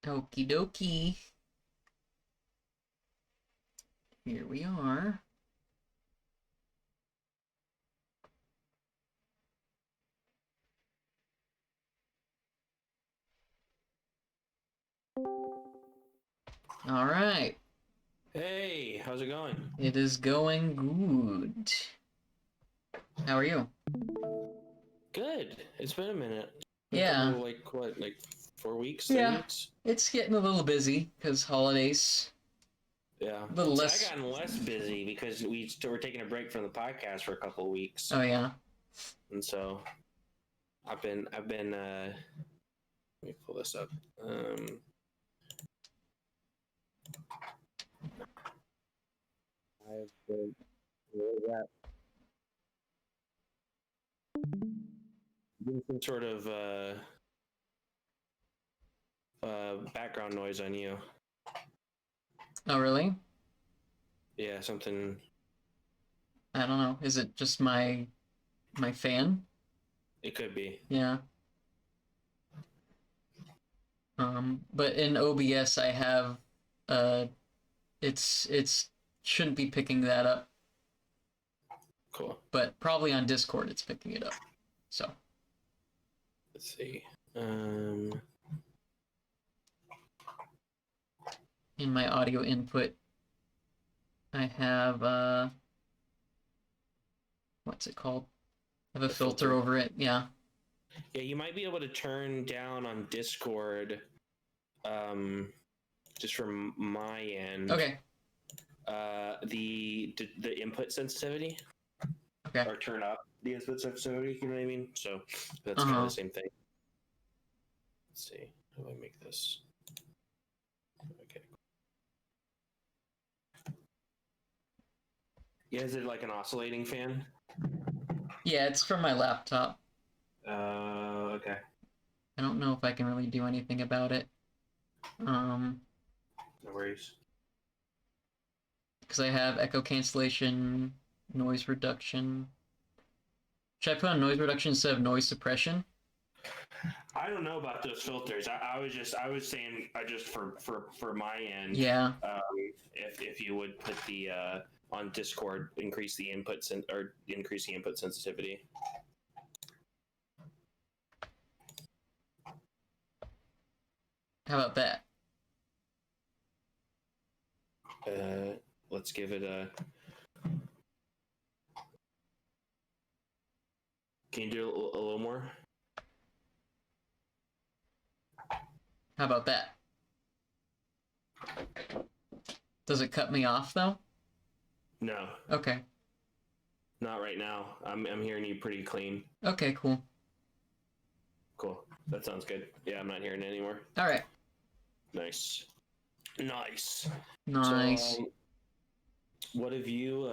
Okie dokie. Here we are. All right. Hey, how's it going? It is going good. How are you? Good. It's been a minute. A Yeah. couple, like, what, like 4 weeks, three Yeah. weeks? It's getting a little busy because holidays. Yeah. A little See, I less. gotten less busy because we were taking a break from the podcast for a couple of weeks, Oh yeah. and so I've been. Let me pull this up. I've been doing some sort of background noise on you. Oh really? Yeah, something. I don't know. Is it just my fan? It could be. Yeah. But in OBS I have uh it's shouldn't be picking that up, Cool. but probably on Discord it's picking it up. So Let's see. Um, in my audio input I have what's it called? I have a a filter filter. over it. Yeah. Yeah, you might be able to turn down on Discord, um, just from my end, Okay. the input sensitivity, Okay. or turn up the input sensitivity. You know what I mean? So that's kind of Uh-huh. the same thing. Let's see. How do I make this? Okay. Yeah, is it like an oscillating fan? Yeah, it's from my laptop. Okay. I don't know if I can really do anything about it. Um, No worries. because I have echo cancellation, noise reduction. Should I put on noise reduction instead of noise suppression? I don't know about those filters. I was saying just for my end, Yeah. if you would put the on Discord increase the or increase the input sensitivity. How about that? Let's give it a. Can you do a little more? How about that? Does it cut me off though? No, Okay. not right now. I'm hearing you pretty clean. Okay, cool. Cool. That sounds good. Yeah, I'm not hearing it anymore. All right. Nice. Nice. So, Nice. what have you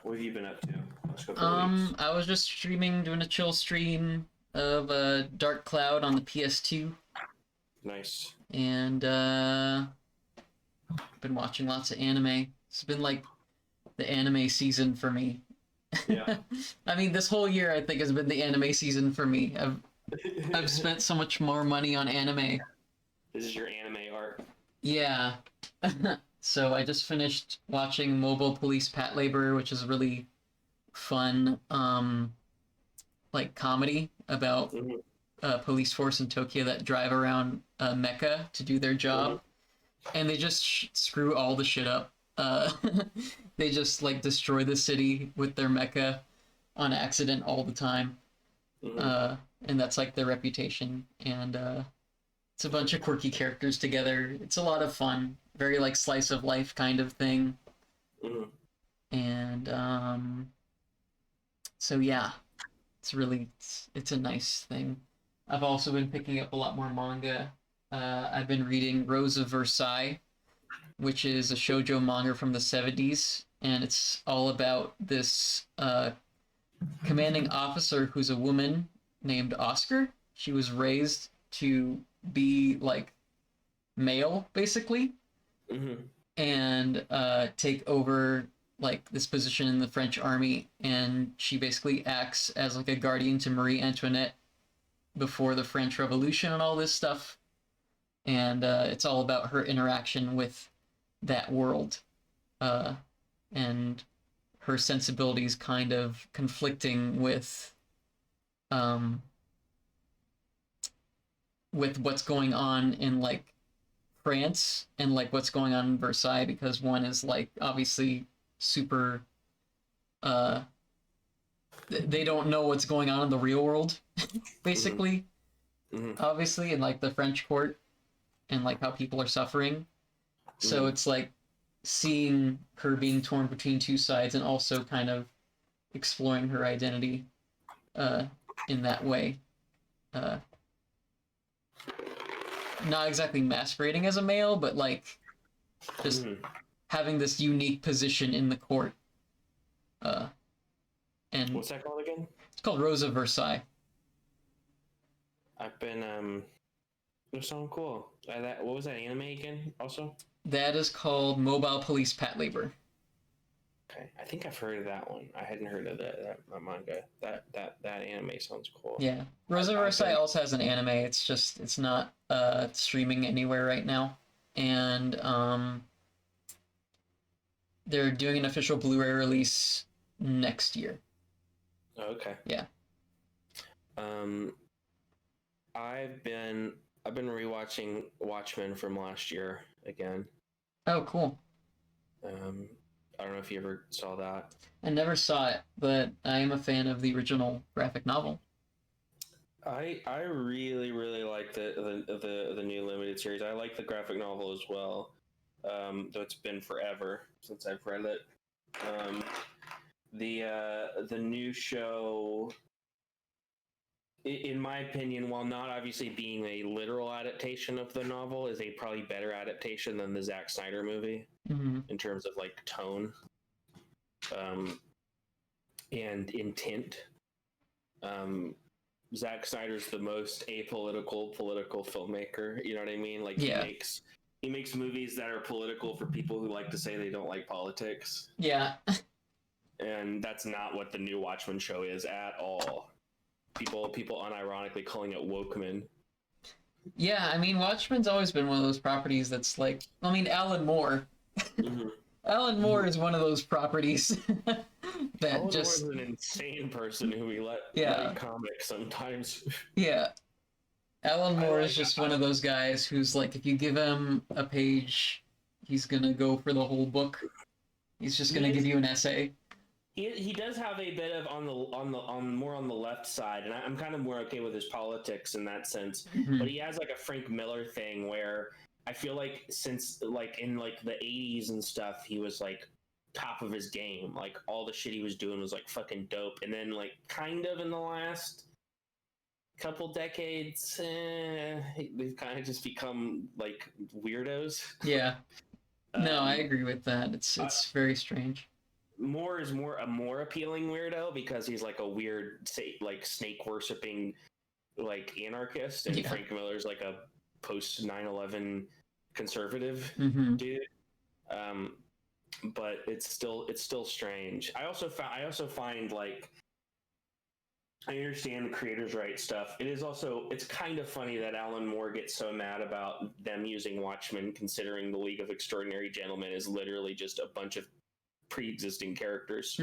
been up to last couple of weeks? I was just streaming, doing a chill stream of Dark Cloud on the PS2, Nice. and been watching lots of anime. It's been like the anime season for me. Yeah. I mean, this whole year I think has been the anime season for me. I've spent so much more money on anime. This is your anime art. Yeah. So I just finished watching Mobile Police Pat Labor, which is really fun, like comedy about Mm-hmm. a police force in Tokyo that drive around Mecca to do their Mm-hmm. job, and they just screw all the shit up. They just like destroy the city with their mecha on accident all the time, Mm-hmm. uh, and that's like their reputation. And it's a bunch of quirky characters together. It's a lot of fun, very like slice of life kind of thing. Mm-hmm. And so yeah, it's a nice thing. I've also been picking up a lot more manga. I've been reading Rose of Versailles, which is a shoujo manga from the 70s, and it's all about this commanding officer who's a woman named Oscar. She was raised to be like male, basically, Mm-hmm. and take over like this position in the French army, and she basically acts as like a guardian to Marie Antoinette before the French Revolution and all this stuff. and it's all about her interaction with that world, uh, and her sensibilities kind of conflicting um, with what's going on in like France and like what's going on in Versailles, because one is like obviously super uh they don't know what's going on in the real world basically, obviously, in like the French court, and like how people are suffering. So it's like seeing her being torn between two sides and also kind of exploring her identity uh in that way. Uh Not exactly masquerading as a male, but like just having this unique position in the court. Uh and What's that called again? it's called Rose of Versailles. I've been it was so cool. What was that anime again? Also, That is called Mobile Police Pat Labor. okay, I think I've heard of that one. I hadn't heard of that manga. That anime sounds cool. Yeah, Rose of Versailles also has an anime. It's just it's not streaming anywhere right now, and they're doing an official Blu-ray release next year. Oh, okay. Yeah. Um, I've been rewatching Watchmen from last year again. Oh, cool. I don't know if you ever saw that. I never saw it, but I am a fan of the original graphic novel. I really like the new limited series. I like the graphic novel as well. Though it's been forever since I've read it. The new show, in my opinion, while not obviously being a literal adaptation of the novel, is a probably better adaptation than the Zack Snyder movie in terms of like tone and intent. Zack Snyder's the most apolitical political filmmaker. You know what I mean? Like he makes movies that are political for people who like to say they don't like politics. Yeah. And that's not what the new Watchmen show is at all. People unironically calling it wokeman. Yeah, I mean, Watchmen's always been one of those properties that's like, I mean, Alan Moore. Alan Moore is one of those properties that Alan just Moore's an insane person who we let write comics sometimes. Yeah. Alan Moore is just one of those guys who's like, if you give him a page, he's gonna go for the whole book. He's just gonna give you an essay. He does have a bit of more on the left side, and I'm kind of more okay with his politics in that sense. But he has like a Frank Miller thing where I feel like since like in like the 80s and stuff, he was like top of his game. Like all the shit he was doing was like fucking dope. And then like kind of in the last couple decades, we've kind of just become like weirdos. Yeah. No, I agree with that. It's very strange. Moore is a more appealing weirdo because he's like a weird, like snake worshipping, like anarchist, and Frank Miller's like a post 9/11 conservative dude. But it's still strange. I also find like I understand the creators' right stuff. It's kind of funny that Alan Moore gets so mad about them using Watchmen, considering the League of Extraordinary Gentlemen is literally just a bunch of pre-existing characters.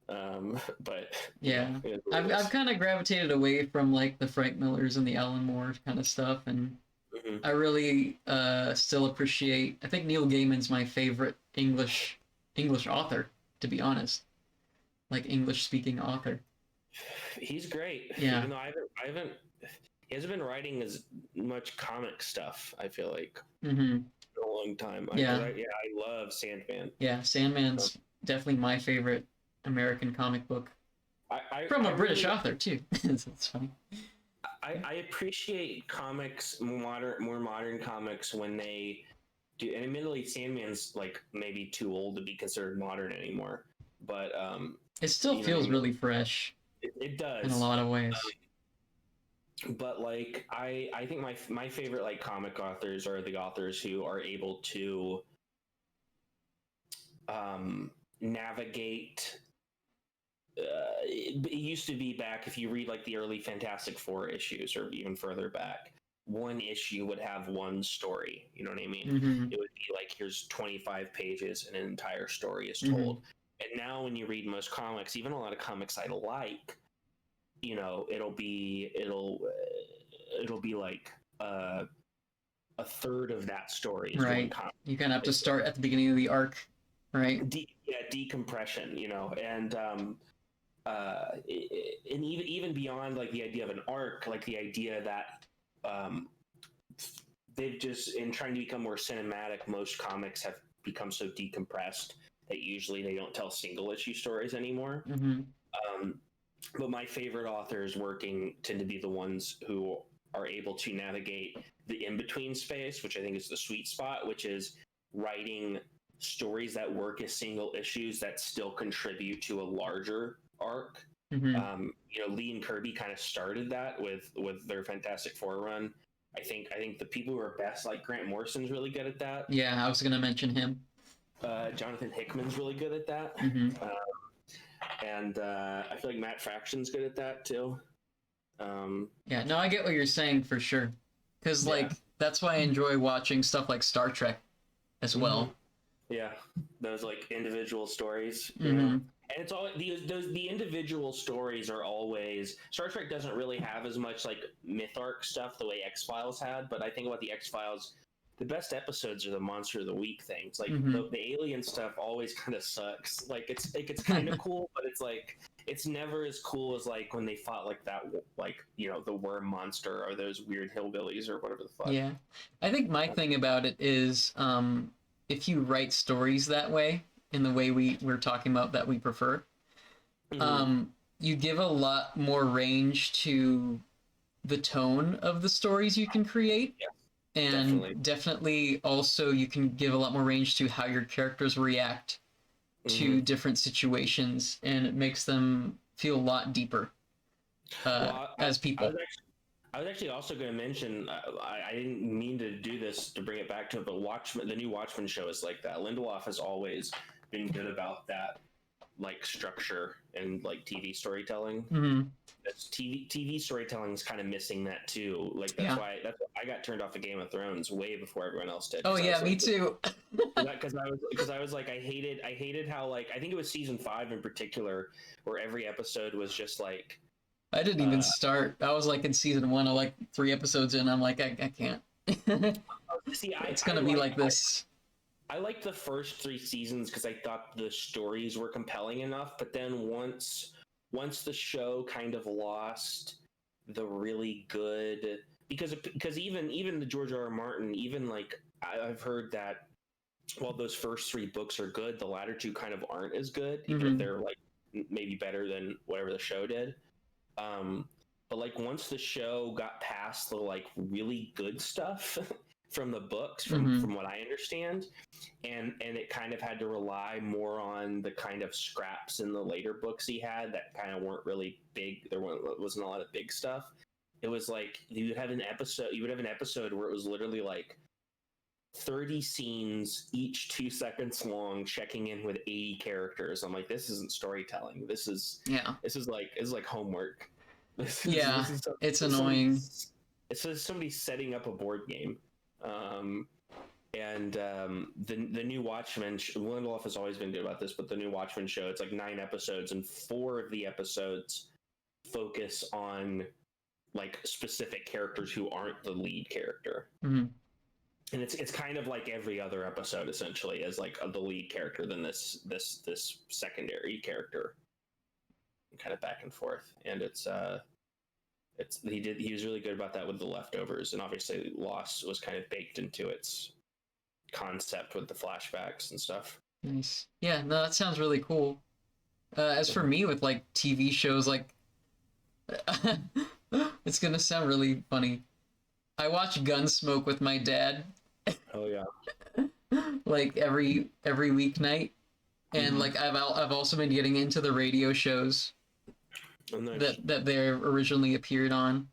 But yeah, I've kind of gravitated away from like the Frank Millers and the Alan Moore kind of stuff, and I really still appreciate. I think Neil Gaiman's my favorite English author, to be honest. Like English speaking author. He's great. Yeah. Even though I haven't. He hasn't been writing as much comic stuff, I feel like, in a long time. I love Sandman. Yeah, Sandman's definitely my favorite American comic book. From a British author, too. It's funny. I appreciate comics, more modern comics, when they do. And admittedly, Sandman's like maybe too old to be considered modern anymore. But it still feels really fresh. It does in a lot of ways. But like I think my favorite like comic authors are the authors who are able to navigate. It used to be back if you read like the early Fantastic Four issues or even further back. one issue would have one story. You know what I mean? Mm-hmm. It would be like, here's 25 pages and an entire story is Mm-hmm. told. And now when you read most comics, even a lot of comics I like, you know, it'll be like a third of that story is one Right. comic. You kind of have to start at the beginning of the arc, right? Decompression, you know, and even beyond like the idea of an arc, like the idea that they've just, in trying to become more cinematic, most comics have become so decompressed that usually they don't tell single issue stories anymore. Mm-hmm. But my favorite authors working tend to be the ones who are able to navigate the in-between space, which I think is the sweet spot, which is writing stories that work as single issues that still contribute to a larger arc. Mm-hmm. You know, Lee and Kirby kind of started that with their Fantastic Four run. I think the people who are best, like Grant Morrison's really good at that. Yeah, I was gonna mention him. Jonathan Hickman's really good at that. Mm-hmm. And I feel like Matt Fraction's good at that too. Yeah, no, I get what you're saying for sure. Because, like, that's why I enjoy watching stuff like Star Trek as well. Yeah, those like individual stories, you Mm-hmm. know. And it's all the individual stories are always, Star Trek doesn't really have as much like myth arc stuff the way X-Files had, but I think about the X-Files, the best episodes are the monster of the week things. Like Mm-hmm. the alien stuff always kind of sucks. Like it's kind of cool, but it's like it's never as cool as like when they fought like that, like, you know, the worm monster or those weird hillbillies or whatever the fuck. Yeah, I think my thing about it is, if you write stories that way, in the way we're talking about that we prefer, you give a lot more range to the tone of the stories you can create. Yeah. And definitely also you can give a lot more range to how your characters react to different situations, and it makes them feel a lot deeper as people. I was actually also going to mention, I didn't mean to do this to bring it back to it, but the new Watchmen show is like that. Lindelof has always been good about that, like structure and like TV storytelling. Mm-hmm. TV storytelling is kind of missing that too. Like that's why I got turned off of Game of Thrones way before everyone else did. Oh yeah, me too. Because I was like, I hated how, like, I think it was season 5 in particular, where every episode was just like, I didn't even start. I was like in season 1, I like 3 episodes in. I'm like, I can't. See, it's gonna be like this. I liked the first 3 seasons because I thought the stories were compelling enough. But then once the show kind of lost the really good, because even the George R. R. Martin, even like I've heard that while those first 3 books are good, the latter 2 kind of aren't as good, even if they're like maybe better than whatever the show did. But like once the show got past the like really good stuff from the books, from what I understand, and it kind of had to rely more on the kind of scraps in the later books he had that kind of weren't really big. There wasn't a lot of big stuff. It was like you would have an episode where it was literally like 30 scenes, each 2 seconds long, checking in with 80 characters. I'm like, this isn't storytelling. This is like homework. This it's annoying. It's just somebody setting up a board game. The new Watchmen, Lindelof has always been good about this, but the new Watchmen show, it's like 9 episodes, and 4 of the episodes focus on like specific characters who aren't the lead character. Mm-hmm. And it's kind of like every other episode essentially as like the lead character than this secondary character, kind of back and forth. And he was really good about that with The Leftovers, and obviously Lost was kind of baked into its concept with the flashbacks and stuff. Nice. Yeah, no, that sounds really cool. As for me with like TV shows, like it's gonna sound really funny. I watch Gunsmoke with my dad. Oh yeah. Like every weeknight, and like I've also been getting into the radio shows that they originally appeared on.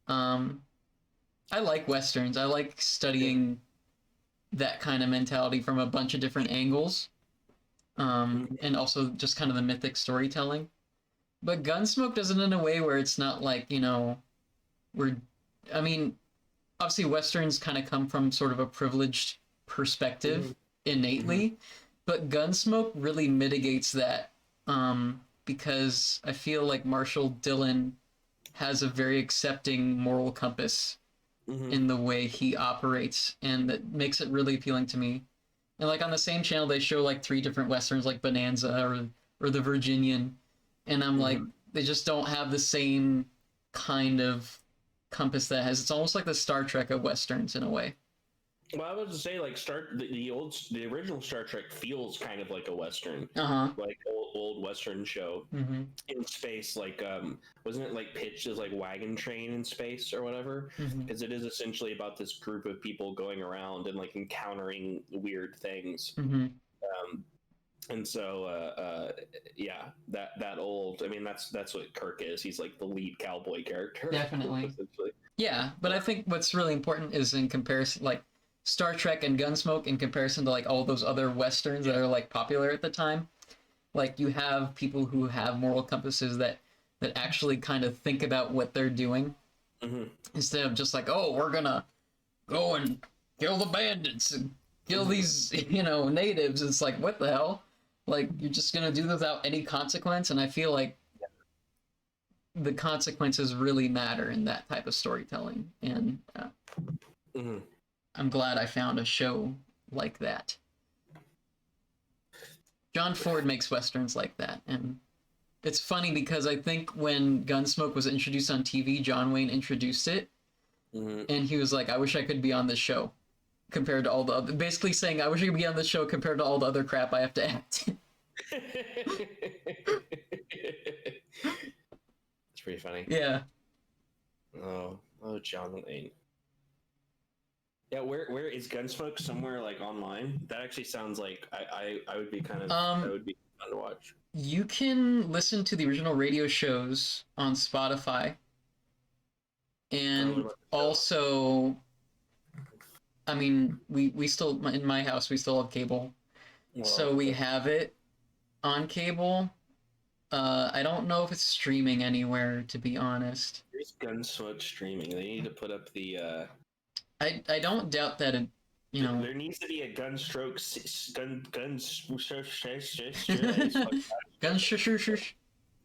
I like westerns. I like studying that kind of mentality from a bunch of different angles, and also just kind of the mythic storytelling. But Gunsmoke does it in a way where it's not like, I mean, obviously westerns kind of come from sort of a privileged perspective Mhm. innately, but Gunsmoke really mitigates that, because I feel like Marshall Dillon has a very accepting moral compass Mhm. in the way he operates, and that makes it really appealing to me. And like on the same channel, they show like three different westerns, like Bonanza or The Virginian, and I'm like, Mhm. they just don't have the same kind of compass that has. It's almost like the Star Trek of westerns in a way. Well, I was to say like the original Star Trek feels kind of like a western, Uh huh. like old western show Mm-hmm. in space. Like wasn't it like pitched as like Wagon Train in space or whatever? Mm-hmm. Because it is essentially about this group of people going around and like encountering weird things. Mm-hmm. Um, and so yeah, that old. I mean, that's what Kirk is. He's like the lead cowboy character, Definitely. essentially. Yeah, but I think what's really important is in comparison, like Star Trek and Gunsmoke, in comparison to like all those other westerns that Yeah. are like popular at the time. Like you have people who have moral compasses that actually kind of think about what they're doing Mm-hmm. instead of just like, oh, we're gonna go and kill the bandits and kill Mm-hmm. these natives. It's like, what the hell? Like you're just gonna do this without any consequence, and I feel like the consequences really matter in that type of storytelling, and Mm-hmm. I'm glad I found a show like that. John Ford makes westerns like that, and it's funny because I think when Gunsmoke was introduced on TV, John Wayne introduced it, Mm-hmm. and he was like, "I wish I could be on this show," compared to all the other, basically saying, "I wish I could be on this show compared to all the other crap I have to act." It's pretty funny. Yeah. Oh, John Wayne. Yeah, where is Gunsmoke somewhere like online? That actually sounds like I would be kind of that Um, would be fun to watch. you can listen to the original radio shows on Spotify, What and about the show? also, I mean, we still in my house we still have cable, so Well, we have it on cable. I don't know if it's streaming anywhere, to be honest. there's Gunsmoke streaming. They need to put up the. I don't doubt that it, you know, There needs to be a Gunstroke gun shush shush shush.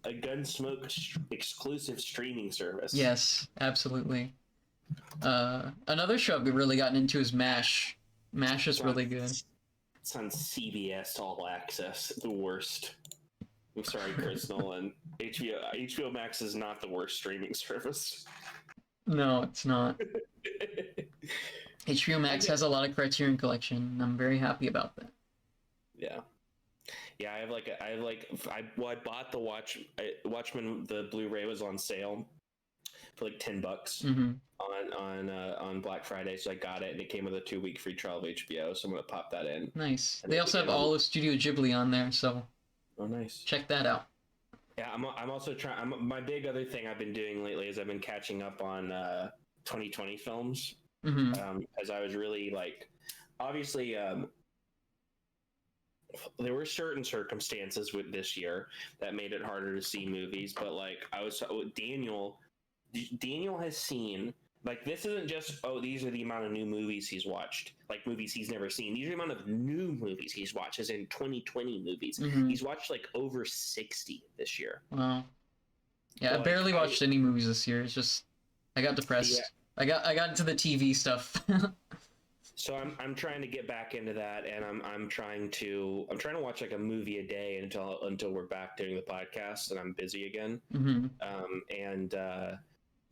a Gunsmoke exclusive streaming service. Yes, absolutely. Another show I've really gotten into is MASH. MASH is It's on, really good. it's on CBS All Access. The worst. I'm sorry, Chris Nolan. HBO Max is not the worst streaming service. No, it's not. HBO Max has a lot of Criterion Collection, and I'm very happy about that. Yeah, yeah. I bought the Watchmen. The Blu-ray was on sale for like $10 Mm-hmm. on Black Friday, so I got it, and it came with a 2-week free trial of HBO. So I'm gonna pop that in. Nice. And They then also have begin all of Studio Ghibli on there, so Oh, nice. check that out. Yeah, I'm also trying. My big other thing I've been doing lately is I've been catching up on 2020 films. Mm-hmm. As I was really like, obviously, there were certain circumstances with this year that made it harder to see movies. But like, Daniel has seen. Like, this isn't just, oh, these are the amount of new movies he's watched, like movies he's never seen. These are the amount of new movies he's watched, as in 2020 movies. Mm-hmm. He's watched like over 60 this year. Wow. Yeah, Like, I barely watched any movies this year. It's just I got depressed. Yeah. I got into the TV stuff. So I'm trying to get back into that, and I'm trying to watch like a movie a day until we're back doing the podcast and I'm busy again. Mm-hmm. And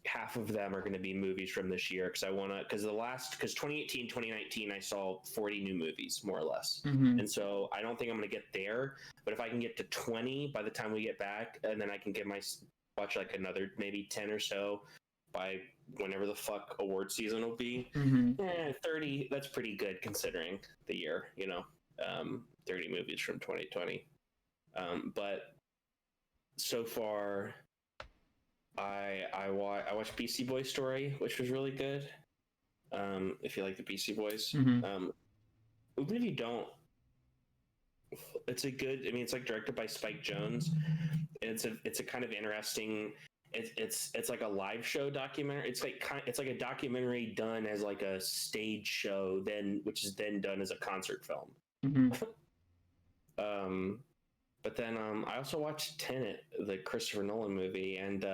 half of them are going to be movies from this year because 2018 2019 I saw 40 new movies more or less. Mm-hmm. And so I don't think I'm going to get there, but if I can get to 20 by the time we get back, and then I can watch like another maybe 10 or so by whenever the fuck award season will be. Mm-hmm. 30, that's pretty good considering the year, 30 movies from 2020. But so far I watched Beastie Boys Story, which was really good. If you like the Beastie Boys. Mm-hmm. Even if you don't, it's a good, I mean, it's like directed by Spike Jonze. It's a kind of interesting, it's like a live show documentary. It's like a documentary done as like a stage show, then which is then done as a concert film. Mm-hmm. But then I also watched Tenet, the Christopher Nolan movie, and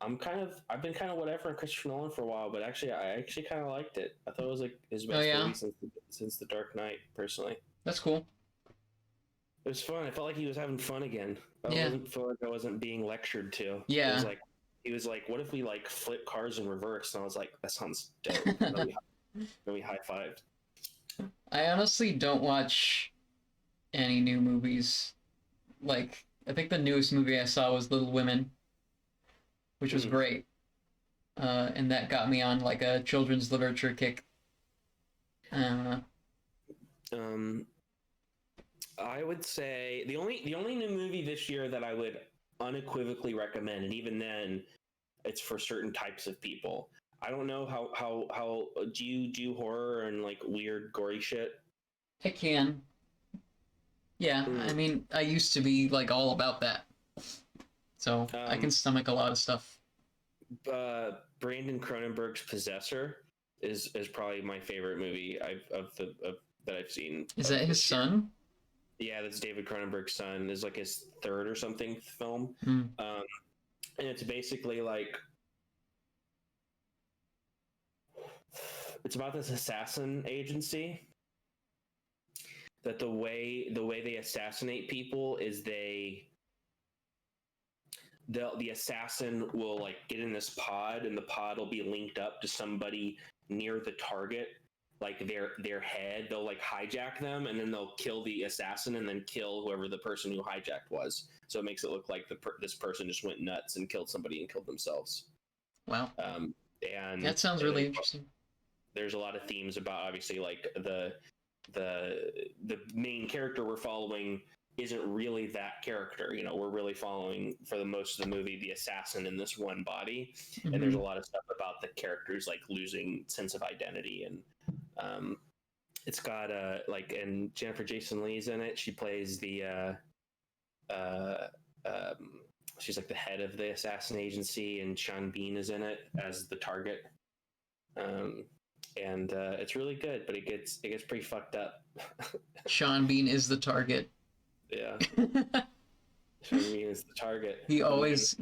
I've been kind of whatever on Christopher Nolan for a while, but I actually kind of liked it. I thought it was like his best movie since The Dark Knight, personally. That's cool. It was fun. I felt like he was having fun again. Feel like I wasn't being lectured to. Yeah. It was like, he was like, what if we like flip cars in reverse? And I was like, that sounds dope. Then we high-fived. I honestly don't watch any new movies. Like, I think the newest movie I saw was Little Women, which was great. And that got me on like a children's literature kick. I would say the only new movie this year that I would unequivocally recommend, and even then, it's for certain types of people. I don't know how do you do horror and like weird gory shit? I can. Yeah, I mean, I used to be like all about that, so I can stomach a lot of stuff. Brandon Cronenberg's Possessor is probably my favorite movie that I've seen. Is that his son? Yeah, that's David Cronenberg's son. Is like his third or something film. Mm. And it's basically like, it's about this assassin agency that the way they assassinate people is the assassin will like get in this pod, and the pod will be linked up to somebody near the target, like their head. They'll like hijack them, and then they'll kill the assassin, and then kill whoever the person who hijacked was. So it makes it look like this person just went nuts and killed somebody and killed themselves. Wow. And that sounds really interesting. There's a lot of themes about, obviously, like the main character we're following isn't really that character. You know, we're really following, for the most of the movie, the assassin in this one body. Mm-hmm. And there's a lot of stuff about the characters like losing sense of identity, and it's got and Jennifer Jason Leigh's in it. She plays the she's like the head of the assassin agency, and Sean Bean is in it as the target. And it's really good, but it gets pretty fucked up. Sean Bean is the target. Yeah. Sean Bean is the target. He's always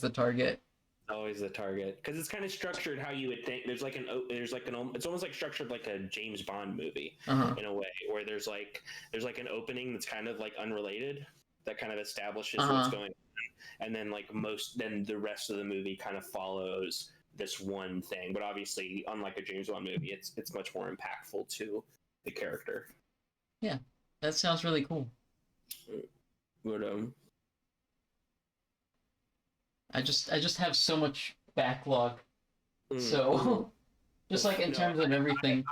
the target. Always the target, because it's kind of structured how you would think. There's it's almost like structured like a James Bond movie in a way, where there's like an opening that's kind of like unrelated, that kind of establishes what's going on, and then then the rest of the movie kind of follows this one thing. But obviously, unlike a James Bond movie, it's much more impactful to the character. Yeah, that sounds really cool. But I just have so much backlog. So just like in terms of everything,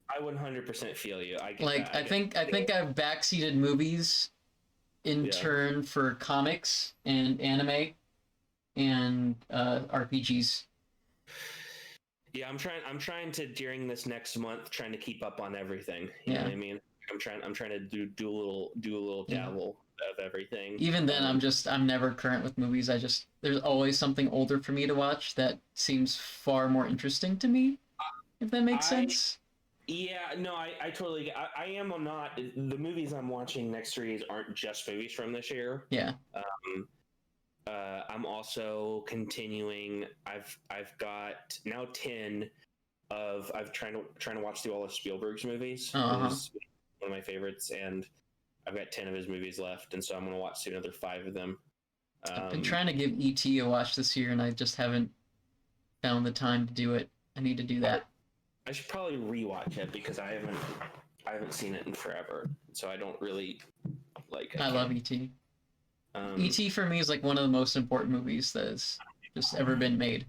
I 100% feel you. I get like that. I think I've backseated movies in turn for comics and anime and RPGs. Yeah, I'm trying to, during this next month, trying to keep up on everything. You know what I mean? I'm trying to do a little dabble of everything. Even then, I'm never current with movies. There's always something older for me to watch that seems far more interesting to me, if that makes sense. Yeah, no, I totally, I am, I'm not, the movies I'm watching next series aren't just movies from this year. Yeah. I'm also continuing. I've got now 10 of, I've trying to watch through all of Spielberg's movies. He's one of my favorites, and I've got 10 of his movies left, and so I'm going to watch another 5 of them. I've been trying to give E.T. a watch this year, and I just haven't found the time to do it. I need to do that. I should probably rewatch it, because I haven't seen it in forever, so I don't really like. I love E.T. E.T. for me is like one of the most important movies that has just ever been made.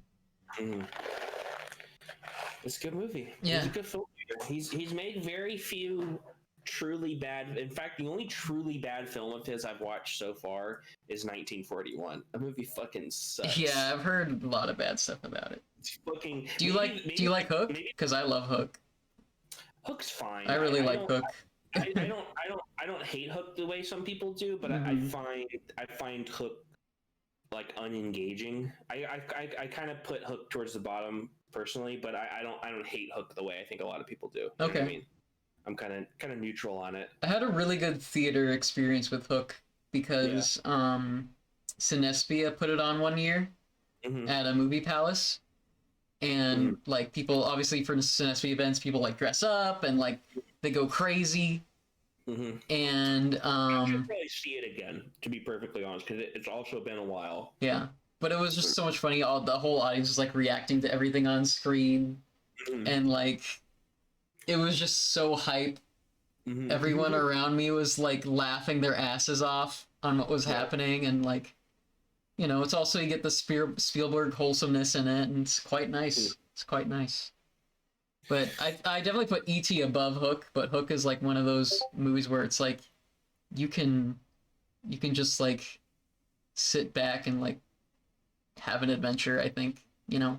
It's a good movie. Yeah. He's a good filmmaker. He's made very few truly bad. In fact, the only truly bad film of his I've watched so far is 1941. That movie fucking sucks. Yeah, I've heard a lot of bad stuff about it. It's fucking. Do you like Hook? Because I love Hook. Hook's fine. I really like Hook. I don't hate Hook the way some people do, but I find Hook like unengaging. I kind of put Hook towards the bottom personally, but I don't hate Hook the way I think a lot of people do. You know what I mean? I'm kind of neutral on it. I had a really good theater experience with Hook because Cinespia put it on one year at a movie palace, and like people obviously for Cinespia events, people like dress up and like they go crazy. And I should probably see it again, to be perfectly honest, because it's also been a while. Yeah, but it was just so much funny. All the whole audience was like reacting to everything on screen, and like it was just so hype. Everyone around me was like laughing their asses off on what was happening, and like, you know, it's also you get the Spielberg wholesomeness in it, and it's quite nice. It's quite nice. But I definitely put E.T. above Hook, but Hook is like one of those movies where it's like you can just like sit back and like have an adventure, I think, you know.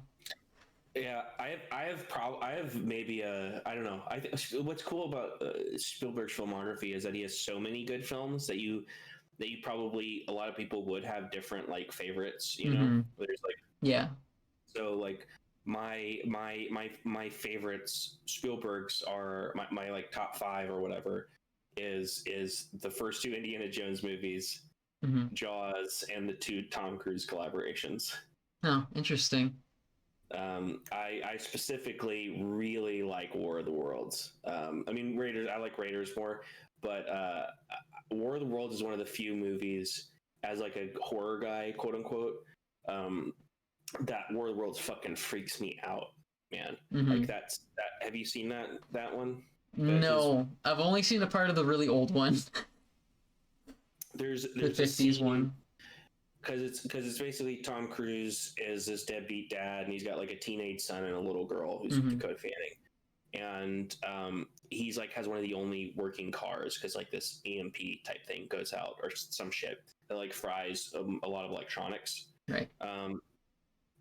Yeah, I have maybe I don't know. What's cool about Spielberg's filmography is that he has so many good films that you probably a lot of people would have different like favorites, you know. There's like so like my favorites Spielberg's are my like top 5 or whatever is the first 2 Indiana Jones movies, Jaws, and the 2 Tom Cruise collaborations. Oh, interesting. I specifically really like War of the Worlds. I mean, Raiders. I like Raiders more, but War of the Worlds is one of the few movies, as like a horror guy, quote unquote, that War of the Worlds fucking freaks me out, man. Like that. Have you seen that one? No, I've only seen a part of the really old one. There's the 50s one. Because it's basically Tom Cruise is this deadbeat dad, and he's got like a teenage son and a little girl who's Dakota Fanning, and he's like has one of the only working cars because like this EMP type thing goes out or some shit that like fries a lot of electronics, right?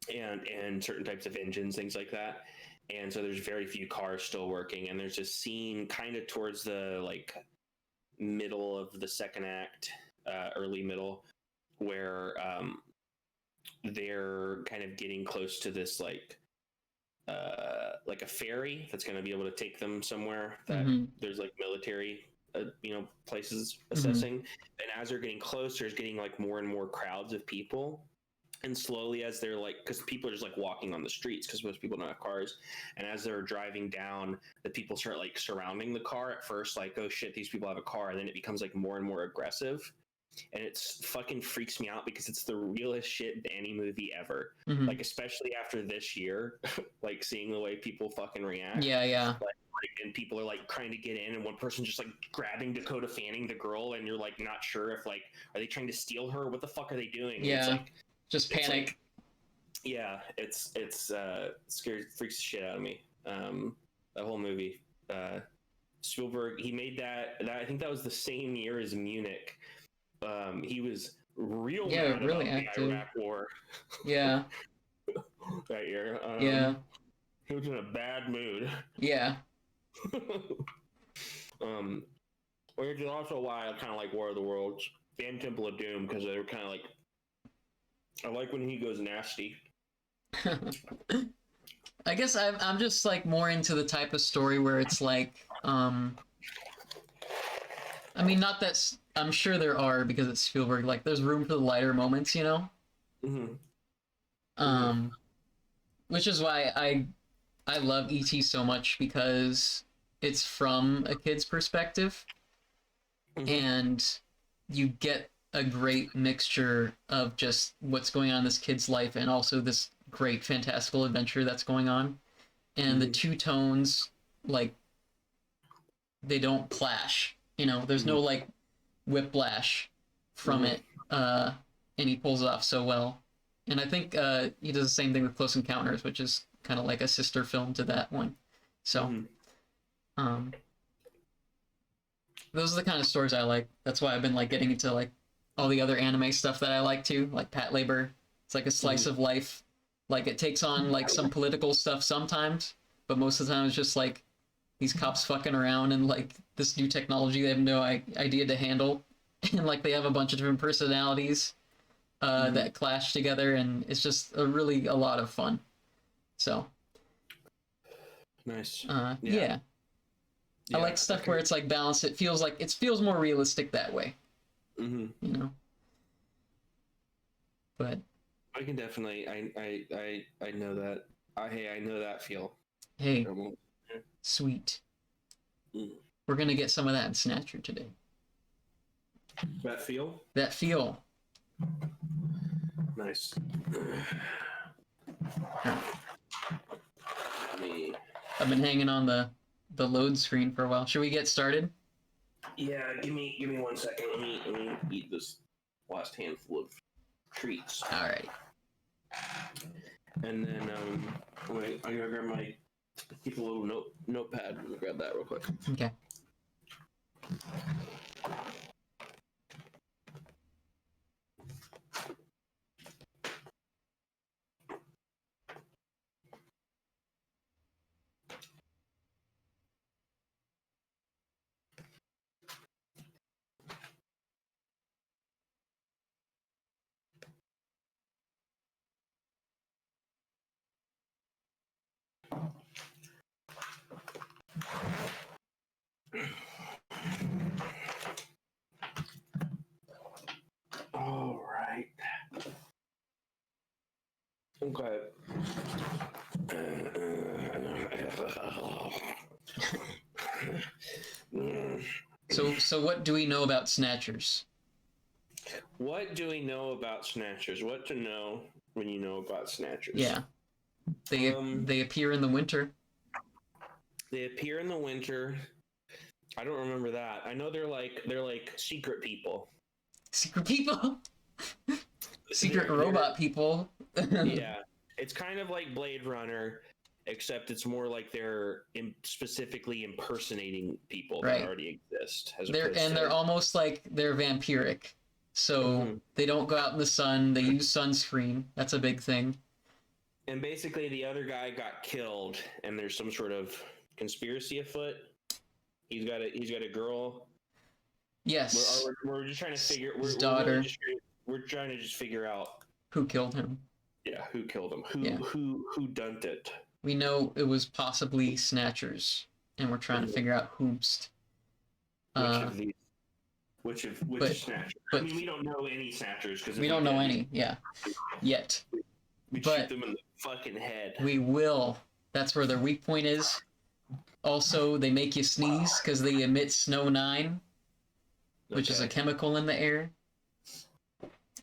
And certain types of engines, things like that. And so there's very few cars still working, and there's a scene kind of towards the like middle of the second act, early middle, where they're kind of getting close to this like a ferry that's going to be able to take them somewhere that there's like military places assessing. And as they're getting closer, it's getting like more and more crowds of people, and slowly as they're like, because people are just like walking on the streets because most people don't have cars, and as they're driving down, the people start like surrounding the car at first, like, oh shit, these people have a car, and then it becomes like more and more aggressive. And it's fucking freaks me out because it's the realest shit in any movie ever. Like, especially after this year, like seeing the way people fucking react. Yeah. Like, and people are like trying to get in, and one person just like grabbing Dakota Fanning, the girl, and you're like not sure if like, are they trying to steal her? What the fuck are they doing? Yeah. It's like, just panic. Like, yeah, it's scary, freaks the shit out of me. That whole movie. Spielberg, he made that I think that was the same year as Munich. He was real mad really about active. the Iraq War. Yeah. That year. Yeah. He was in a bad mood. Yeah. Which is also why I kind of like War of the Worlds and Temple of Doom, because they were kind of like, I like when he goes nasty. I guess I'm just like more into the type of story where it's like, I mean, not that I'm sure there are because it's Spielberg. Like, there's room for the lighter moments, you know. Which is why I love E.T. so much, because it's from a kid's perspective, and you get a great mixture of just what's going on in this kid's life and also this great fantastical adventure that's going on, and the two tones, like, they don't clash, you know. There's no like whiplash from it, and he pulls it off so well. And I think he does the same thing with Close Encounters, which is kind of like a sister film to that one. So those are the kind of stories I like. That's why I've been like getting into like all the other anime stuff that I like too, like Pat Labor. It's like a slice of life. Like, it takes on like some political stuff sometimes, but most of the time it's just like these cops fucking around and like this new technology they have no idea to handle, and like they have a bunch of different personalities, that clash together, and it's just a lot of fun. So nice. Yeah. I like stuff where it's like balanced. It feels more realistic that way. You know. But I can definitely I know that. I know that feel. Hey, sweet. We're gonna get some of that in Snatcher today. That feel? That feel. Nice. I've been hanging on the load screen for a while. Should we get started? Yeah, give me 1 second. Let me eat this last handful of treats. All right. And then wait, I gotta grab my keep a little notepad. Let me grab that real quick. Okay. All right. Okay. So what do we know about Snatchers? What do we know about Snatchers? What to know when you know about Snatchers? Yeah. They appear in the winter. They appear in the winter. I don't remember that. I know they're like secret people. Secret people? Secret robot people. Yeah. It's kind of like Blade Runner, except it's more like they're specifically impersonating people that already exist. They're almost like they're vampiric. So they don't go out in the sun. They use sunscreen. That's a big thing. And basically the other guy got killed, and there's some sort of conspiracy afoot. He's got a girl. Yes. We're just trying to figure. His daughter. We're trying to just figure out who killed him. Yeah, who killed him? Who done it? We know it was possibly Snatchers, and we're trying to figure out whomst. Which of these? Which Snatchers? I mean, we don't know any Snatchers because we don't know any. Yeah, yet. We shoot them in the fucking head. We will. That's where their weak point is. Also, they make you sneeze because they emit Snow 9, which is a chemical in the air.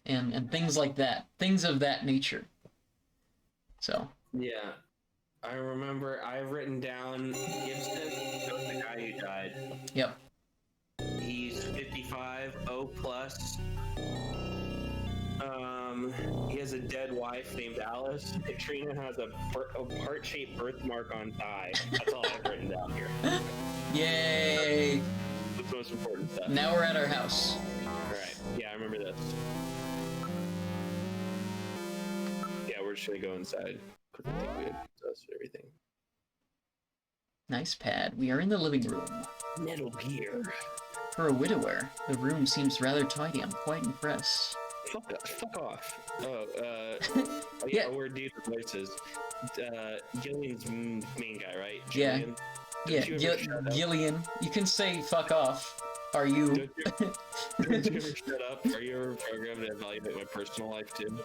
And things like that. Things of that nature. So. Yeah. I remember I've written down Gibson, the guy who died. Yep. He's 55, O plus. He has a dead wife named Alice. Katrina has a heart-shaped birthmark on thigh. That's all I've written down here. Yay! That's the most important stuff. Now we're at our house. Alright. Yeah, I remember this. Yeah, we're just gonna go inside. I think we had us and everything. Nice pad. We are in the living room. Metal Gear. For a widower, the room seems rather tidy. I'm quite impressed. Fuck off. Yeah, we're dudes with voices. Gillian's main guy, right? Gillian? Yeah. Gillian. You can say fuck off. Are you? Don't you ever shut up? Are you ever programmed to evaluate my personal life too?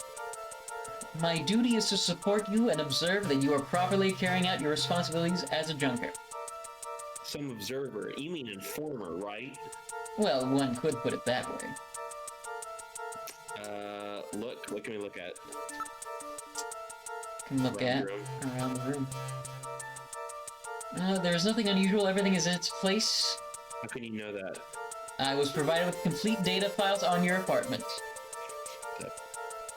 My duty is to support you and observe that you are properly carrying out your responsibilities as a junker. Some observer? You mean informer, right? Well, one could put it that way. Look. What can we look at? Can look at around the room. There's nothing unusual. Everything is in its place. How can you know that? I was provided with complete data files on your apartment.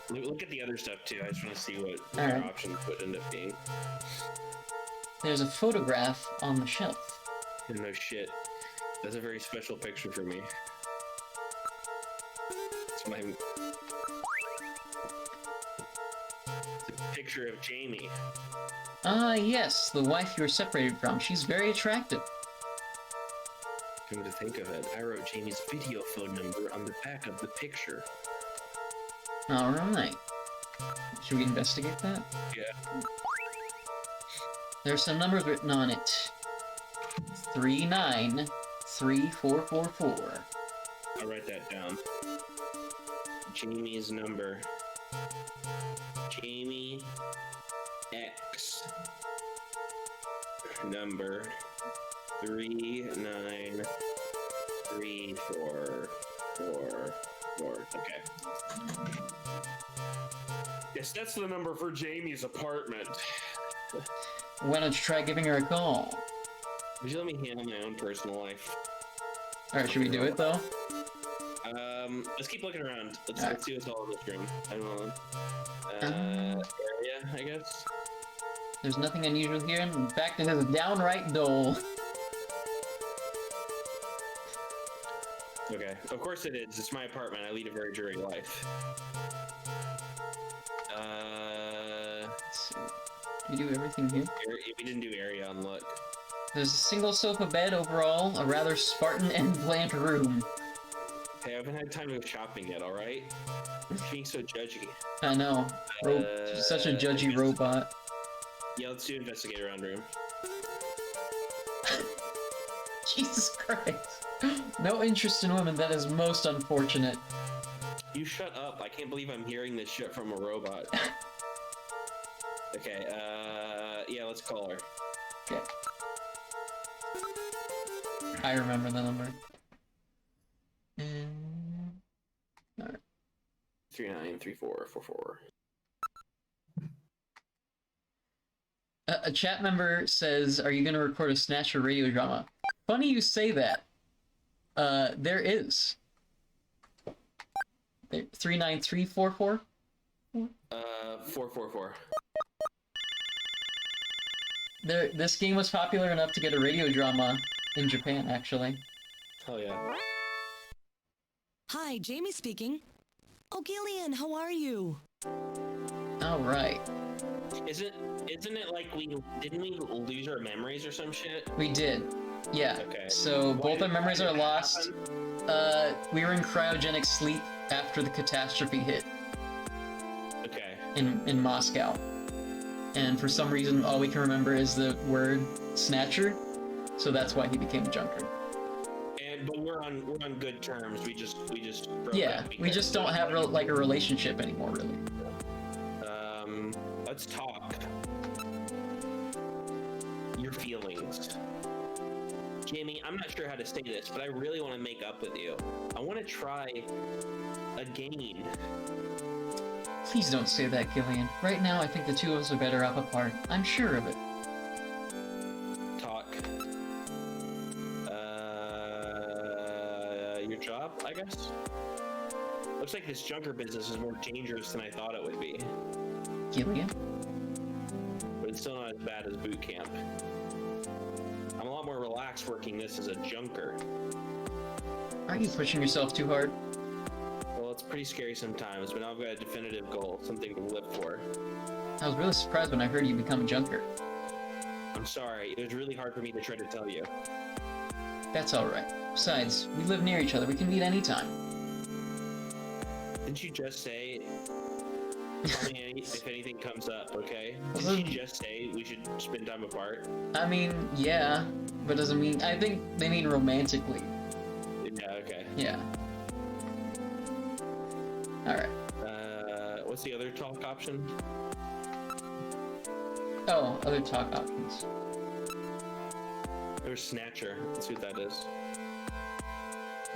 Look at the other stuff too. I just want to see what our options would end up being. There's a photograph on the shelf. No shit. That's a very special picture for me. It's my... It's a picture of Jamie. Yes, the wife you were separated from. She's very attractive. Come to think of it, I wrote Jamie's video phone number on the back of the picture. Alright. Should we investigate that? Yeah. There's some numbers written on it. 393444. I'll write that down. Jamie's number. Jamie X number 393444. Okay. Yes, that's the number for Jamie's apartment. Why don't you try giving her a call? Would you let me handle my own personal life? Alright, should we do it though? Let's keep looking around. Let's see what's all in this room. I don't know. Area, I guess. There's nothing unusual here. In fact, it is downright dull. Okay, of course it is. It's my apartment. I lead a very dreary life. Let's see. We do everything here. We didn't do area on look. There's a single sofa bed overall, a rather Spartan and bland room. Hey, I haven't had time to go shopping yet, alright? You're being so judgy. I know. Such a judgy robot. Yeah, let's do investigate around room. Jesus Christ. No interest in women, that is most unfortunate. You shut up. I can't believe I'm hearing this shit from a robot. Okay, yeah, let's call her. Okay. I remember the number. Alright. 393444. A chat member says, are you going to record a Snatcher radio drama? Funny you say that. There is. 39344? 444. This game was popular enough to get a radio drama in Japan, actually. Hell yeah. Hi, Jamie speaking. Oh, Gillian, how are you? Alright. Isn't it like didn't we lose our memories or some shit? We did. Yeah. Okay. So Why both our did memories that are lost. happen? We were in cryogenic sleep after the catastrophe hit Okay. in Moscow. And for some reason, all we can remember is the word Snatcher. So that's why he became a junker. But we're on good terms. We just broke Yeah, up we just don't have like a relationship anymore, really. Let's talk. Your feelings. Jamie, I'm not sure how to say this, but I really want to make up with you. I want to try again. Please don't say that, Gillian. Right now, I think the two of us are better off apart. I'm sure of it. Talk. Your job, I guess? Looks like this junker business is more dangerous than I thought it would be. Gillian? But it's still not as bad as boot camp. I'm a lot more relaxed working this as a junker. Aren't you pushing yourself too hard? Well, it's pretty scary sometimes, but now I've got a definitive goal, something to live for. I was really surprised when I heard you become a junker. I'm sorry, it was really hard for me to try to tell you. That's alright. Besides, we live near each other. We can meet anytime. Didn't you just say, tell me if anything comes up, okay? Didn't you just say we should spend time apart? I mean, yeah, but doesn't mean... I think they mean romantically. Yeah, okay. Yeah. Alright. What's the other talk option? Oh, other talk options. There's Snatcher. Let's see what that is.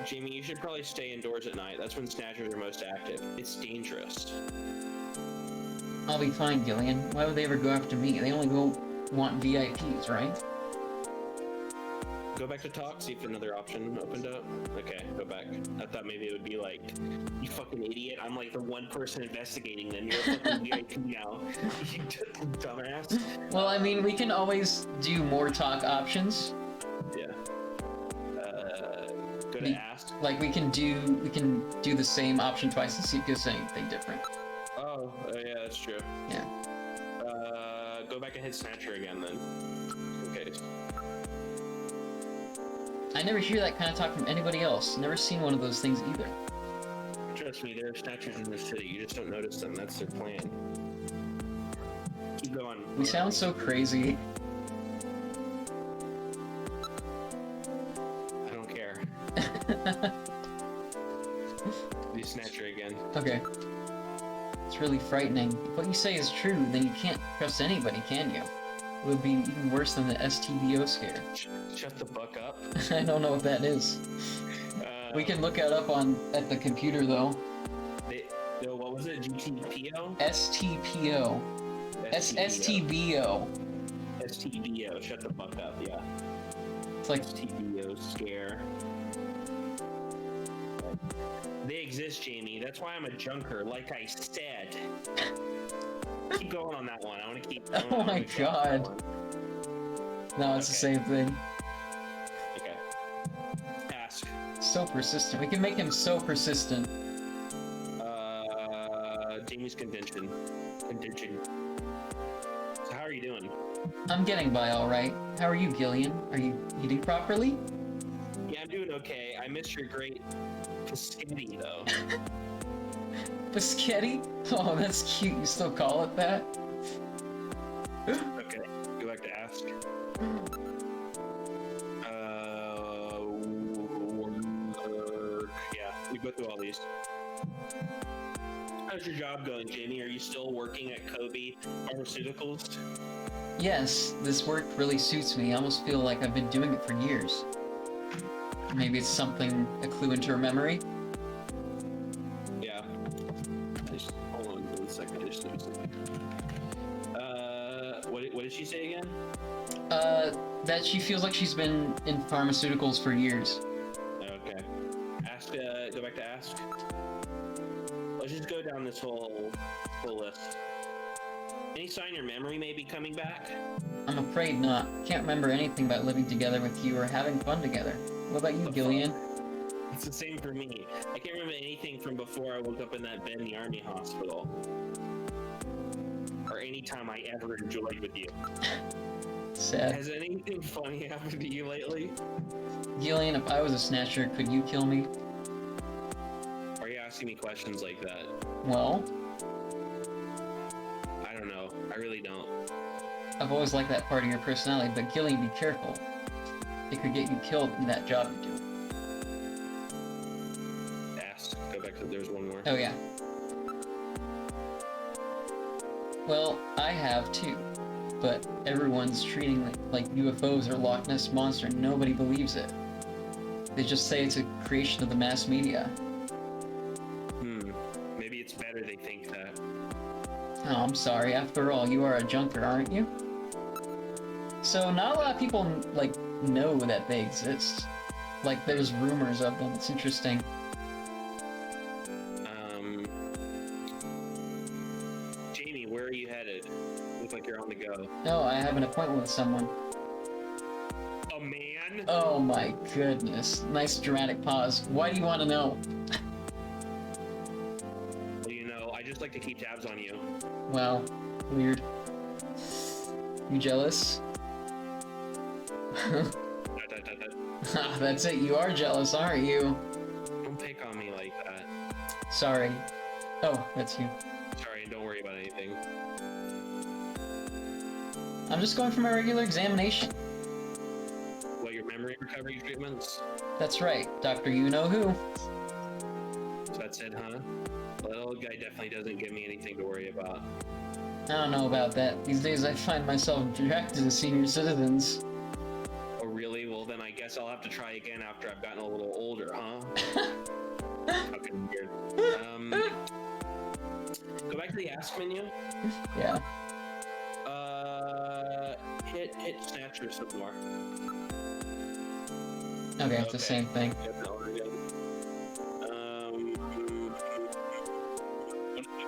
Jamie, you should probably stay indoors at night. That's when Snatchers are most active. It's dangerous. I'll be fine, Gillian. Why would they ever go after me? They only want VIPs, right? Go back to talk, see if another option opened up. Okay, go back. I thought maybe it would be like, you fucking idiot, I'm like the one person investigating them. You're a fucking VIP now. You dumbass. Well, I mean, we can always do more talk options. Yeah. Go to ask. Like, we can do the same option twice and see if it gives anything different. Oh, yeah, that's true. Yeah. Go back and hit Snatcher again then. Okay. I never hear that kind of talk from anybody else. Never seen one of those things either. Trust me, there are snatchers in this city. You just don't notice them. That's their plan. Keep going. We sound so crazy. I don't care. Do Snatcher again. Okay. It's really frightening. If what you say is true, then you can't trust anybody, can you? It would be even worse than the STBO scare. Shut the fuck up. I don't know what that is. We can look it up at the computer, though. What was it? GTPO? STPO. STBO. STBO. Shut the fuck up, yeah. It's like STBO scare. They exist, Jamie. That's why I'm a junker, like I said. Keep going on that one. I want to keep. Oh my god. No, it's the same thing. Okay. Ask. So persistent. We can make him so persistent. Jamie's contention. So how are you doing? I'm getting by alright. How are you, Gillian? Are you eating properly? Yeah, I'm doing okay. I missed your great Piscetti, though. Biscotti? Oh, that's cute. You still call it that? Okay, go back to ask. Yeah, we go through all these. How's your job going, Jamie? Are you still working at Kobe Pharmaceuticals? Yes, this work really suits me. I almost feel like I've been doing it for years. Maybe it's something, a clue into her memory? Yeah. Hold on 1 second. What did she say again? That she feels like she's been in pharmaceuticals for years. Okay. Ask, go back to ask. Let's just go down this whole list. Any sign your memory may be coming back? I'm afraid not. Can't remember anything about living together with you or having fun together. What about you, Gillian? It's the same for me. I can't remember anything from before I woke up in that bed in the army hospital. Or any time I ever enjoyed with you. Sad. Has anything funny happened to you lately? Gillian, if I was a snatcher, could you kill me? Are you asking me questions like that? Well, I don't know. I really don't. I've always liked that part of your personality, but Gillian, be careful. It could get you killed in that job you do. Ask. Go back to, there's one more. Oh yeah. Well, I have too. But everyone's treating like UFOs or Loch Ness Monster, and nobody believes it. They just say it's a creation of the mass media. Maybe it's better they think that. Oh, I'm sorry. After all, you are a junker, aren't you? So not a lot of people, like, know that they exist. Like, there's rumors of them. It's interesting. Jamie, where are you headed? Look like you're on the go. Oh, I have an appointment with someone. A man? Oh my goodness. Nice dramatic pause. Why do you want to know? Well, you know, I just like to keep tabs on you. Wow. Weird. You jealous? That's it. You are jealous, aren't you? Don't pick on me like that. Sorry. Oh, that's you. Sorry, don't worry about anything. I'm just going for my regular examination. What, your memory recovery treatments? That's right, Dr. You-Know-Who. So that's it, huh? Well, that old guy definitely doesn't give me anything to worry about. I don't know about that. These days I find myself attracted to senior citizens. Oh, really? Well, then I guess I'll have to try again after I've gotten a little older, huh? Fucking weird. Go back to the ask menu. Yeah. Hit Snatcher some more. Okay, it's the same thing. Yep, no, we're good.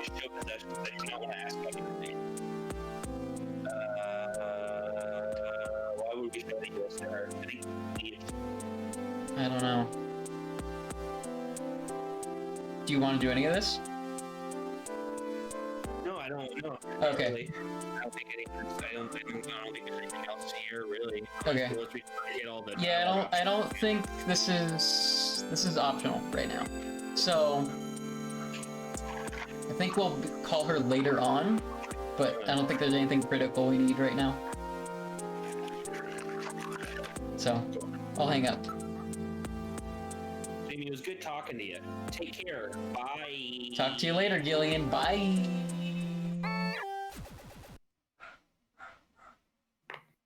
Show possessions that you do not want to ask about anything. Why would we show the US there? I don't know. Do you want to do any of this? No, I don't know. Okay. Really. I don't think there's anything else here, really. Okay. So let's get all the Yeah, I don't think this is optional right now. So think we'll call her later on, but I don't think there's anything critical we need right now. So, I'll hang up. Jamie, it was good talking to you. Take care. Bye. Talk to you later, Gillian. Bye.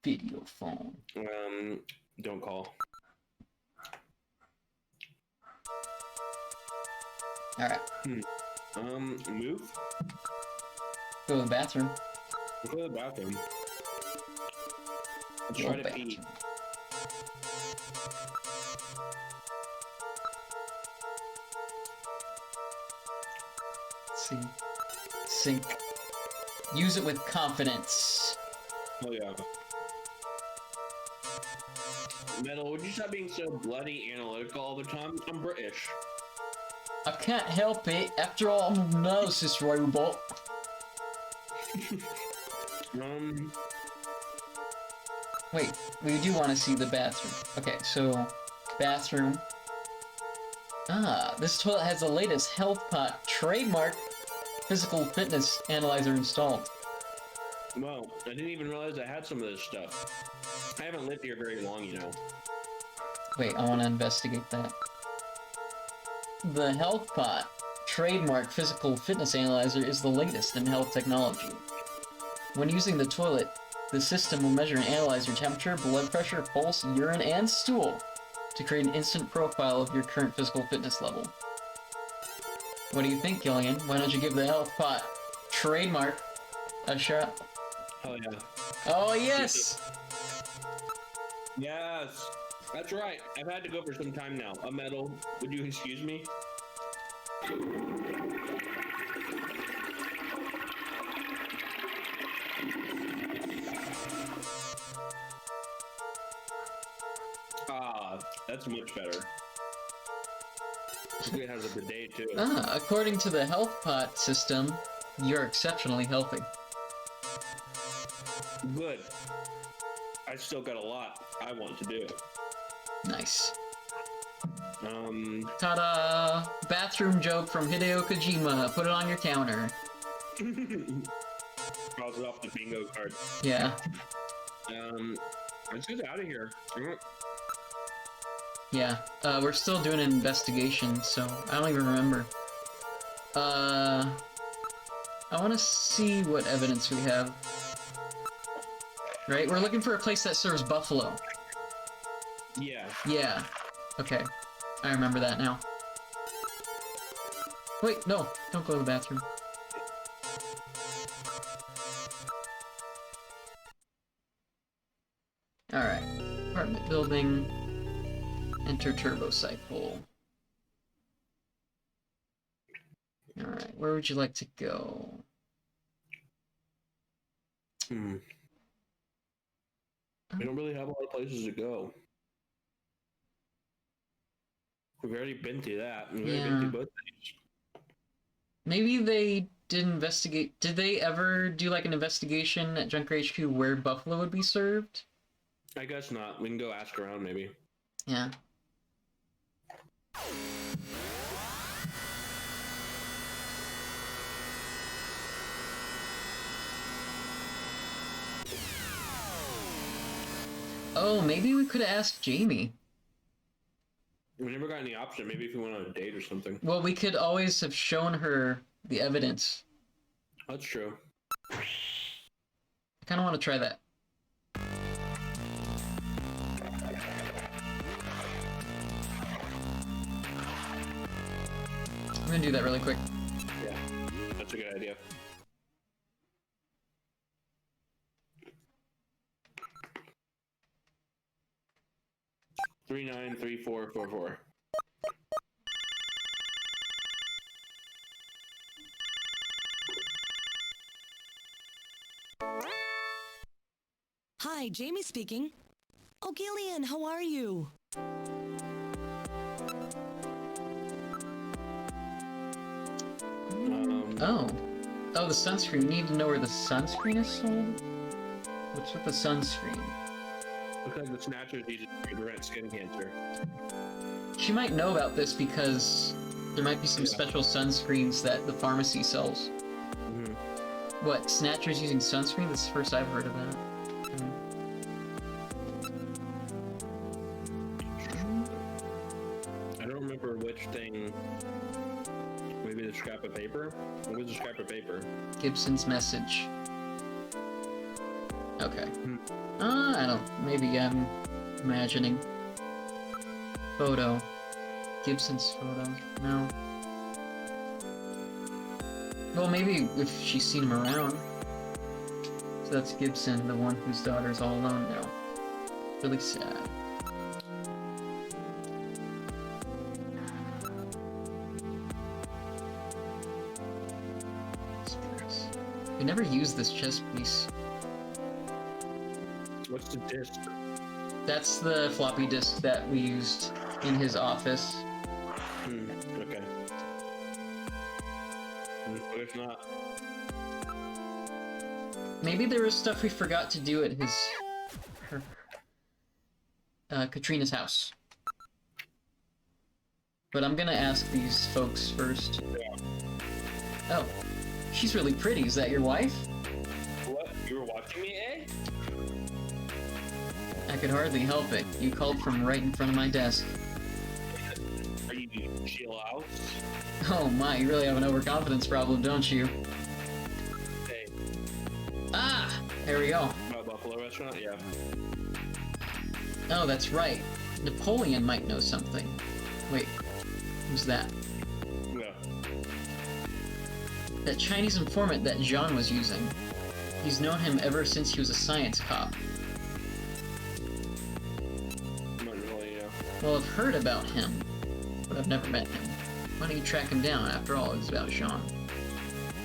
Video phone. Don't call. Alright. Move? Go to the bathroom. Go to the bathroom. Let's Go try to bathroom. pee. Let's see. Sync. Use it with confidence. Oh, yeah. Metal, would you stop being so bloody analytical all the time? I'm British. I can't help it. After all, I'm an analysis robot. Wait, we do want to see the bathroom. Okay, so bathroom. Ah, this toilet has the latest health pot trademark physical fitness analyzer installed. Well, I didn't even realize I had some of this stuff. I haven't lived here very long, you know. Wait, I want to investigate that. The health pot trademark physical fitness analyzer is the latest in health technology. When using the toilet, the system will measure and analyze your temperature, blood pressure, pulse, urine, and stool to create an instant profile of your current physical fitness level. What do you think, Gillian? Why don't you give the health pot trademark a shot? Oh, yeah. Oh, yes! Yes! That's right. I've had to go for some time now. A Metal, would you excuse me? Ah, that's much better. It has a bidet too. According to the health pot system, you're exceptionally healthy. Good. I still got a lot I want to do. Nice. Ta-da! Bathroom joke from Hideo Kojima. Put it on your counter. Cross it off the bingo card. Yeah. Let's get out of here. Yeah. We're still doing an investigation, so I don't even remember. I want to see what evidence we have. Right? We're looking for a place that serves buffalo. Yeah. Yeah. Okay. I remember that now. Wait, no. Don't go to the bathroom. Alright. Apartment building. Enter turbo cycle. Alright, where would you like to go? We don't really have a lot of places to go. We've already been through that. We've already been through both things. Maybe they did investigate. Did they ever do like an investigation at Junker HQ where buffalo would be served? I guess not. We can go ask around maybe. Yeah. Oh, maybe we could have asked Jamie. We never got any option. Maybe if we went on a date or something. Well, we could always have shown her the evidence. That's true. I kind of want to try that. I'm gonna do that really quick. Yeah, that's a good idea. Three 393444. Hi, Jamie speaking. Oh, Gillian, how are you? Oh, the sunscreen. You need to know where the sunscreen is sold? What's with the sunscreen? Looks like the Snatchers need to prevent skin cancer. She might know about this because There might be some special sunscreens that the pharmacy sells. What, Snatcher's using sunscreen? This is the first I've heard of that. I don't remember which thing. Maybe the scrap of paper? What was the scrap of paper? Gibson's message. Okay. I don't... Maybe I'm imagining. Photo. Gibson's photo. No. Well, maybe if she's seen him around. So that's Gibson, the one whose daughter's all alone now. Really sad. We never used this chess piece. What's the disc? That's the floppy disk that we used in his office. Okay. What if not? Maybe there was stuff we forgot to do at Katrina's house. But I'm gonna ask these folks first. Yeah. Oh, she's really pretty. Is that your wife? What? You were watching me, eh? I could hardly help it. You called from right in front of my desk. Are you chill out? Oh my, you really have an overconfidence problem, don't you? Hey. Ah! There we go. Buffalo restaurant? Yeah. Oh, that's right. Napoleon might know something. Wait, who's that? Yeah. That Chinese informant that Jean was using. He's known him ever since he was a science cop. Not really, yeah. Well, I've heard about him, but I've never met him. Why don't you track him down? After all, it's about Jean.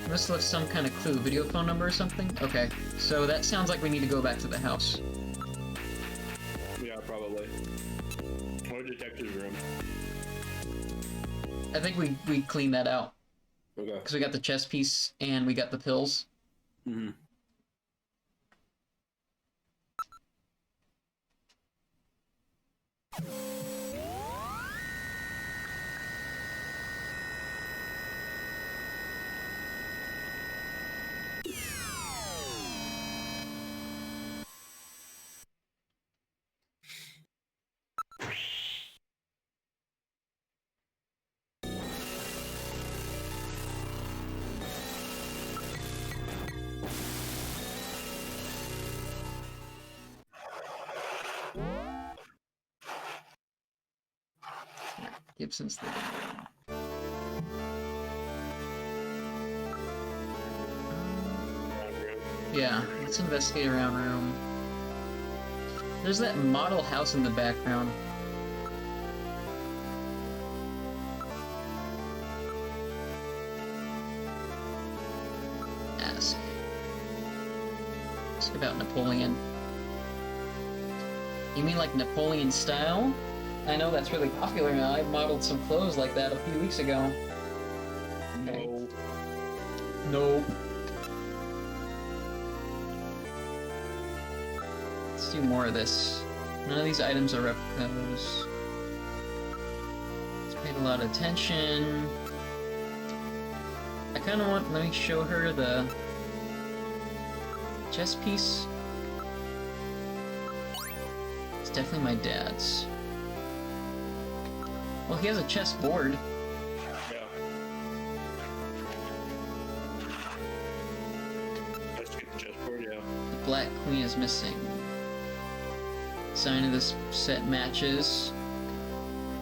He must have left some kind of clue. Video phone number or something? Okay, so that sounds like we need to go back to the house. Yeah, probably. Or detective's room. I think we cleaned that out. Okay. Because we got the chess piece and we got the pills. Mm-hmm. Gibson's living room. Yeah, let's investigate around room. There's that model house in the background. Ask. Ask about Napoleon. You mean like Napoleon style? I know that's really popular now. I modeled some clothes like that a few weeks ago. Okay. No. Let's do more of this. None of these items are replicas. It's paid a lot of attention. I kind of want... Let me show her the chess piece. It's definitely my dad's. Well, he has a chess board. Yeah. Let's get the chessboard, yeah. The black queen is missing. Sign of this set matches.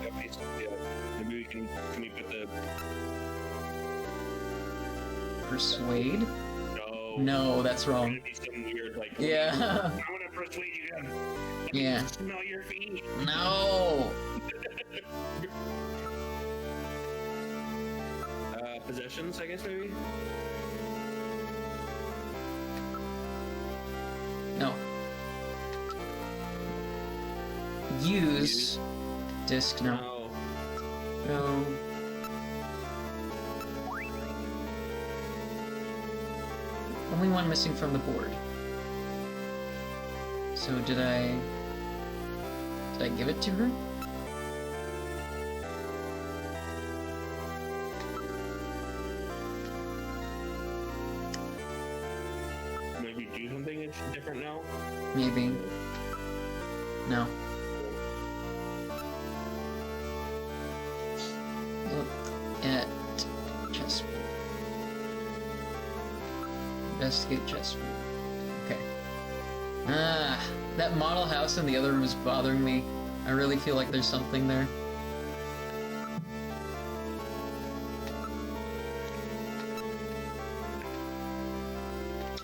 Yeah, maybe we can we put the... Persuade? No. No, that's wrong. It's gonna be some weird, like... Yeah. I wanna persuade you guys. Yeah. Smell your feet. No! Possessions, I guess, maybe? No. Use. Disc, no. No. Only one missing from the board. So did I give it to her? if you do something, it's different now? Maybe. No. Look at chessboard. Investigate chessboard. Okay. Ah, that model house in the other room is bothering me. I really feel like there's something there.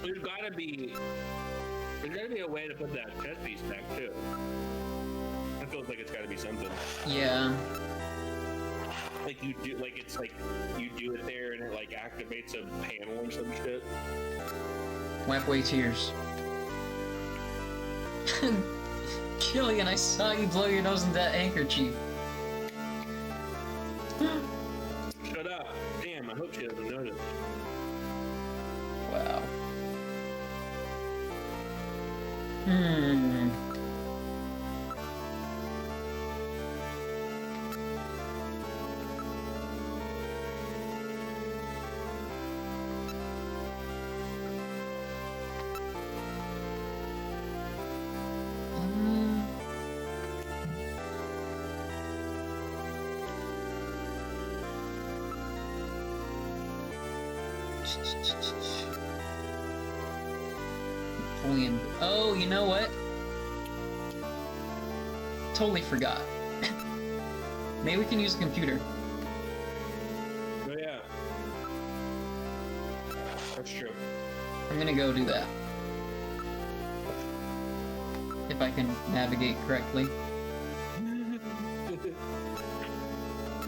There's gotta be a way to put that chess piece back too. It feels like it's gotta be something. Yeah. Like you do, like it's like you do it there and it like activates a panel or some shit. Wipe away tears. Killian, I saw you blow your nose in that handkerchief. Shut up. Damn, I hope she doesn't notice. Wow. Napoleon. Oh, you know what? Totally forgot. Maybe we can use a computer. Oh yeah. That's true. I'm gonna go do that. If I can navigate correctly.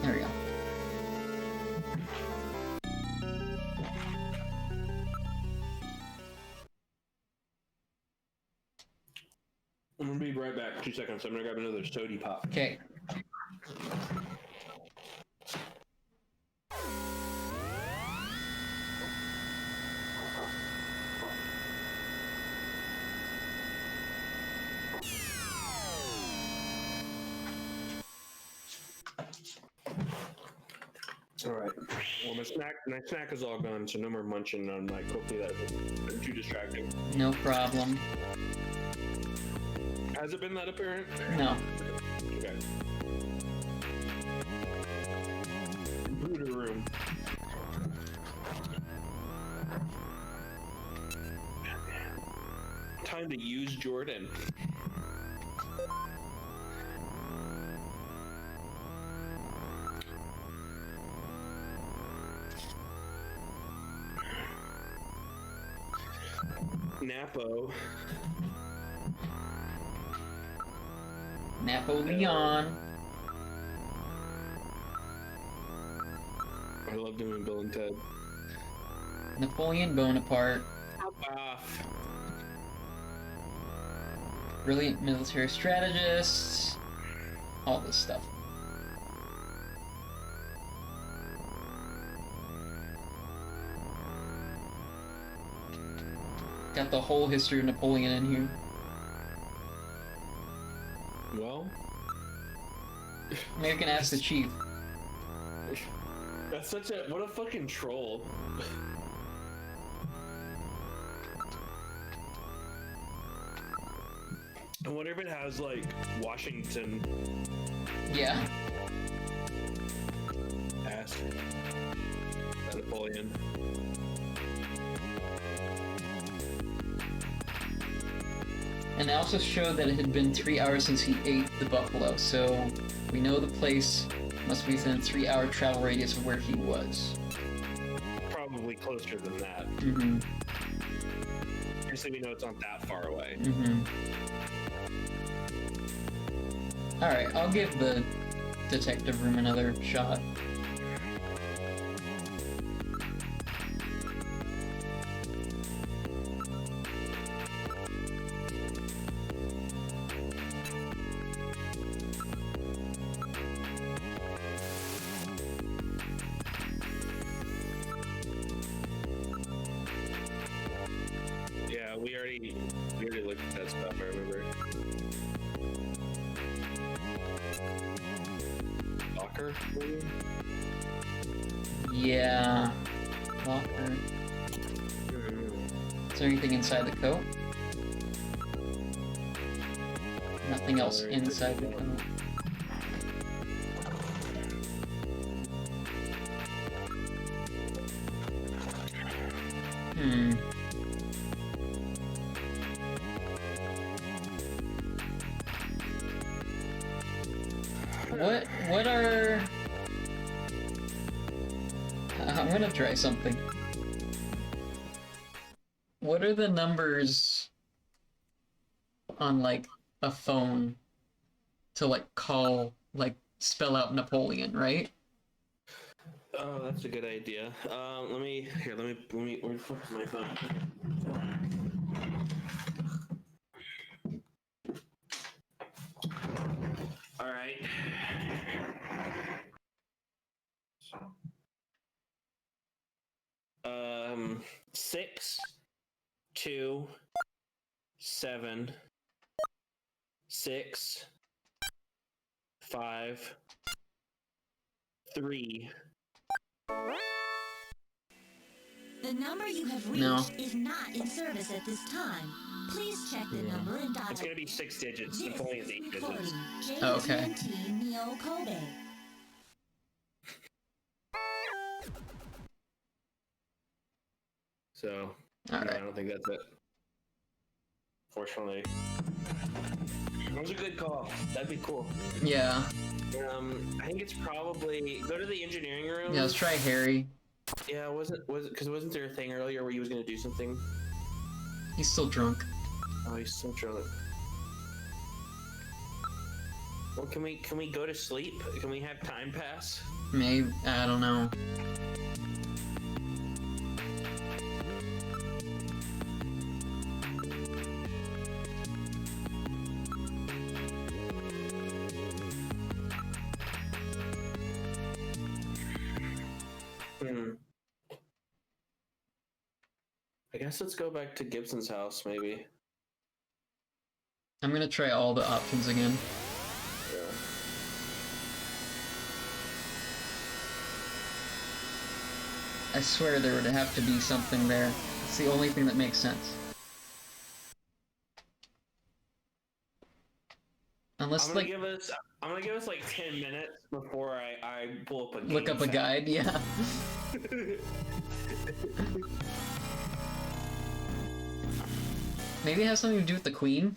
There we go. I'm gonna be right back. 2 seconds. I'm gonna grab another sody pop. Okay. All right. Well, my snack is all gone, so no more munching on my. Hopefully that isn't too distracting. No problem. Has it been that apparent? No. Okay. Computer room. Time to use Jordan. Napo. Napoleon. I loved him in Bill and Ted. Napoleon Bonaparte. Off. Brilliant military strategist. All this stuff. Got the whole history of Napoleon in here. Well, Maybe we can ask the chief. that's such a what a fucking troll. I wonder if it has like Washington. Yeah. Ask Napoleon. And it also showed that it had been 3 hours since he ate the buffalo, so we know the place must be within a 3-hour travel radius of where he was. Probably closer than that. Mm-hmm. Obviously, we know it's not that far away. Mm-hmm. Alright, I'll give the detective room another shot. Yeah, we already looked at that stuff, I remember. Locker? Yeah. Locker. Is there anything inside the coat? Nothing else inside the coat. What are... I'm gonna try something. What are the numbers on, like, a phone to, like, call, like, spell out Napoleon, right? Oh, that's a good idea. Let me, where the fuck is my phone? All right. 6, 2, 7, 6, 5, 3. The number you have reached No. is not in service at this time. Please check the number and dial. It's gonna be 6 digits. This Napoleon's is 8 recording digits. Oh, okay. JT&T Neo Kobe. So, All no, right. I don't think that's it. Fortunately. That was a good call. That'd be cool. Yeah. I think it's probably go to the engineering room. Yeah, let's try Harry. Yeah, was it because wasn't there a thing earlier where he was gonna do something? He's still drunk. Oh, he's so drunk. Well, can we go to sleep? Can we have time pass? Maybe, I don't know. I guess let's go back to Gibson's house, maybe. I'm gonna try all the options again. Yeah. I swear there would have to be something there. It's the only thing that makes sense. Unless, I'm gonna like, give us like 10 minutes before I pull up a look up a game guide, yeah. fact. Maybe it has something to do with the queen?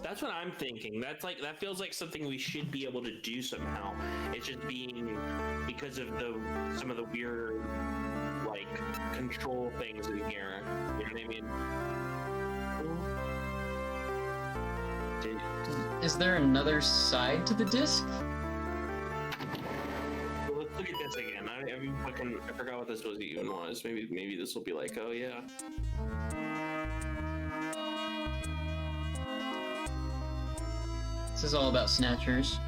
That's what I'm thinking. That feels like something we should be able to do somehow. It's just being because of some of the weird like control things in here. You know what I mean? Is there another side to the disc? Well, let's look at this again. I forgot what this even was. Maybe this will be like, oh yeah. This is all about snatchers.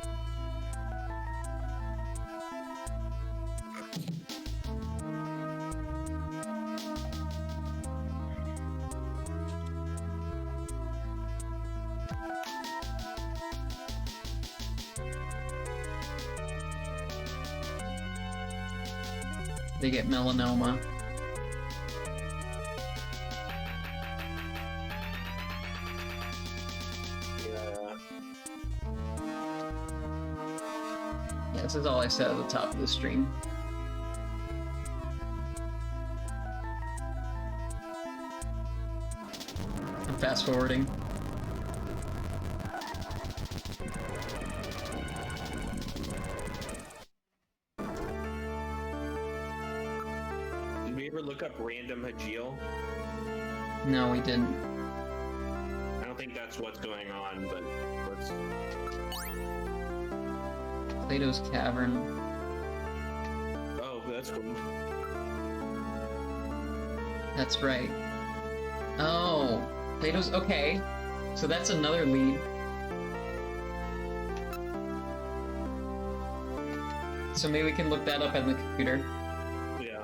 They get melanoma. Yeah, this is all I said at the top of the stream. I'm fast forwarding. Did we ever look up random Hajil? No, we didn't. I don't think that's what's going on, but let's. Plato's Cavern. Oh, that's cool. That's right. Oh, Plato's... Okay. So that's another lead. So maybe we can look that up on the computer. Yeah.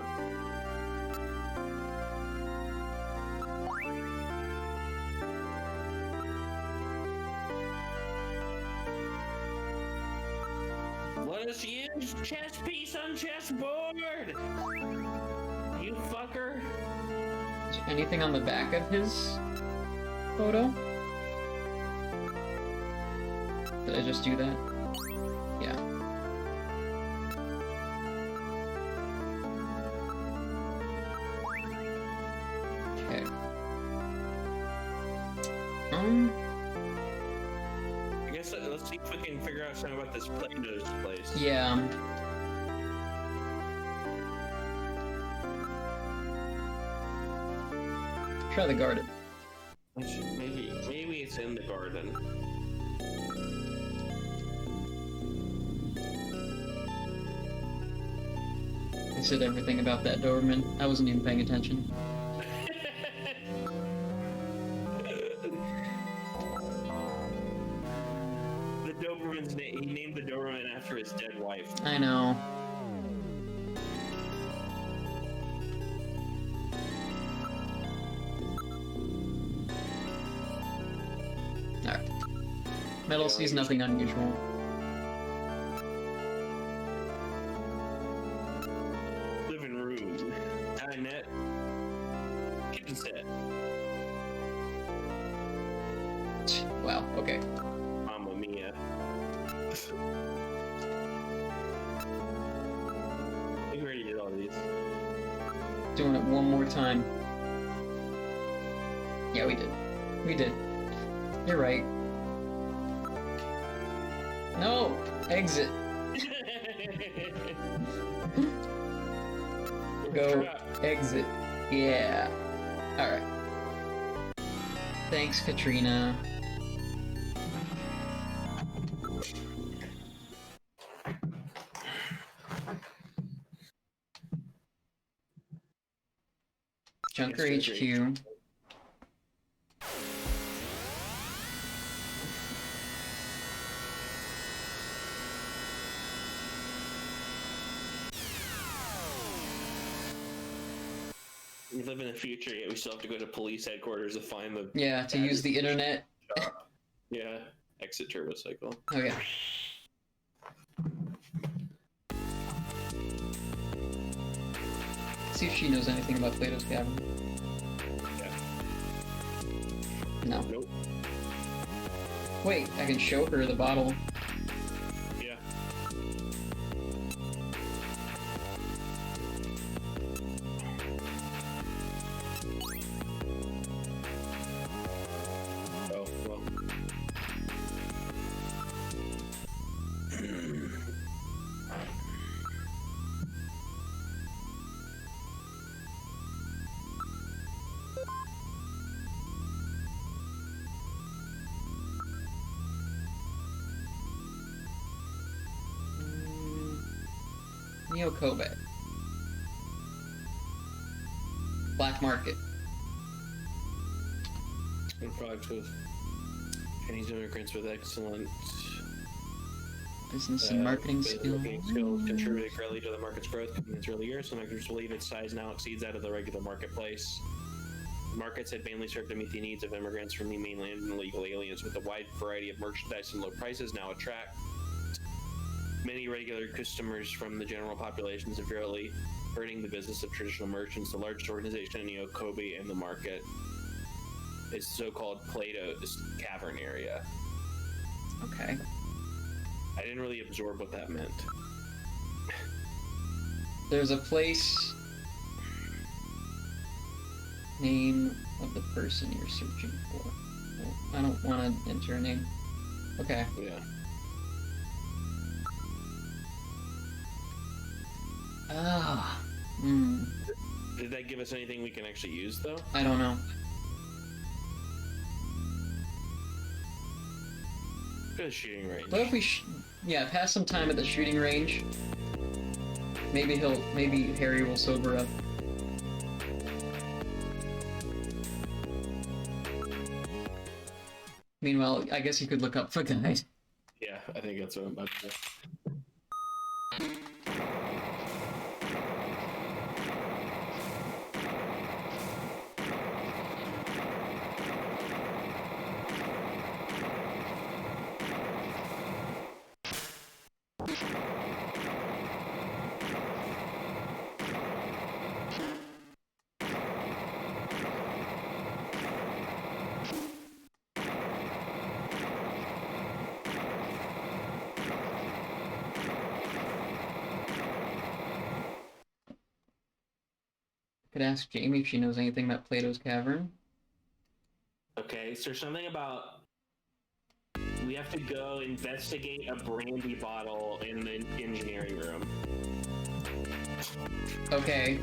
Let us use chess piece on chessboard! You fucker! Is there anything on the back of his photo? Did I just do that? Yeah. Okay. I guess let's see if we can figure out something about this Plato's place. Yeah. Try the garden. Maybe it's in the garden. I said everything about that Doberman. I wasn't even paying attention. The Doberman's name. He named the Doberman after his dead wife. I know. Alright. Metal sees nothing unusual. Living room. Dinette. Kitchen set. Wow, okay. Mamma mia. I think we already did all these. Doing it one more time. Yeah, we did. We did. You're right. No! Exit. Go. Exit. Yeah. Alright. Thanks, Katrina. Junker HQ. We live in the future, yet we still have to go to police headquarters to find the. Yeah, to use the internet. Yeah. Exit turbocycle. Okay. See if she knows anything about Plato's Cavern. Yeah. No. Nope. Wait, I can show her the bottle. Yeah. Oh, well. Neo Kobe. Black Market. And products with Chinese immigrants with excellent Business and marketing skills. skills contributed greatly to the market's growth in its early years. Some experts believe its size now exceeds that of the regular marketplace. Markets had mainly served to meet the needs of immigrants from the mainland and illegal aliens, with a wide variety of merchandise and low prices now attract many regular customers from the general population, severely hurting the business of traditional merchants. The largest organization in Neo Kobe and the market is so-called Plato's Cavern area. Okay. I didn't really absorb what that meant. There's a place. Name of the person you're searching for. Well, I don't want to enter a name. Okay. Yeah. Ah. Hmm. Did that give us anything we can actually use, though? I don't know. Go to shooting range. What if we yeah, pass some time at the shooting range. Maybe Harry will sober up. Meanwhile, I guess you could look up for guide. Yeah, I think that's what I'm about to do. could ask Jamie if she knows anything about Plato's Cavern. Okay, so there's something about we have to go investigate a brandy bottle in the engineering room. Okay.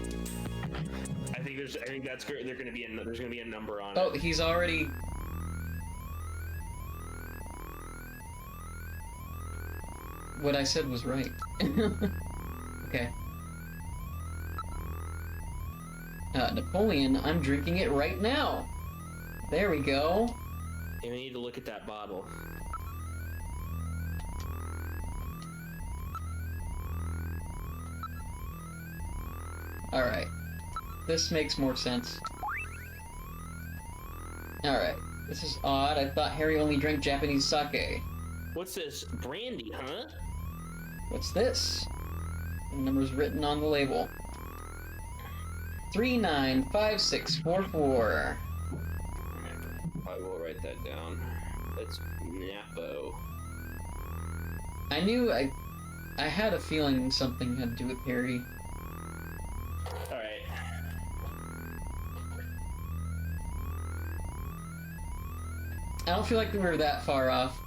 I think that's there's gonna be a number on Oh, it. he's already. What I said was right. Okay. Napoleon, I'm drinking it right now. There we go. And we need to look at that bottle. Alright. This makes more sense. Alright. This is odd. I thought Harry only drank Japanese sake. What's this? Brandy, huh? What's this? The number's written on the label. 395644. I will write that down. That's Napo. I knew I had a feeling something had to do with Harry. Alright. I don't feel like we were that far off.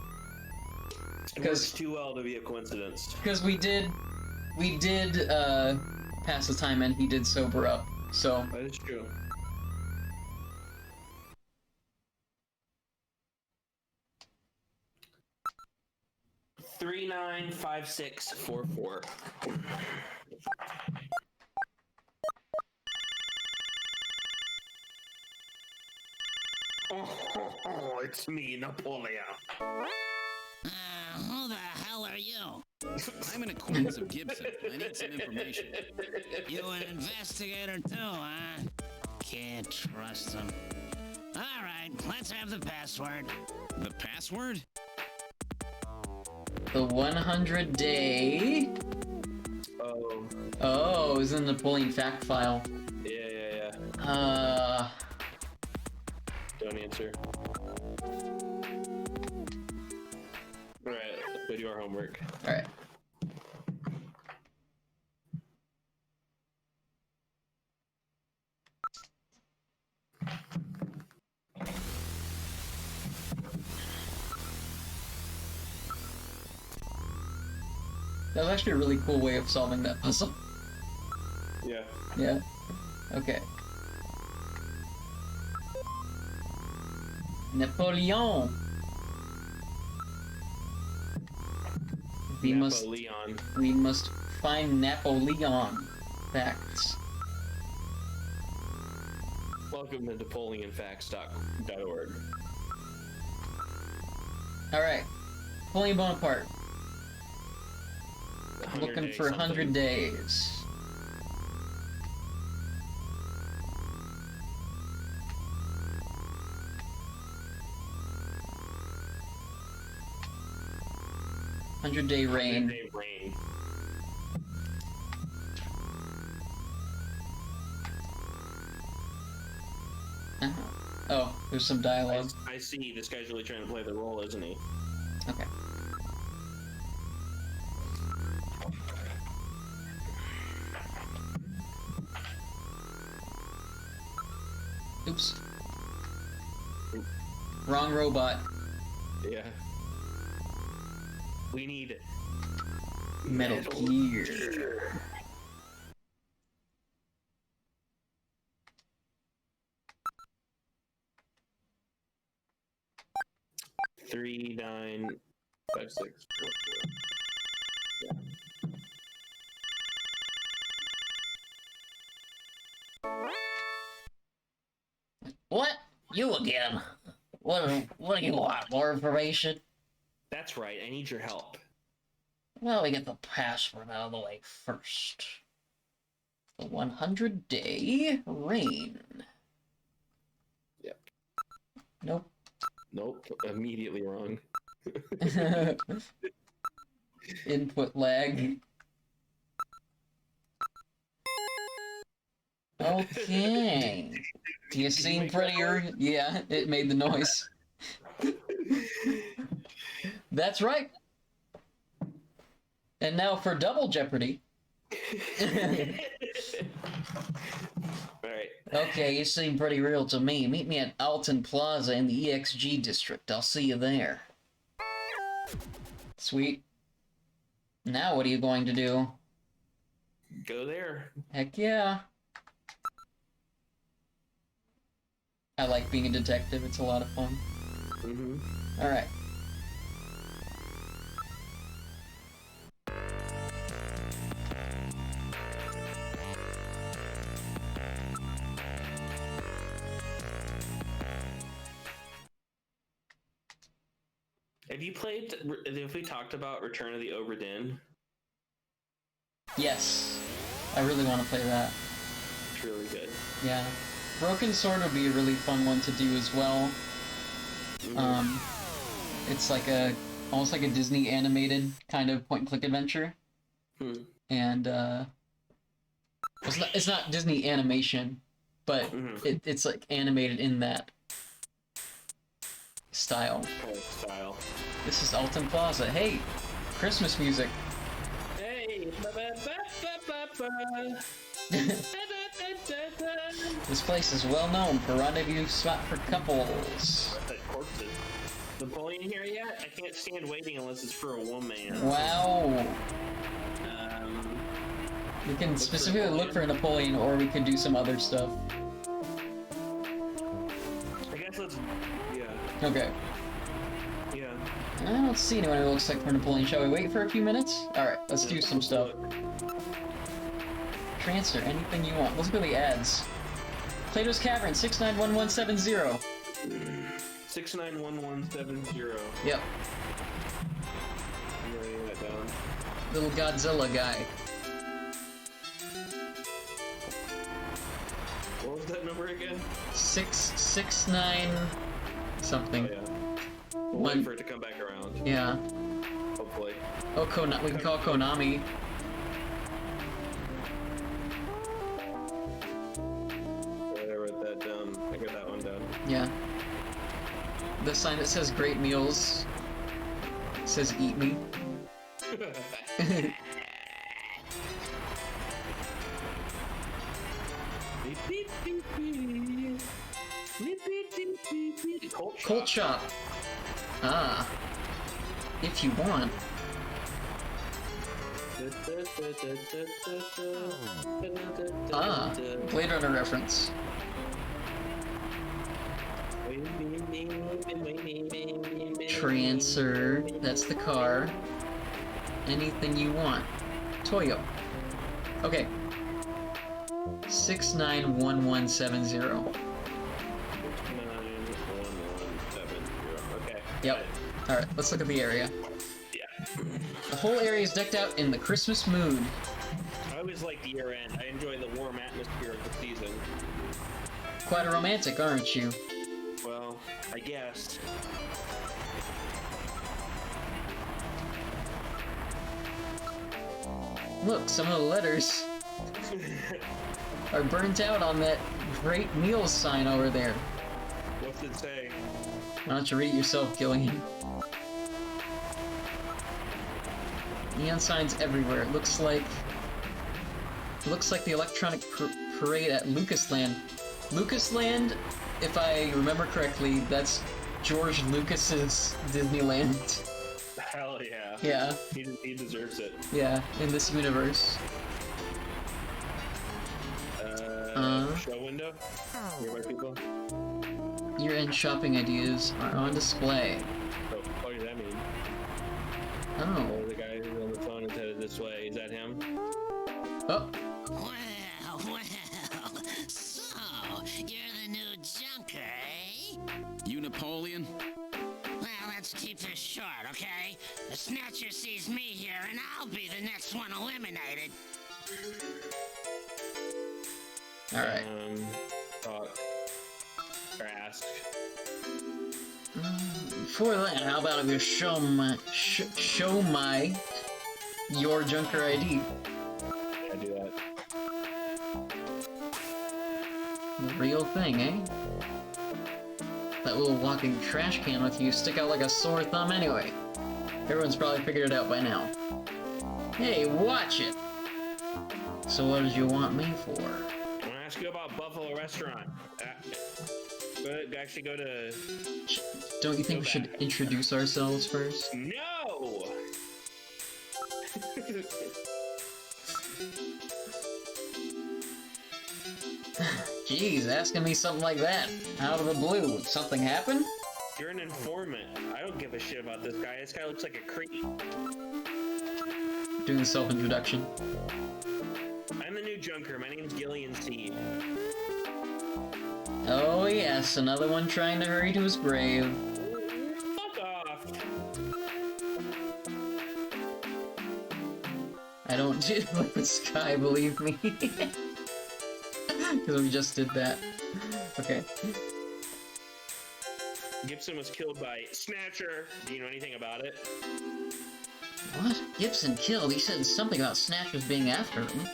It works too well to be a coincidence. Because we did pass the time and he did sober up, so. That is true. $395644. Oh, it's me, Napoleon. Who the hell are you? I'm an acquaintance of Gibson. I need some information. You an investigator too, huh? Can't trust him. All right, let's have the password. The password? The 100-day. Oh, it was in the Napoleon fact file. Yeah. Don't answer. Alright, let's go do our homework. Alright. That was actually a really cool way of solving that puzzle. Yeah. Yeah. Okay. Napoleon. We must find Napoleon facts. Welcome to NapoleonFacts.org. Alright. Napoleon Bonaparte. I'm looking for 100 days. Hundred-day reign. 100-day reign. Oh, there's some dialogue. I see. This guy's really trying to play the role, isn't he? Okay. Oops. Wrong robot. Yeah. We need Metal Gear. Three, 9, 5, 6, 4, 4. What? You again? What do you want? More information? That's right. I need your help. Well, we get the password out of the way first. The 100-day reign. Yep. Nope. Nope. Immediately wrong. Input lag. Okay. Do you seem prettier? Yeah, it made the noise. That's right. And now for double jeopardy. Alright. Okay, you seem pretty real to me. Meet me at Alton Plaza in the EXG district. I'll see you there. Sweet. Now what are you going to do? Go there. Heck yeah. I like being a detective. It's a lot of fun. Mm-hmm. Alright. Have we talked about Return of the Obra Dinn? Yes. I really want to play that. It's really good. Yeah. Broken Sword would be a really fun one to do as well. It's like almost like a Disney animated kind of point-and-click adventure. And, it's not Disney animation, but it's like animated in that style. Style. This is Alton Plaza. Hey, Christmas music. Hey. This place is well known for rendezvous spot for couples. Corpses. Napoleon here yet? I can't stand waiting unless it's for a woman. Wow. We can specifically look for Napoleon, or we can do some other stuff. I guess let's. Yeah. Okay. Yeah. I don't see anyone who looks like for Napoleon. Shall we wait for a few minutes? Alright, let's do some stuff. Transfer, anything you want. Let's look at the ads. Plato's Cavern, 691170. 691170. Yep. I'm writing that down. Little Godzilla guy. What was that number again? 669 something. Oh, yeah. We'll wait for it to come back around. Yeah. Hopefully. Oh, we can call Konami. I wrote that down. I got that one down. Yeah. The sign that says great meals says eat me. Colt shop. Ah. If you want. Ah. Blade Runner reference. Transfer. That's the car. Anything you want. Toyo. Okay. 691170. Okay. Yep. Alright, let's look at the area. Yeah. The whole area is decked out in the Christmas mood. I always like the year end. I enjoy the warm atmosphere of the season. Quite a romantic, aren't you? Well, I guess. Look, some of the letters are burnt out on that great meals sign over there. What's it say? Why don't you read it yourself, Gillian? Neon signs everywhere. It looks like the electronic parade at Lucasland. Lucasland, if I remember correctly, that's George Lucas's Disneyland. Hell yeah. Yeah. He deserves it. Yeah, in this universe. Show window? Nearby people? Year-end shopping ideas are on display. Oh, what does that mean? Oh. Oh, the guy who's on the phone is headed this way. Is that him? Oh. Well, so, you're the new junker, eh? You Napoleon? Well, let's keep this short, okay? The Snatcher sees me here, and I'll be the next one eliminated. Alright. Talk. Or ask. Before that, how about if you show my your Junker ID? Yeah, do that. The real thing, eh? That little walking trash can with you stick out like a sore thumb anyway. Everyone's probably figured it out by now. Hey, watch it! So what did you want me for? I want to ask you about Buffalo restaurant. Actually, go to. Don't you think we should introduce ourselves first? No. Jeez, asking me something like that out of the blue. Would something happen? You're an informant. I don't give a shit about this guy. This guy looks like a creep. Doing the self-introduction. I'm the new junker. My name's Gillian C. Oh yes, another one trying to hurry to his grave. Fuck off. I don't deal with this guy, believe me. Because we just did that. Okay. Gibson was killed by Snatcher. Do you know anything about it? What? Gibson killed? He said something about Snatchers being after him.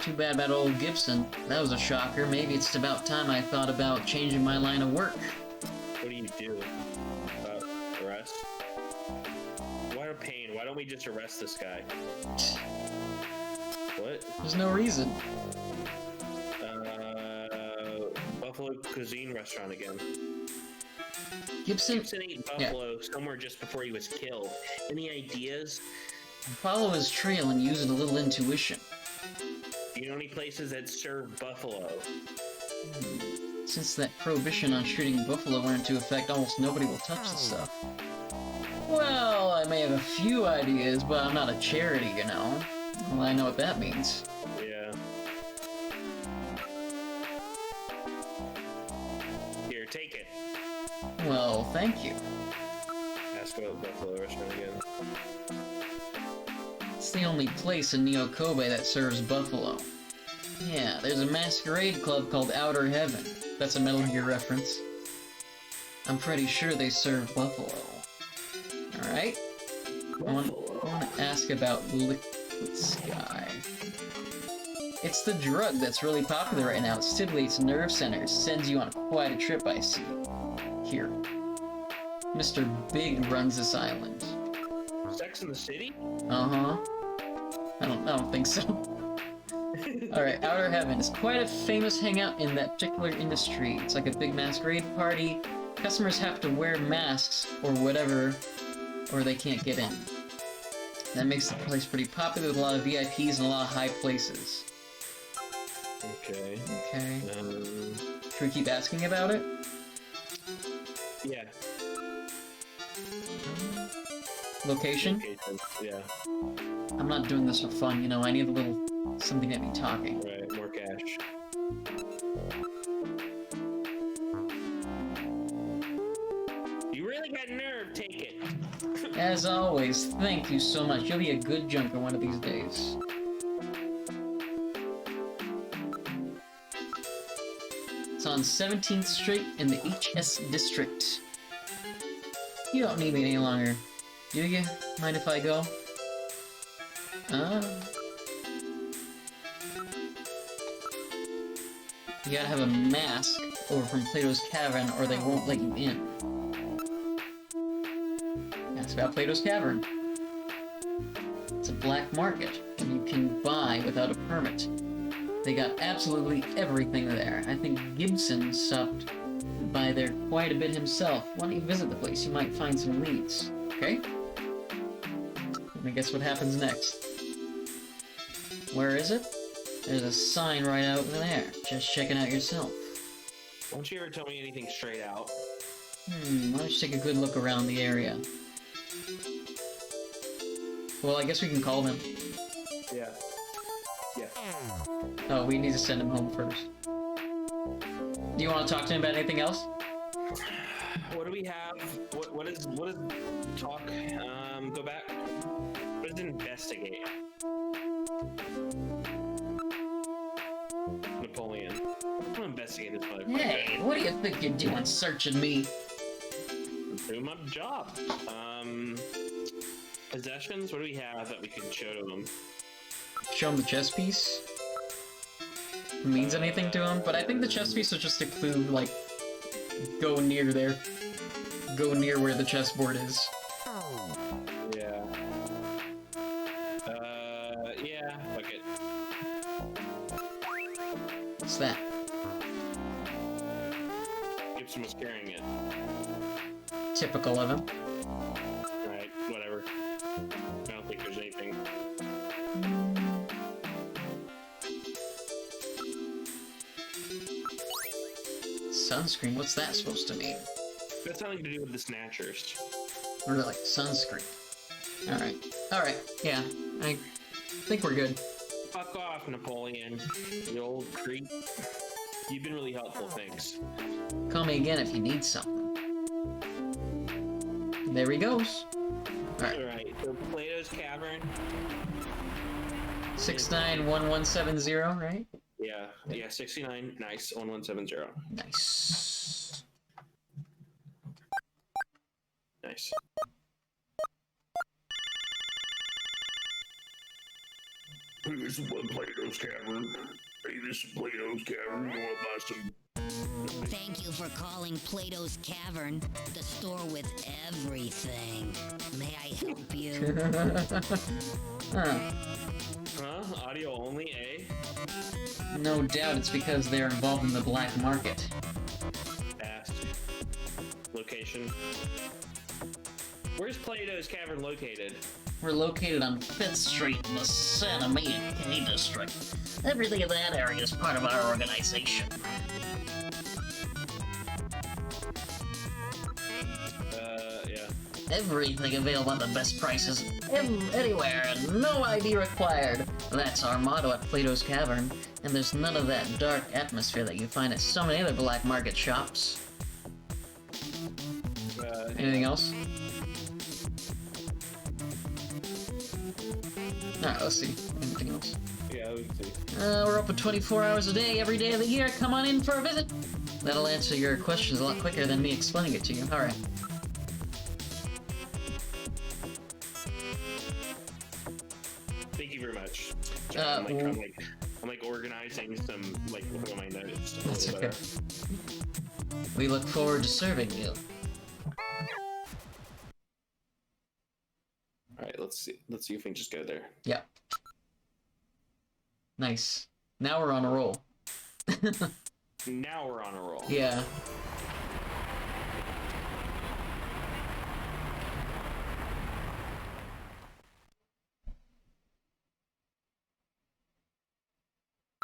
Too bad about old Gibson. That was a shocker. Maybe it's about time I thought about changing my line of work. What do you do? Arrest? What a pain. Why don't we just arrest this guy? What? There's no reason. Buffalo Cuisine restaurant again. Gibson ate buffalo somewhere just before he was killed. Any ideas? Follow his trail and use a little intuition. Do you know any places that serve buffalo? Since that prohibition on shooting buffalo went into effect, almost nobody will touch the stuff. Well, I may have a few ideas, but I'm not a charity, you know. Well, I know what that means. Yeah. Here, take it. Well, thank you. Ask about the buffalo restaurant again. It's the only place in Neo Kobe that serves buffalo. Yeah, there's a masquerade club called Outer Heaven. That's a Metal Gear reference. I'm pretty sure they serve buffalo. Alright? I want to ask about Liquid Sky. It's the drug that's really popular right now. It stimulates nerve centers, sends you on quite a trip, I see. Here. Mr. Big runs this island. Sex in the City? Uh-huh. I don't think so. Alright, Outer Heaven is quite a famous hangout in that particular industry. It's like a big masquerade party. Customers have to wear masks or whatever, or they can't get in. That makes the place pretty popular with a lot of VIPs and a lot of high places. Okay. Okay. Should we keep asking about it? Yeah. Location? Yeah. I'm not doing this for fun, you know, I need a little something to get me talking. Right, more cash. You really got nerve, take it. As always, thank you so much. You'll be a good junker one of these days. It's on 17th Street in the HS District. You don't need me any longer, do you? Mind if I go? You gotta have a mask over from Plato's Cavern or they won't let you in. That's about Plato's Cavern. It's a black market, and you can buy without a permit. They got absolutely everything there. I think Gibson stopped by there quite a bit himself. Why don't you visit the place? You might find some leads. Okay? Let me guess what happens next. Where is it? There's a sign right out there. Just checking out yourself. Don't you ever tell me anything straight out? Why don't you take a good look around the area? Well, I guess we can call them. Yeah. Yeah. Oh, we need to send him home first. Do you want to talk to him about anything else? What do we have? What is talk? Go back. What is investigate? Napoleon. I'm gonna investigate this motherfucker. Hey, what do you think you're doing searching me? Doing my job. Possessions? What do we have that we can show to him? Show him the chess piece? If it means anything to him, but I think the chess piece was just a clue, like, go near there. Go near where the chessboard is. Yeah. Yeah, fuck it. What's that? Gibson was carrying it. Typical of him. Alright, whatever. I don't think there's anything. Sunscreen, what's that supposed to mean? That's something to do with the Snatchers. Really, sunscreen. Alright. Alright, yeah. I think we're good. Fuck off, Napoleon. You old creep. You've been really helpful, thanks. Call me again if you need something. There he goes. Alright, so Plato's Cavern. 691170, right? Yeah, 69, nice, 1170. Nice. Nice. Hey, this is Plato's Cavern. Hey, this is Plato's Cavern. You want to buy some? Thank you for calling Plato's Cavern, the store with everything. May I help you? Huh. Huh? Audio only, eh? No doubt it's because they're involved in the black market. Ask. Location. Where's Plato's Cavern located? We're located on 5th Street in the Santa Maria K District. Everything in that area is part of our organization. Yeah. Everything available at the best prices, anywhere, and no ID required. That's our motto at Plato's Cavern, and there's none of that dark atmosphere that you find at so many other black market shops. Anything else? Alright, let's see. Anything else? Yeah, we can see. We're open 24 hours a day, every day of the year. Come on in for a visit. That'll answer your questions a lot quicker than me explaining it to you. Alright. Thank you very much. Well- I'm like organizing some, like, look at my notes. That's okay. We look forward to serving you. Alright, let's see if we can just go there. Yeah. Nice. Now we're on a roll. Now we're on a roll. Yeah.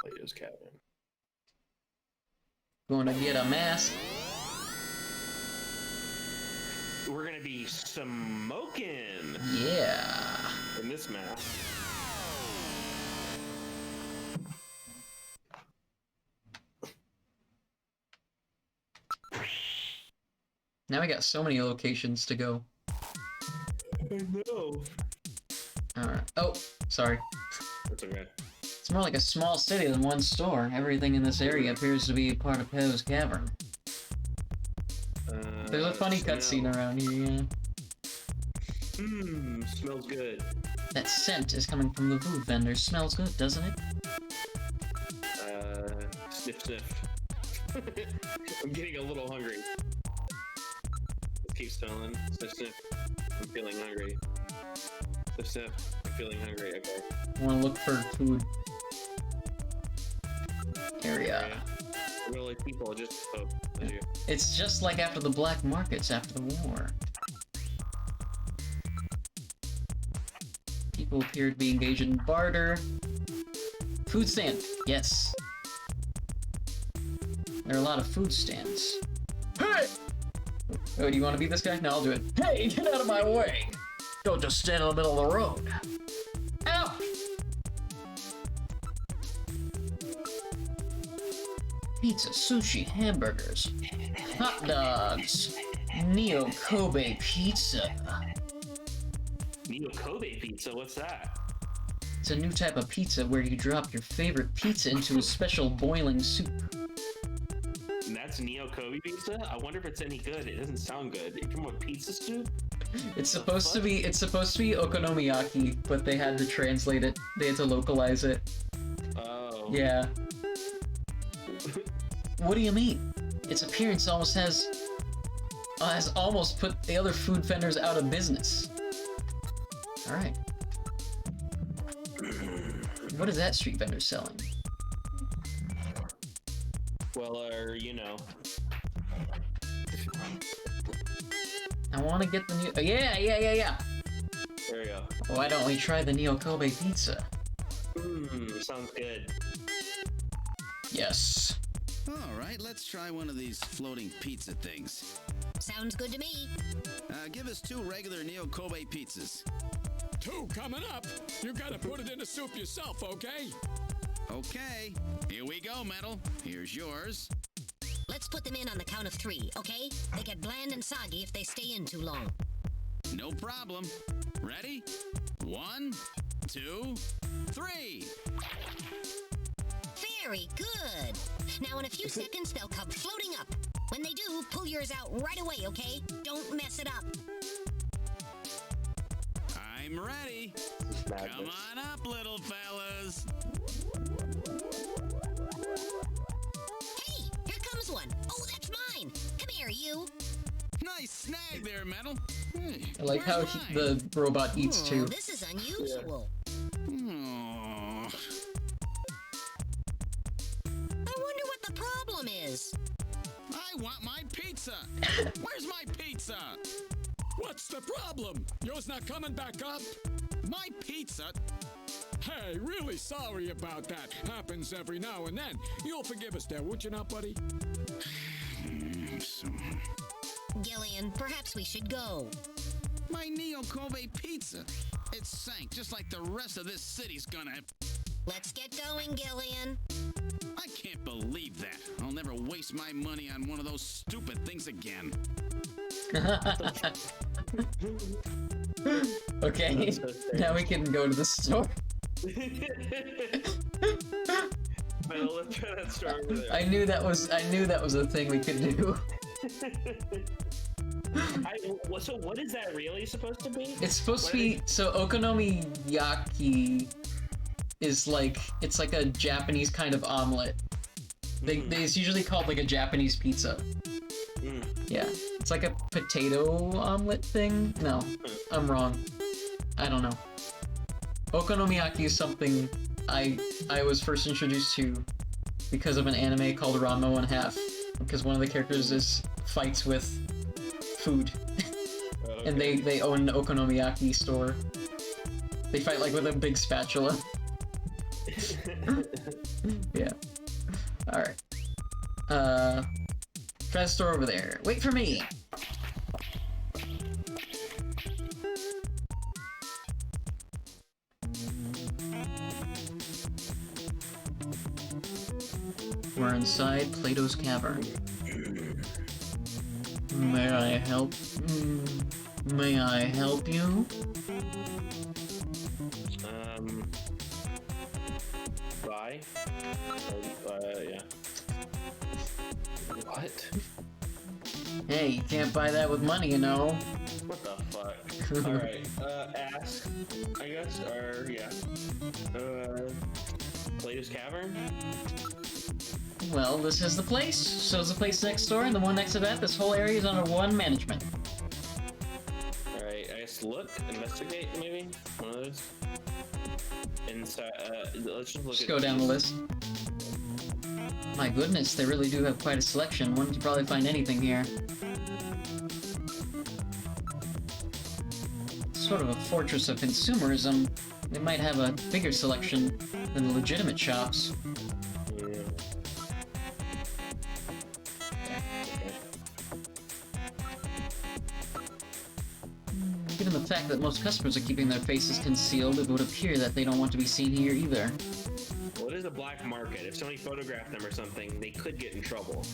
Plato's Cavern. Gonna get a mask. We're gonna be smoking Yeah. in this map. Now we got so many locations to go. I know. Alright. Oh, sorry. That's okay. It's more like a small city than one store. Everything in this area appears to be part of Plato's Cavern. There's a funny cutscene around here, yeah. Smells good. That scent is coming from the food vendor. Smells good, doesn't it? Sniff, sniff. I'm getting a little hungry. Let's keep smelling. Sniff, sniff. I'm feeling hungry. Sniff, sniff. I'm feeling hungry. Okay. I want to look for food. Area. Really, people just hope. You. It's just like after the black markets after the war. People appear to be engaged in barter. Food stand. Yes. There are a lot of food stands. Hey! Oh, do you want to be this guy? No, I'll do it. Hey, get out of my way! Don't just stand in the middle of the road. Ow! Pizza, sushi, hamburgers, hot dogs, Neo Kobe pizza. Neo Kobe pizza? What's that? It's a new type of pizza where you drop your favorite pizza into a special boiling soup. And that's Neo Kobe pizza? I wonder if it's any good. It doesn't sound good. You come with pizza soup? It's supposed to be okonomiyaki, but they had to translate it. They had to localize it. Oh. Yeah. What do you mean? Its appearance almost has almost put the other food vendors out of business. Alright. What is that street vendor selling? Well, you know. I want to get the new. Yeah. There we go. Why don't we try the Neo Kobe pizza? Sounds good. Yes. All right, let's try one of these floating pizza things. Sounds good to me. Give us 2 regular Neo Kobe pizzas. 2 coming up. You gotta put it in the soup yourself, okay? Okay, here we go, Metal. Here's yours. Let's put them in on the count of 3, okay? They get bland and soggy if they stay in too long. No problem. Ready? 1, 2, 3. Very good. Now in a few seconds, they'll come floating up. When they do, pull yours out right away, okay? Don't mess it up. I'm ready. Come on up, little fellas. Hey, here comes one. Oh, that's mine. Come here, you. Nice snag there, Metal. Hey, I like how where's mine? the robot eats too. This is unusual. Oh. I wonder what the problem is. I want my pizza. Where's my pizza? What's the problem? Yours not coming back up? My pizza? Hey, really sorry about that. Happens every now and then. You'll forgive us there, would you not, buddy? Gillian, perhaps we should go. My Neo Kobe pizza. It sank just like the rest of this city's gonna. Let's get going, Gillian. I can't believe that. I'll never waste my money on one of those stupid things again. Okay, now we can go to the store. Well, let's try that store over there. I knew that was a thing we could do. So what is that really supposed to be? It's supposed to be so okonomiyaki is like it's like a Japanese kind of omelet. It's usually called like a Japanese pizza. Yeah, it's like a potato omelet thing. No, I'm wrong. I don't know. Okonomiyaki is something I was first introduced to because of an anime called Ranma 1/2. Because one of the characters fights with food. Okay. And they own an okonomiyaki store. They fight like with a big spatula. Yeah. Alright. Try the store over there. Wait for me! We're inside Plato's Cavern. May I help? May I help you? Buy? Yeah. What? Hey, you can't buy that with money, you know. What the fuck? Alright, ask, I guess, or, yeah. Plato's Cavern? Well, this is the place. So is the place next door, and the one next to that. This whole area is under one management. Alright, I guess look, investigate, maybe? One of those? Inside, let's just look Just at go down the list. My goodness, they really do have quite a selection. One could probably find anything here. It's sort of a fortress of consumerism. They might have a bigger selection than the legitimate shops. Yeah. Given the fact that most customers are keeping their faces concealed, it would appear that they don't want to be seen here either. Well, it is a black market. If somebody photographed them or something, they could get in trouble.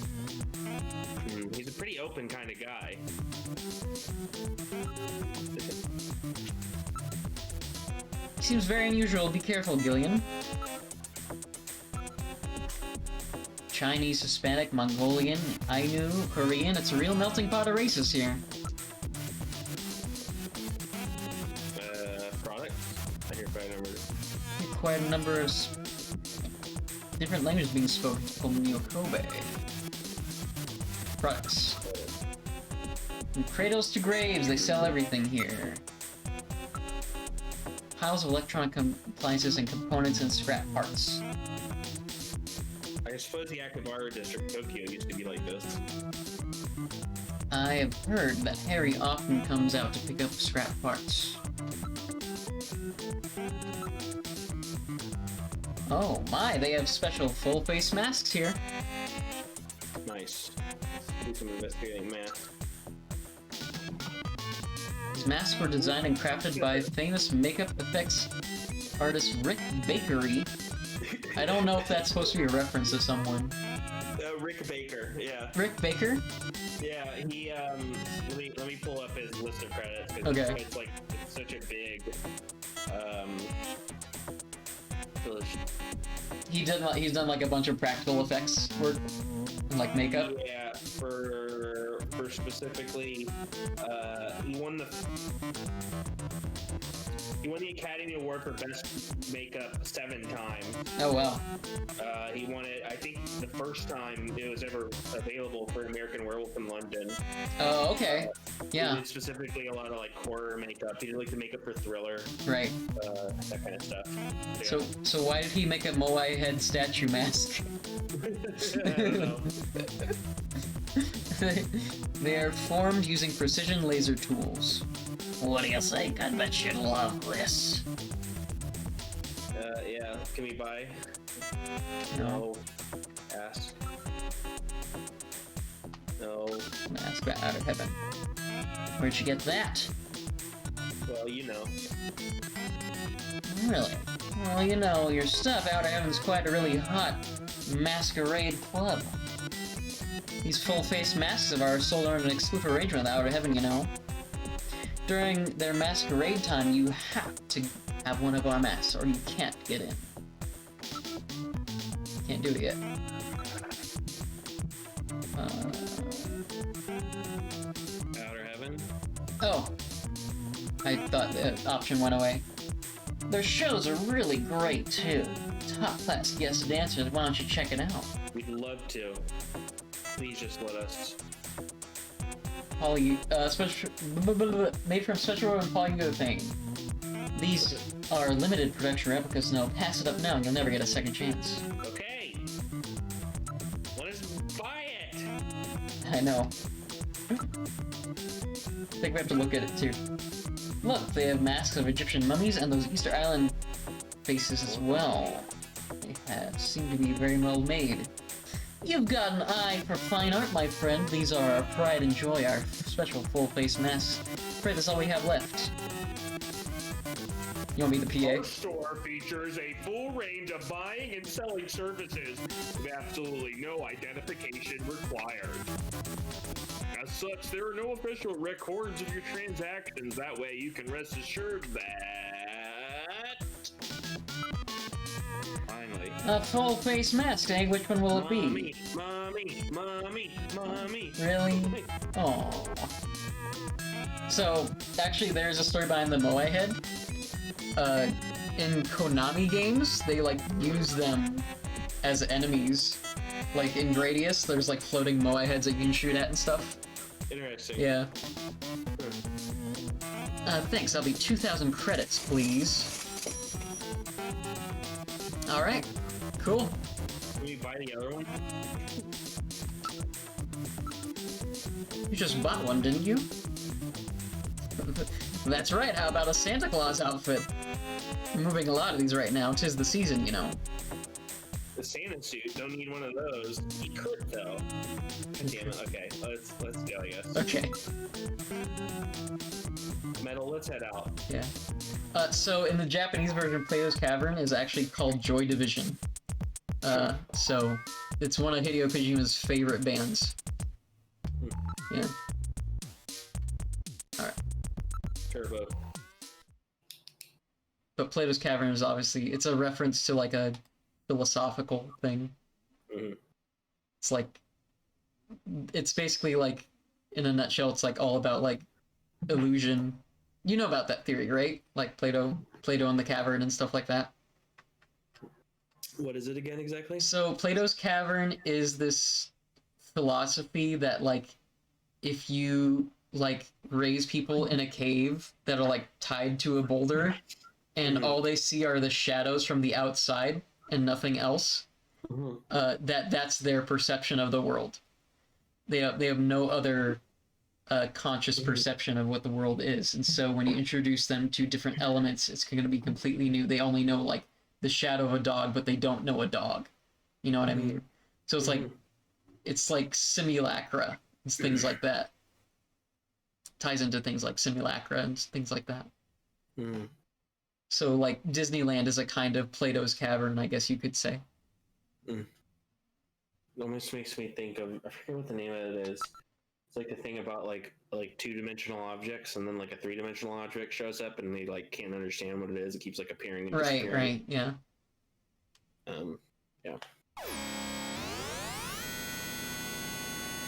He's a pretty open kind of guy. He seems very unusual. Be careful, Gillian. Chinese, Hispanic, Mongolian, Ainu, Korean. It's a real melting pot of races here. Product? I hear quite a number. Quite a number of different languages being spoken from Neo Kobe. Products. From cradles to graves, they sell everything here. Piles of electronic appliances and components and scrap parts. I I suppose the Akihabara district Tokyo used to be like this. I have heard that Harry often comes out to pick up scrap parts. Oh my, they have special full face masks here. Nice. Do some investigating math. These masks were designed and crafted by famous makeup effects artist Rick Bakery. I don't know if that's supposed to be a reference to someone. Rick Baker, yeah. Rick Baker? Yeah, he, let me pull up his list of credits. 'Cause Okay. it's such a big, He's done like a bunch of practical effects work and like makeup. Yeah, for specifically, he won the Academy Award for Best Makeup 7 times. Oh wow. He won it, I think, the first time it was ever available for American Werewolf in London. Oh, okay. He Yeah. did specifically a lot of like horror makeup. He did like the makeup for Thriller, Right. that kind of stuff. So why did he make a Moai head statue mask? I don't know. They are formed using precision laser tools. What do you think? I bet you'd love this. Yeah. Can we buy? No. Ask. No. Mask out of heaven. Where'd you get that? Well, you know. Really? Well, you know, your stuff out of heaven's quite a really hot masquerade club. These full-face masks of ours sold under an exclusive arrangement with Outer Heaven, you know. During their masquerade time, you have to have one of our masks, or you can't get in. Can't do it yet. Outer Heaven? Oh. I thought the option went away. Their shows are really great, too. Top-class guest dancers, why don't you check it out? We'd love to. Please just let us. Made from special and polyurethane. These are limited production replicas, no. Pass it up now, you'll never get a second chance. Okay. Let us buy it. I know. I think we have to look at it too. Look, they have masks of Egyptian mummies and those Easter Island faces as well. They seem to be very well made. You've got an eye for fine art, my friend. These are our pride and joy, our special full-face masks. Afraid that's all we have left. You want me the Our PA? store features a full range of buying and selling services with absolutely no identification required. As such, there are no official records of your transactions. That way you can rest assured that... Finally. A full-face mask, eh? Which one will it be? Mommy. Really? Oh. So, actually, there's a story behind the Moai head. In Konami games, they, like, use them as enemies. Like, in Gradius, there's, like, floating Moai heads that you can shoot at and stuff. Interesting. Yeah. Thanks, that'll be 2,000 credits, please. Alright. Cool. Can we buy the other one? You just bought one, didn't you? That's right, how about a Santa Claus outfit? I'm moving a lot of these right now, 'tis the season, you know. The Santa suit, don't need one of those. He could though. God damn it. Okay, let's go, I guess. Okay. Metal, let's head out. Yeah. So in the Japanese version of Plato's Cavern is actually called Joy Division. So it's one of Hideo Kojima's favorite bands. Yeah. Alright. Turbo. But Plato's Cavern is obviously, it's a reference to like a philosophical thing. Mm-hmm. It's like, it's basically like, in a nutshell, it's like all about like illusion. You know about that theory, right? Like Plato and the cavern and stuff like that. What is it again exactly? So Plato's Cavern is this philosophy that like, if you like raise people in a cave that are like tied to a boulder and all they see are the shadows from the outside and nothing else, that's their perception of the world. They have no other conscious perception of what the world is, and so when you introduce them to different elements, it's going to be completely new. They only know like the shadow of a dog, but they don't know a dog. You know what I mean? So it's like simulacra. It's things like that. Ties into things like simulacra and things like that. So like Disneyland is a kind of Plato's Cavern, I guess you could say. It almost makes me think of, I forget what the name of it is. It's like the thing about like two-dimensional objects, and then like a three-dimensional object shows up and they like can't understand what it is. It keeps like appearing and disappearing. Right, yeah. Yeah.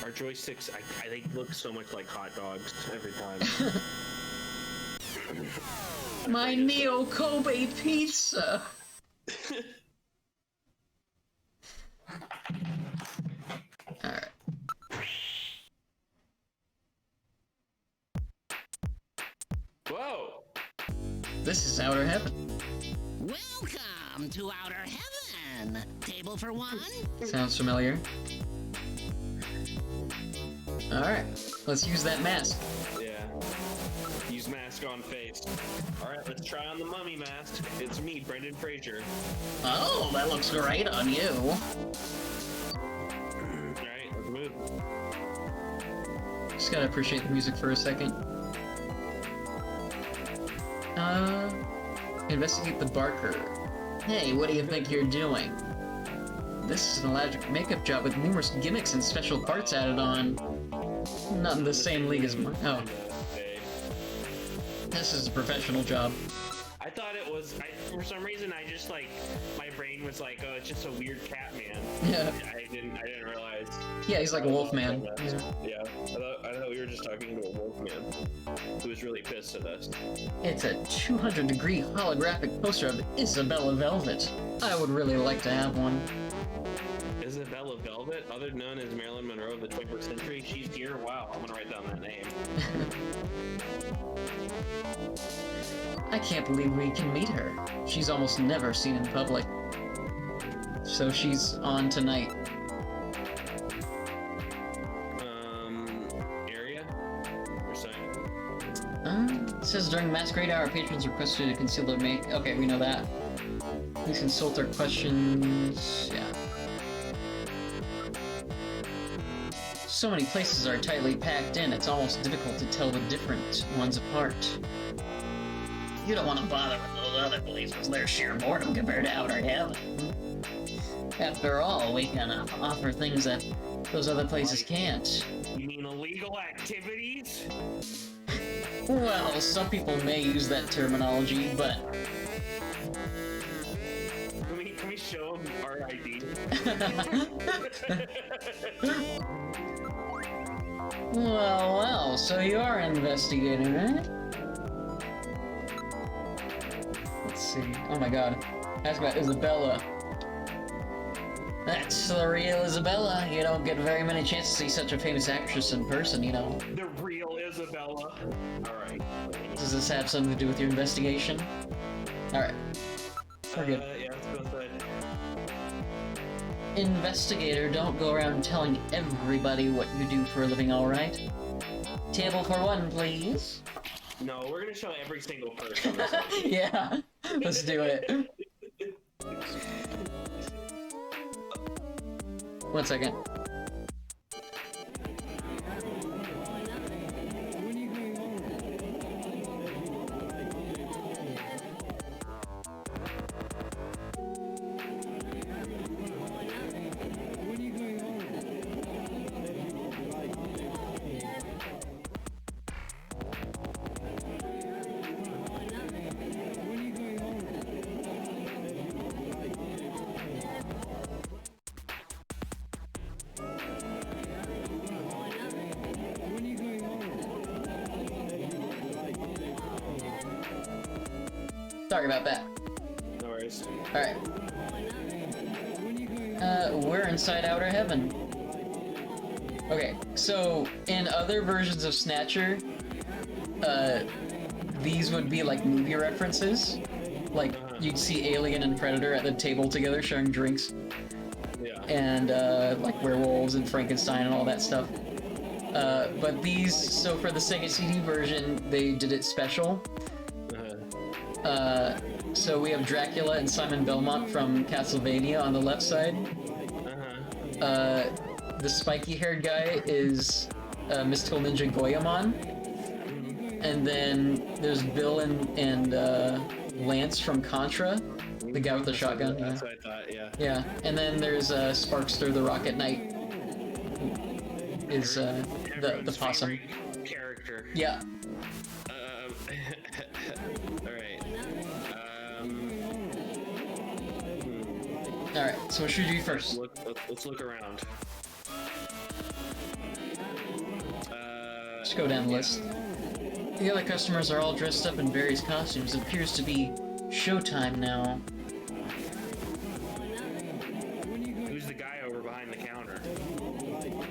Our joysticks, I think, look so much like hot dogs every time. My Neo Kobe pizza. All right. Whoa! This is Outer Heaven. Welcome to Outer Heaven. Table for one? Sounds familiar. All right, let's use that mask. Yeah. Use mask on face. All right, let's try on the mummy mask. It's me, Brendan Fraser. Oh, that looks great on you. All right, let's move. Just gotta appreciate the music for a second. Investigate the Barker. Hey, what do you think you're doing? This is an elaborate makeup job with numerous gimmicks and special parts added on. Not in the same league as mine. Oh. This is a professional job. I thought it was, for some reason, I just like, my brain was like, oh, it's just a weird cat man. Yeah. I didn't realize. Yeah, he's like a wolf man. Yeah. I thought we were just talking to a wolf man who was really pissed at us. It's a 200-degree holographic poster of Isabella Velvet. I would really like to have one. Isabella Velvet, other known as Marilyn Monroe of the 21st century. She's here. Wow, I'm gonna write down that name. I can't believe we can meet her. She's almost never seen in public. So she's on tonight. Area? Or sign? It says during Masquerade Hour, patrons requested to conceal their make. Okay, we know that. Please consult their questions. Yeah. So many places are tightly packed in, it's almost difficult to tell the different ones apart. You don't want to bother with those other places. They're sheer boredom compared to Outer Heaven. After all, we can offer things that those other places can't. You mean illegal activities? Well, some people may use that terminology, but... Can we show them our ID? Well, so you are investigating, right? Let's see. Oh my god. Ask about Isabella. That's the real Isabella. You don't get very many chances to see such a famous actress in person, you know. The real Isabella. Alright. Does this have something to do with your investigation? Alright. We're good. Yeah, let's go inside. Investigator, don't go around telling everybody what you do for a living, alright? Table for one, please. No, we're gonna show every single person. Yeah, let's do it. 1 second. Sorry about that. No worries. Alright. We're inside Outer Heaven. Okay, so in other versions of Snatcher, these would be like movie references. Like, you'd see Alien and Predator at the table together sharing drinks. and like werewolves and Frankenstein and all that stuff. But these, so for the Sega CD version, they did it special. So we have Dracula and Simon Belmont from Castlevania on the left side. The spiky-haired guy is Mystical Ninja Goemon. And then there's Bill and Lance from Contra, the guy with the shotgun. That's what I thought, yeah. Yeah, and then there's Sparkster the Rocket Knight. Is the possum character. Yeah. Alright. Alright, so what should we do first? Let's look around. Let's go down the list. The other customers are all dressed up in various costumes. It appears to be showtime now. Who's the guy over behind the counter?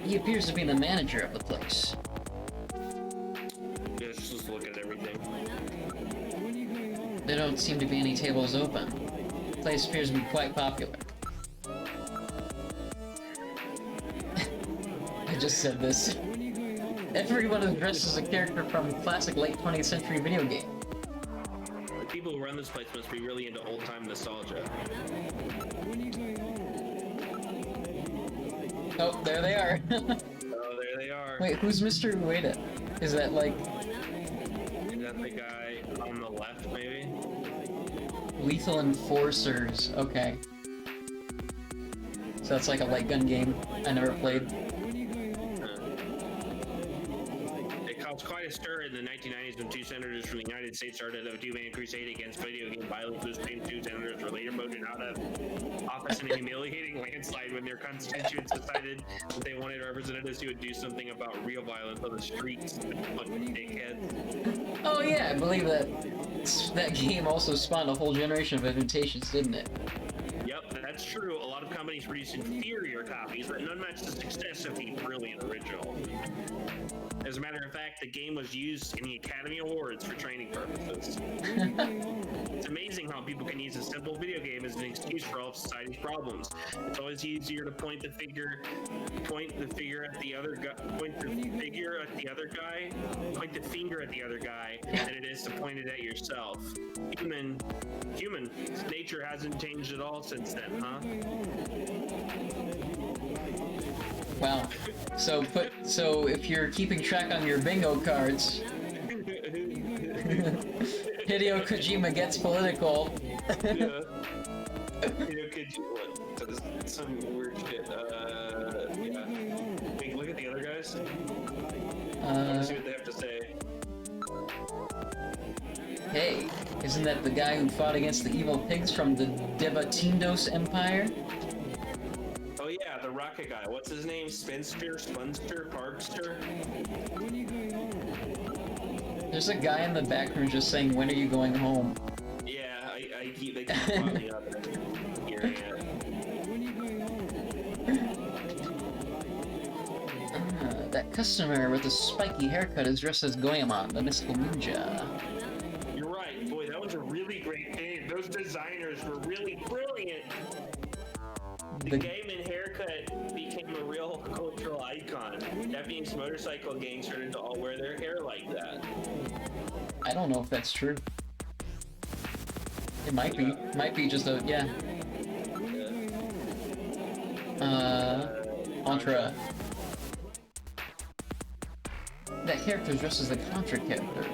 He appears to be the manager of the place. Let's just look at everything. There don't seem to be any tables open. The place appears to be quite popular. I just said this. Everyone is dressed as a character from a classic late 20th century video game. The people who run this place must be really into old-time nostalgia. Oh, there they are. Oh, there they are. Wait, who's Mr. Ueda? Is that like... Is that the guy on the left, maybe? Lethal Enforcers, okay. So that's like a light gun game I never played. It caused quite a stir in the 1990s when two senators from the United States started a two-man crusade against video game violence. Those same two senators were later voted out of office in a humiliating landslide when their constituents decided that they wanted representatives who would do something about real violence on the streets. Fucking dickheads. Oh yeah, I believe that game also spawned a whole generation of imitations, didn't it? Yep, that's true. A lot of companies produce inferior copies, but none match the success of the brilliant original. As a matter of fact, the game was used in the Academy Awards for training purposes. It's amazing how people can use a simple video game as an excuse for all of society's problems. It's always easier to point the finger at the other guy than it is to point it at yourself. Human nature hasn't changed at all since then, huh? Wow. So if you're keeping track on your bingo cards, Hideo Kojima gets political. Yeah. Hideo Kojima does some weird shit. Yeah. Hey, look at the other guys. I want to see what they have to say. Hey, isn't that the guy who fought against the evil pigs from the Debatindos Empire? Oh yeah, the rocket guy. What's his name? Spinster, Parkster? There's a guy in the back room just saying, "When are you going home?" Yeah, they keep popping up and hearing it. That customer with the spiky haircut is dressed as Goemon, the mystical ninja. You're right. Boy, that was a really great game. Those designers were really brilliant. The game and haircut became a real cultural icon. Japanese motorcycle gangs started to all wear their hair like that. I don't know if that's true. It might be. Might be just a, yeah. Contra. That character's dressed as the Contra character.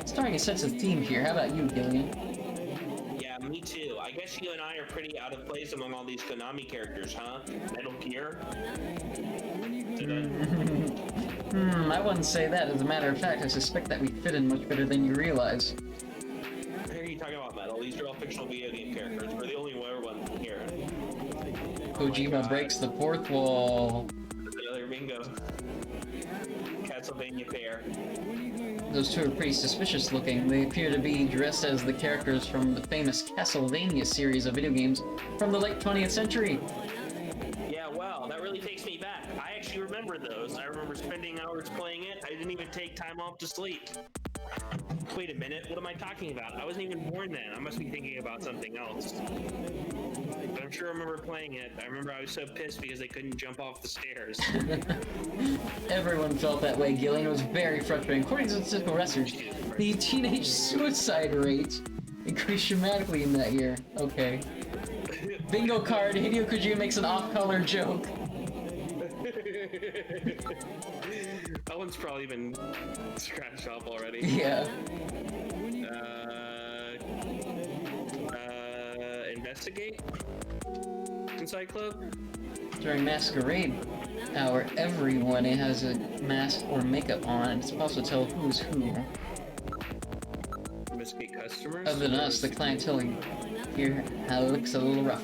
Starting to sense a theme here. How about you, Gillian? Yeah, me too. I guess you and I are pretty out of place among all these Konami characters, huh? Metal Gear? I wouldn't say that. As a matter of fact, I suspect that we fit in much better than you realize. What are you talking about, Metal? These are all fictional video game characters. We're the only one here. Kojima breaks the fourth wall. Another bingo. Castlevania pair. Those two are pretty suspicious looking. They appear to be dressed as the characters from the famous Castlevania series of video games from the late 20th century. Yeah, wow, that really takes me back. I actually remember those. I remember spending hours playing it. I didn't even take time off to sleep. Wait a minute, what am I talking about? I wasn't even born then. I must be thinking about something else. But I'm sure remember playing it. I remember I was so pissed because they couldn't jump off the stairs. Everyone felt that way, Gillian. It was very frustrating. According to statistical research, the teenage suicide rate increased dramatically in that year. Okay. Bingo card, Hideo Kojima makes an off-color joke. That one's probably been scratched off already. Yeah. Investigate? Inside Club? During Masquerade Hour, everyone has a mask or makeup on. It's possible to tell who's who. Investigate customers? Other than us, the clientele here looks a little rough.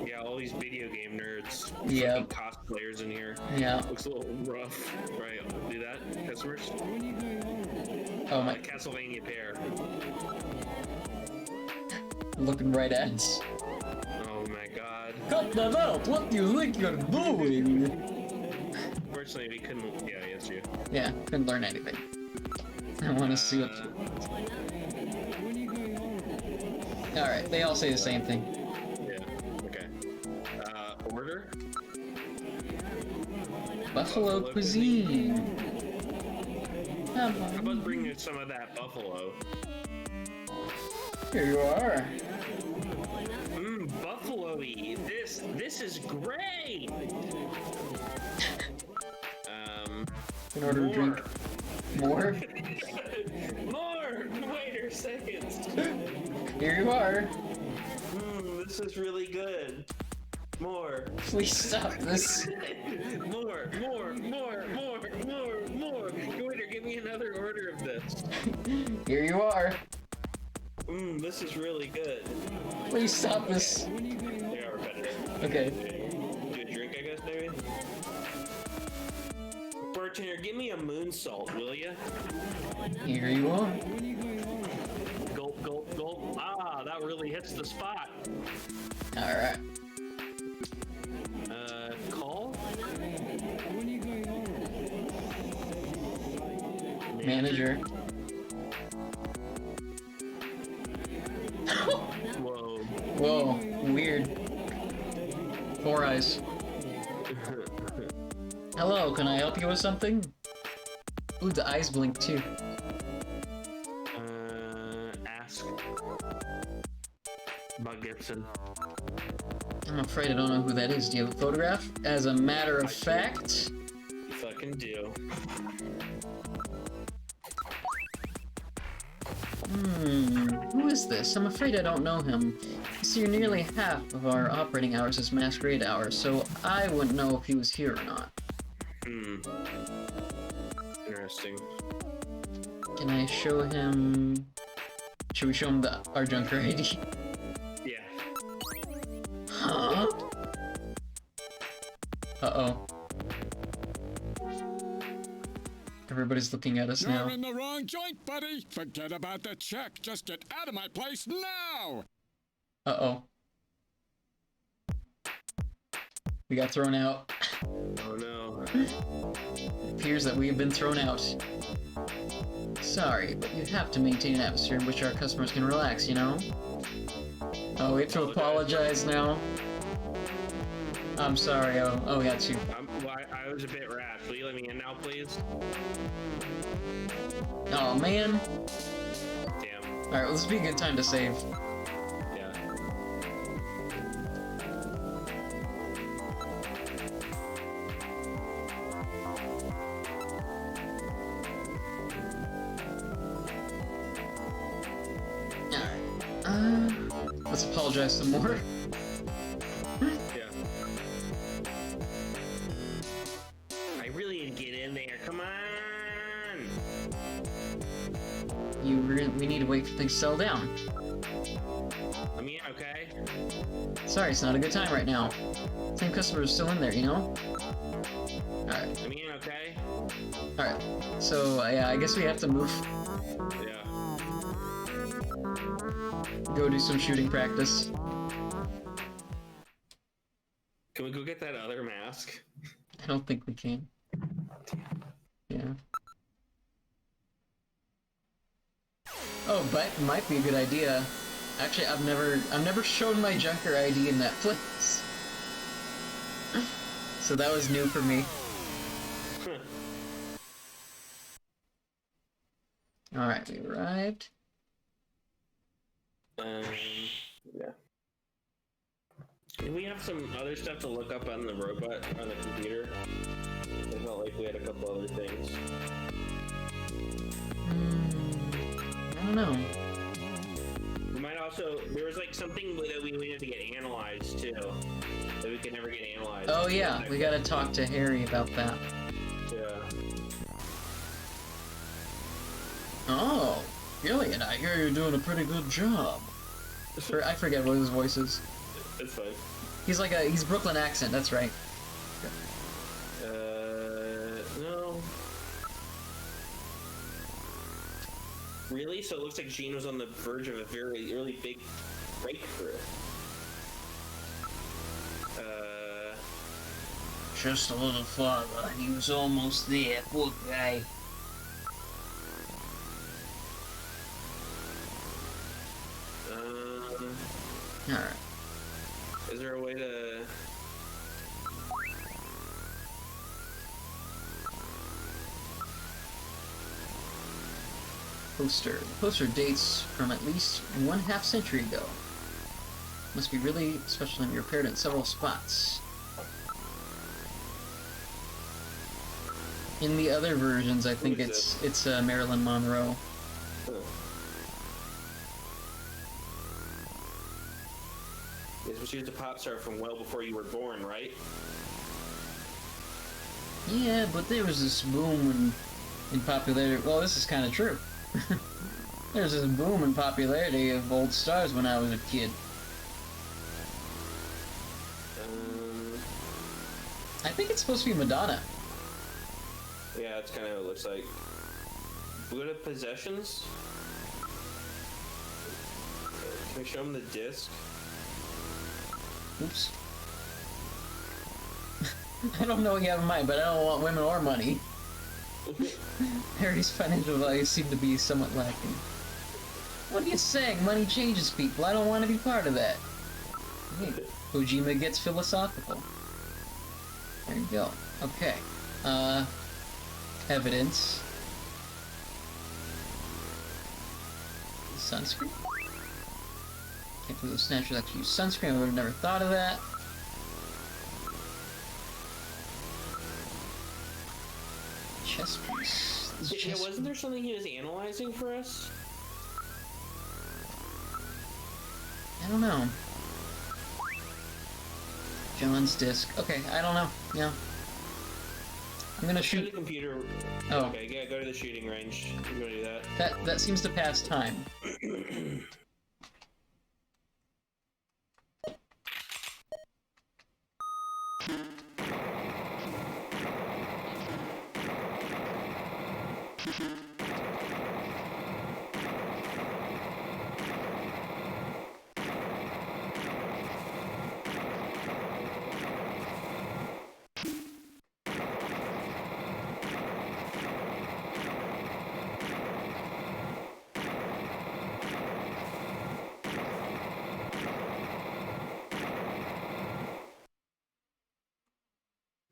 Yeah, all these video game nerds. Yeah. Fucking cosplayers in here. Yeah. Looks a little rough. Right, do that, customers? Oh my. Castlevania pair. Looking right at us. Oh my god. Cut that out! What do you think you're doing? Fortunately, we couldn't. Yeah, yes, you. Yeah, couldn't learn anything. I want to see what. Alright, they all say the same thing. Yeah, okay. Order? Buffalo cuisine. How about bringing some of that buffalo? Here you are. Buffalo-y. This is great. In order to drink more. More. Wait a second. Here you are. This is really good. More. Please stop this. More. Waiter, give me another order of this. Here you are. This is really good. Please stop this. They are repetitive. Okay. Do a drink, I guess, maybe? Bartender, give me a moonsault, will ya? Here you are. Gulp, gulp, gulp. Ah, that really hits the spot. Alright. Call? Manager. Whoa. Whoa, weird. 4 eyes. Hello, can I help you with something? Ooh, the eyes blink too. Ask. Bug Gibson. I'm afraid I don't know who that is. Do you have a photograph? As a matter of fact... You fucking do. Who is this? I'm afraid I don't know him. You see, nearly half of our operating hours is Masquerade hours, so I wouldn't know if he was here or not. Interesting. Can I show him... Should we show him our Junker ID? Yeah. Huh? Uh-oh. Everybody's looking at us now. You're in the wrong joint, buddy. Forget about the check. Just get out of my place now. Uh-oh. We got thrown out. Oh no. It appears that we have been thrown out. Sorry, but you have to maintain an atmosphere in which our customers can relax, you know? Oh, we have to apologize now? I'm sorry, oh, we got to. I was a bit rash. Will you let me in now, please? Oh, man. Damn. Alright, this would be a good time to save. Yeah. Alright. Let's apologize some more. Yeah. I really need to get in there. Come on. We need to wait for things to settle down. I mean, okay. Sorry, it's not a good time right now. Same customer is still in there, you know? Alright. I mean, okay. Alright. So, yeah, I guess we have to move. Yeah. Go do some shooting practice. Can we go get that other mask? I don't think we can. Yeah. Oh, but might be a good idea Actually, I've never shown my Junker ID in Netflix. So that was new for me. Alright, we arrived. Yeah. We have some other stuff to look up on the robot, on the computer. It felt like we had a couple other things. I don't know. We might also, there was like something that we needed to get analyzed too. That we could never get analyzed. Oh yeah, we gotta talk to Harry about that. Yeah. Oh, Gillian, I hear you're doing a pretty good job. I forget what his voice is. It's fine. He's Brooklyn accent, that's right. No. Really? So it looks like Jean was on the verge of a really big breakthrough. Just a little farther, he was almost there, poor guy. Alright. Is there a way to... Poster. The poster dates from at least 1/2 century ago. Must be really special and repaired in several spots. In the other versions, I think it's Marilyn Monroe. Yes, but she was a pop star from well before you were born, right? Yeah, but there was this boom in popularity. Well, this is kind of true. There was this boom in popularity of old stars when I was a kid. I think it's supposed to be Madonna. Yeah, that's kind of what it looks like. We go to possessions. Can we show them the disc? Oops. I don't know what you have in mind, but I don't want women or money. Harry's financial values seem to be somewhat lacking. What are you saying? Money changes people. I don't want to be part of that. Hey, Ujima gets philosophical. There you go. Okay. Evidence. Sunscreen? Can't believe the Snatchers actually use sunscreen. I would have never thought of that. Chess piece. Yeah, wasn't there something he was analyzing for us? I don't know. John's disc. Okay, I don't know. Yeah. I'm gonna shoot the computer. Oh. Okay, yeah, go to the shooting range. I'm gonna do that. That seems to pass time.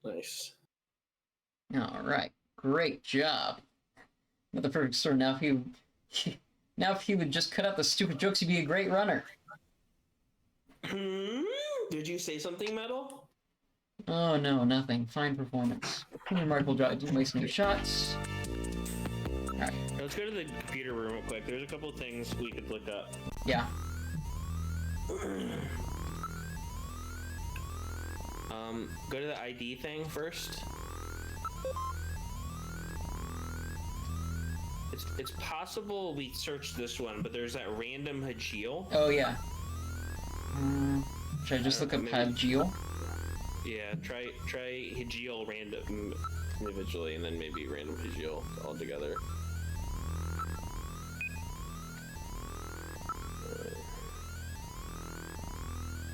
Nice. Alright. Great job. Not the perfect story. Now if he would just cut out the stupid jokes, he'd be a great runner. Did you say something, Metal? Oh no, nothing. Fine performance. Remarkable job. Didn't waste any shots. Alright. Let's go to the computer room real quick. There's a couple of things we could look up. Yeah. Go to the ID thing first. It's possible we searched this one, but there's that random Hajeel. Oh yeah. Should I just look up Hajeel? Yeah, try Hajeel random individually, and then maybe random Hajeel all together.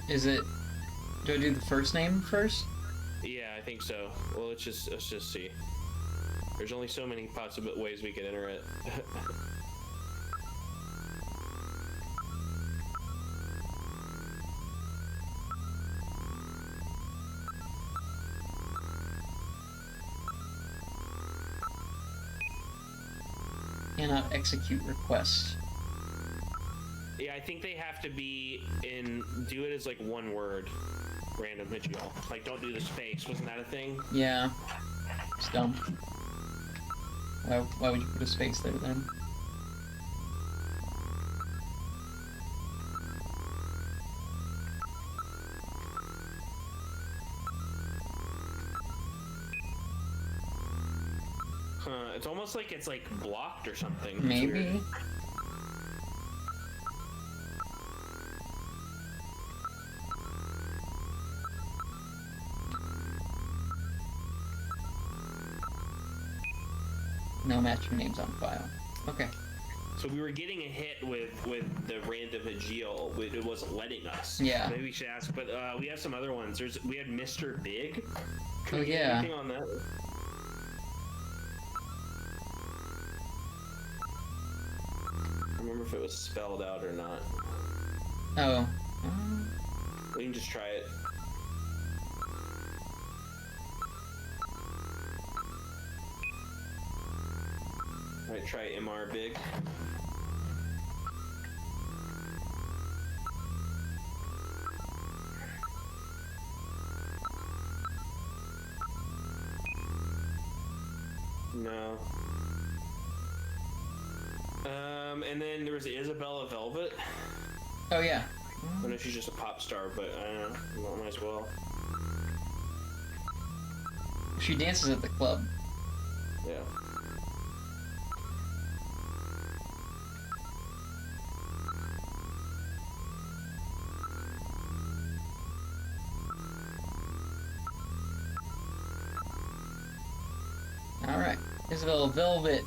Is it? Do I do the first name first? Yeah, I think so. Well, let's just see. There's only so many possible ways we can enter it. Cannot execute request. Yeah, I think they have to be do it as like one word, random Mitchell. Like, don't do the space. Wasn't that a thing? Yeah. It's dumb. Why would you put a space there then? It's almost like it's like blocked or something. It's Maybe. weird. No matching names on file. Okay. So we were getting a hit with the random Agile. It wasn't letting us. Yeah. Maybe we should ask, but we have some other ones. We had Mr. Big. Oh yeah. Anything on that? I remember if it was spelled out or not. Oh. We can just try it. Alright, try MR Big. No. And then there was Isabella Velvet. Oh yeah. I know she's just a pop star, but I don't know, might as well. She dances at the club. Yeah. Alright. Isabel Velvet.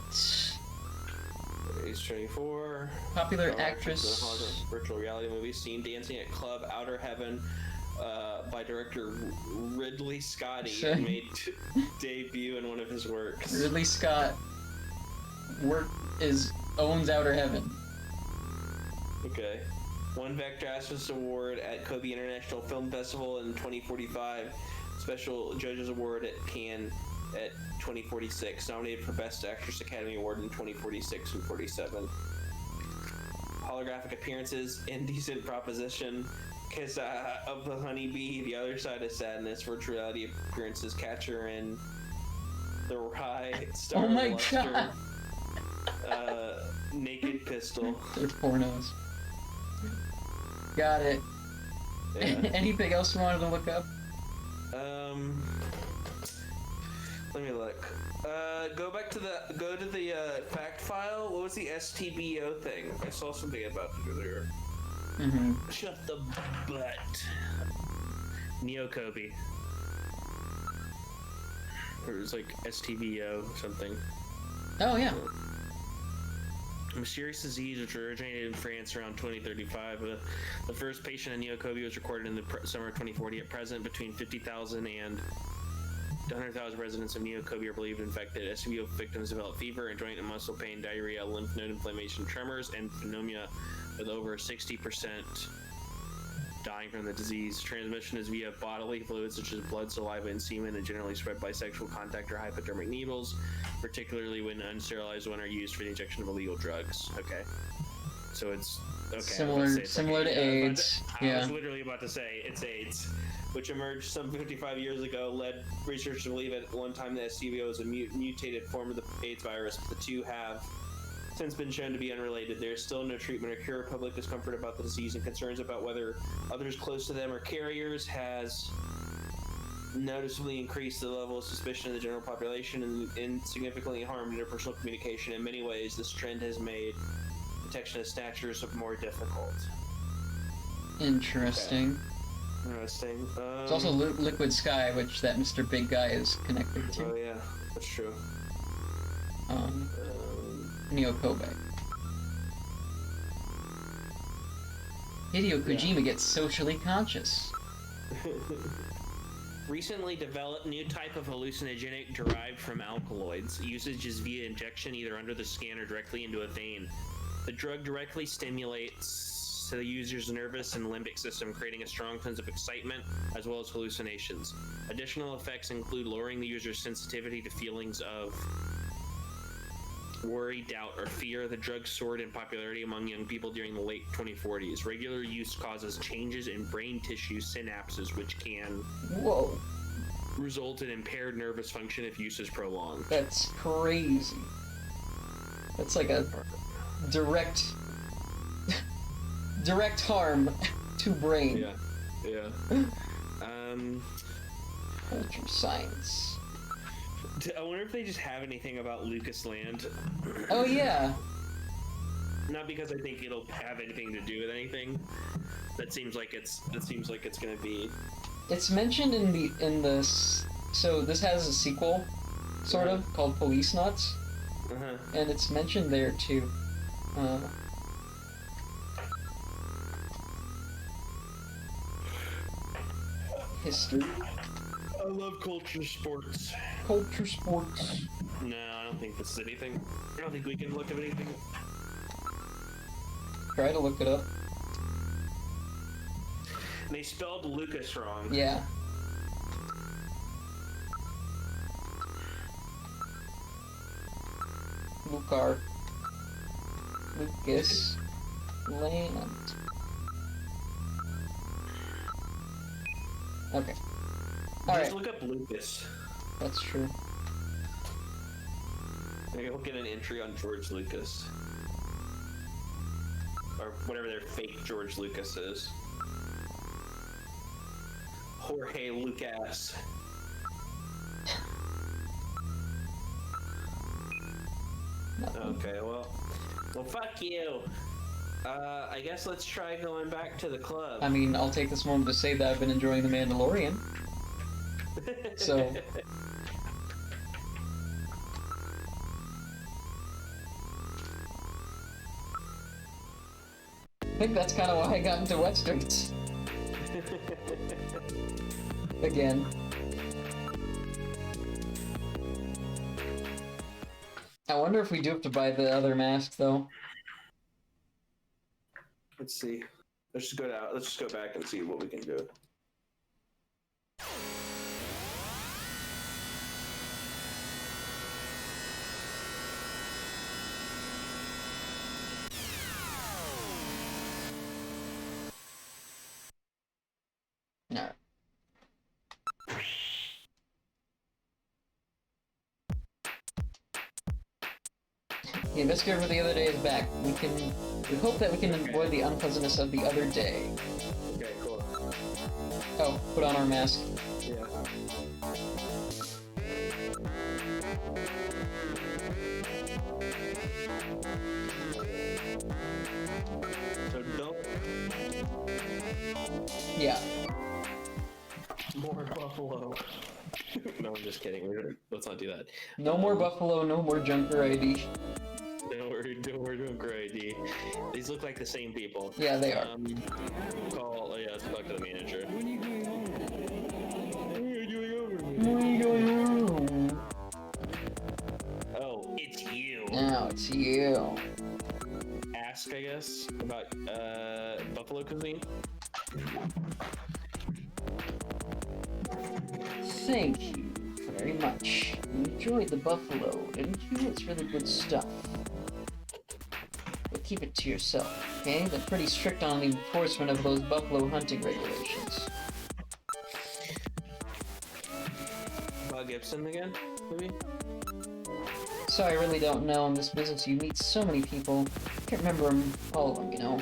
Age 24. Popular The actress. virtual reality movie seen dancing at Club Outer Heaven by director Ridley Scotty Sure. and made debut in one of his works. Ridley Scott owns Outer Heaven. Okay. Won Vector Asmus Award at Kobe International Film Festival in 2045. Special Judges Award at Cannes at 2046. Nominated for Best Actress Academy Award in 2046 and 47. Holographic appearances, Indecent Proposition, Kiss of the Honeybee, The Other Side of Sadness, virtual reality appearances, Catcher in the Rye, Star Oh my Luster, god! Naked Pistol. They're pornos. Got it. Yeah. Anything else you wanted to look up? Let me look. Go to the fact file. What was the STBO thing? I saw something about it earlier. Mm-hmm. Shut the butt. Neo Kobe. Or it was like STBO something. Oh yeah. A mysterious disease which originated in France around 2035. The first patient in Neo Kobe was recorded in the summer of 2040. At present, between 50,000 and 100,000 residents of Neo Kobe are believed infected. STBO victims develop fever and joint and muscle pain, diarrhea, lymph node inflammation, tremors, and pneumonia, with over 60% dying from the disease. Transmission is via bodily fluids such as blood, saliva, and semen, and generally spread by sexual contact or hypodermic needles, particularly when unsterilized one are used for the injection of illegal drugs. Okay. So it's okay. Similar to AIDS. I was literally about to say it's AIDS, which emerged some 55 years ago, led researchers to believe at one time that STBO was a mutated form of the AIDS virus, but the two have since been shown to be unrelated. There is still no treatment or cure. Public discomfort about the disease and concerns about whether others close to them are carriers has noticeably increased the level of suspicion in the general population and significantly harmed interpersonal communication. In many ways, this trend has made detection of snatchers more difficult. Interesting. Okay. Interesting. It's also Liquid Sky, which that Mr. Big Guy is connected to. Oh yeah, that's true. Neo Kobe. Hideo Kojima gets socially conscious. Recently developed new type of hallucinogenic derived from alkaloids. Usage is via injection either under the skin or directly into a vein. The drug directly stimulates the user's nervous and limbic system, creating a strong sense of excitement as well as hallucinations. Additional effects include lowering the user's sensitivity to feelings of worry, doubt, or fear. The drug soared in popularity among young people during the late 2040s. Regular use causes changes in brain tissue synapses, which can Whoa, result in impaired nervous function if use is prolonged. that's crazy. That's like a direct harm to brain. Yeah. Culture science. I wonder if they just have anything about Lucas Land. Oh yeah. Not because I think it'll have anything to do with anything. That seems like it's gonna be. It's mentioned in this. So this has a sequel, sort of, called Police Nuts, and it's mentioned there too. History. I love culture sports. Culture sports. No, I don't think this is anything. I don't think we can look at anything. Try to look it up. They spelled Lucas wrong. Yeah. Lucas Land. Okay. Alright. Just look up Lucas. That's true. Maybe we'll get an entry on George Lucas. Or whatever their fake George Lucas is. Jorge Lucas. Okay, well, fuck you. I guess let's try going back to the club. I mean, I'll take this moment to say that I've been enjoying The Mandalorian. So... I think that's kind of why I got into Westerns. Again. I wonder if we do have to buy the other mask, though. Let's see. Let's just go back and see what we can do. Alright. The investigator for the other day is back. We hope that we can avoid the unpleasantness of the other day. Okay, cool. Oh, put on our mask. Yeah. So don't. Yeah. More buffalo. No, I'm just kidding. Let's not do that. No more buffalo, no more junker ID. No, we're doing great. These look like the same people. Yeah, they are. Let's talk to the manager. What are you doing home? Oh, it's you. Now it's you. Ask, I guess, about buffalo cuisine. Thank you very much. You enjoyed the buffalo, didn't you? It's really good stuff. But keep it to yourself, okay? They're pretty strict on the enforcement of those buffalo hunting regulations. Bob Gibson again, maybe? So I really don't know. In this business, you meet so many people. I can't remember them, all of them, you know?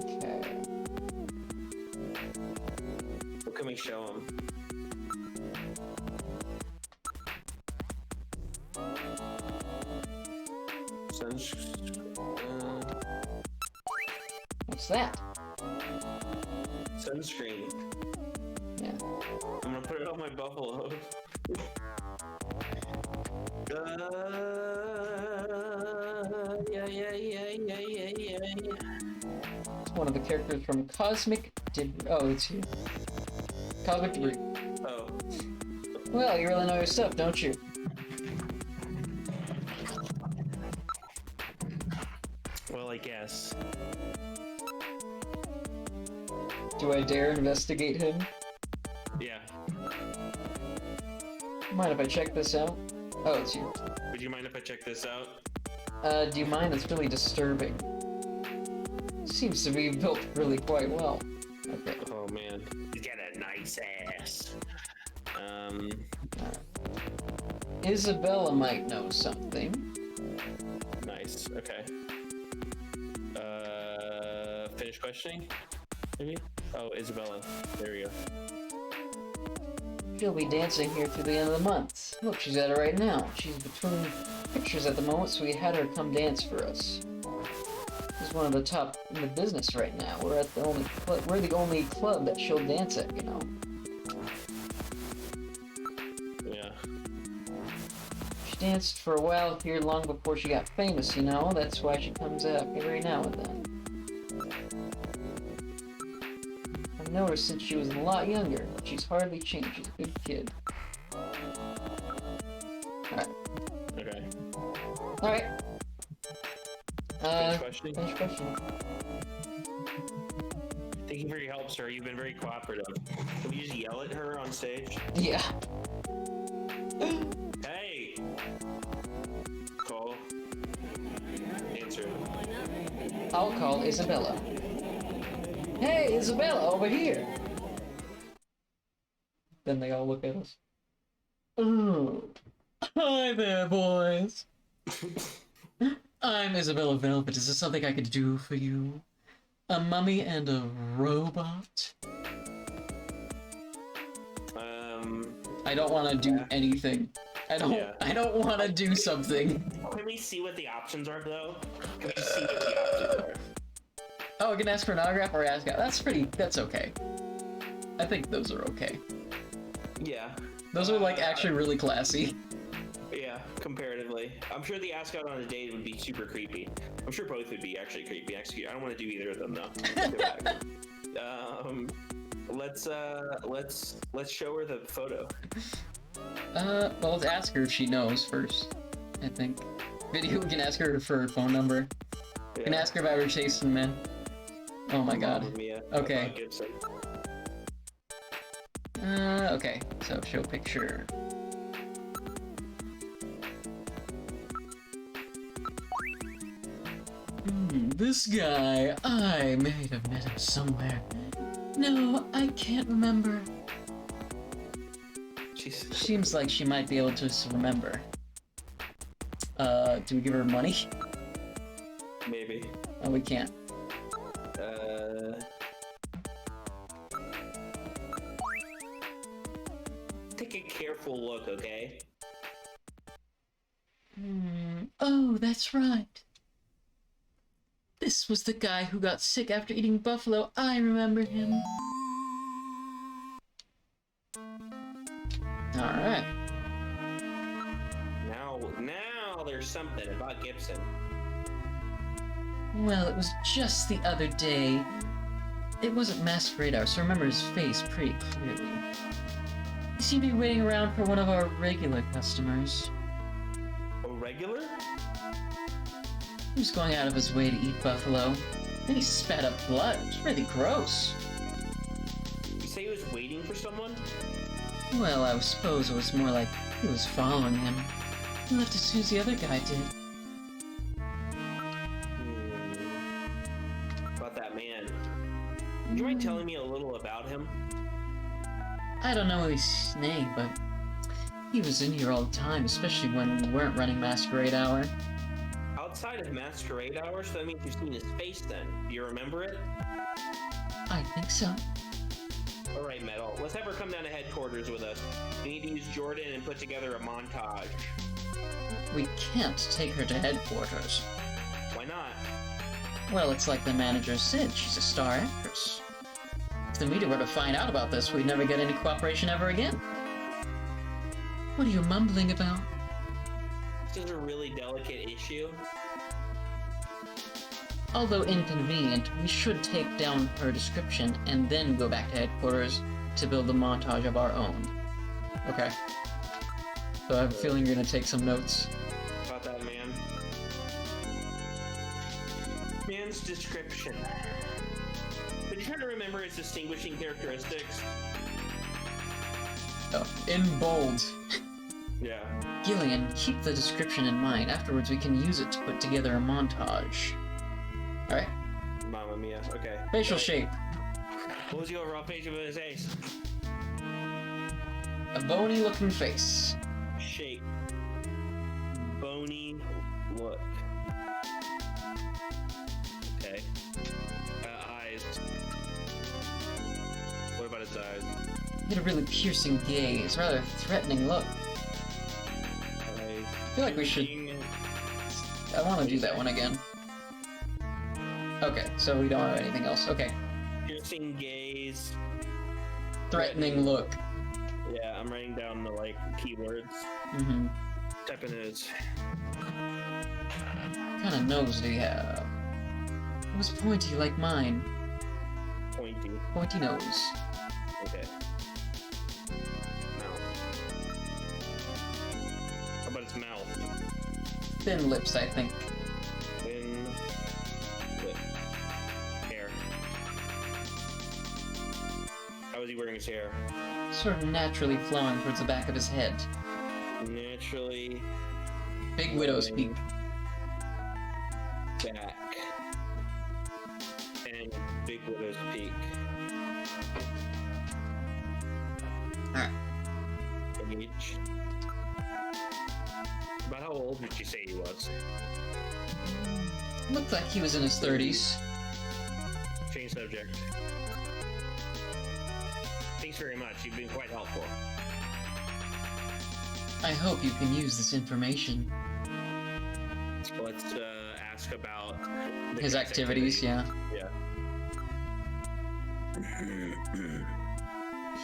Okay. What can we show him? What's that? Sunscreen. Yeah. I'm gonna put it on my buffalo. Yeah. It's one of the characters from Cosmic Debris. Oh, it's you. Cosmic Debris. Oh. Well, you really know your stuff, don't you? Well, I guess. Do I dare investigate him? Yeah. Mind if I check this out? Oh, it's you. Would you mind if I check this out? Do you mind? It's really disturbing. Seems to be built really quite well. Okay. Oh man, he's got a nice ass. Isabella might know something. Nice. Okay. Finish questioning? Maybe? Oh, Isabella. There we go. She'll be dancing here through the end of the month. Look, she's at it right now. She's between pictures at the moment, so we had her come dance for us. She's one of the top in the business right now. We're the only club that she'll dance at, you know. Yeah. She danced for a while here long before she got famous, you know. That's why she comes out every now and then. I've known her since she was a lot younger. She's hardly changed. She's a good kid. Alright. Okay. Alright. Finish questioning? Finish questioning. Thank you for your help, sir. You've been very cooperative. Can we just yell at her on stage? Yeah. Hey! Call. Answer. I'll call Isabella. Hey, Isabella, over here! Then they all look at us. Oh. Hi there, boys. I'm Isabella Velvet. Is there something I could do for you? A mummy and a robot? I don't want to do anything. I don't want to do something. Can we see what the options are, though? Can we see what the options are? Oh, I can ask for an autograph or ask out. That's okay. I think those are okay. Yeah. Those are, like, actually really classy. Yeah, comparatively. I'm sure the ask out on a date would be super creepy. I'm sure both would be actually creepy. Actually, I don't want to do either of them, though. Let's show her the photo. Well, let's ask her if she knows first, I think. Video, we can ask her for her phone number. We can ask her about her taste in men. Oh my god. Okay. Okay, so show picture. This guy, I may have met him somewhere. No, I can't remember. Seems like she might be able to remember. Do we give her money? Maybe. Oh, we can't. Take a careful look, okay? Oh, that's right. This was the guy who got sick after eating buffalo. I remember him. Alright. Now there's something about Gibson. Well, it was just the other day. It wasn't masquerade hour, so I remember his face pretty clearly. He seemed to be waiting around for one of our regular customers. A regular? He was going out of his way to eat buffalo. Then he spat up blood. It was really gross. You say he was waiting for someone? Well, I suppose it was more like he was following him. He left as soon as the other guy did. About that man. Would you mind telling me a little about him? I don't know his name, but he was in here all the time, especially when we weren't running Masquerade Hour. Outside of Masquerade Hour, so that means you've seen his face then. Do you remember it? I think so. Alright, Metal. Let's have her come down to headquarters with us. We need to use Jordan and put together a montage. We can't take her to headquarters. Why not? Well, it's like the manager said, she's a star actress. If the media were to find out about this, we'd never get any cooperation ever again. What are you mumbling about? This is a really delicate issue. Although inconvenient, we should take down her description and then go back to headquarters to build a montage of our own. Okay. So I have a feeling you're gonna take some notes. About that man. Man's description. But you try to remember its distinguishing characteristics. Oh, in bold. Yeah. Gillian, keep the description in mind. Afterwards, we can use it to put together a montage. Alright. Mamma mia. Okay. Facial shape. What was the overall page of his face? A bony-looking face. Shape. Bony look. Okay. Eyes. What about his eyes? He had a really piercing gaze, rather threatening look. Eyes. I feel like we should... I want to do that one again. Okay, so we don't have anything else. Okay. Piercing gaze. Threatening look. Yeah, I'm writing down the, like, keywords. Mm-hmm. Type in his. What kind of nose do you have? It was pointy like mine. Pointy. Pointy nose. Okay. Mouth. How about his mouth? Thin lips, I think. Thin lip. Hair. How is he wearing his hair? Sort of naturally flowing towards the back of his head. Naturally. Big widow's peak. Back. And big widow's peak. Alright. Age. About how old would you say he was? Looked like he was in his 30s. Change subject. Thanks very much. You've been quite helpful. I hope you can use this information. Let's ask about His activities, yeah. Yeah.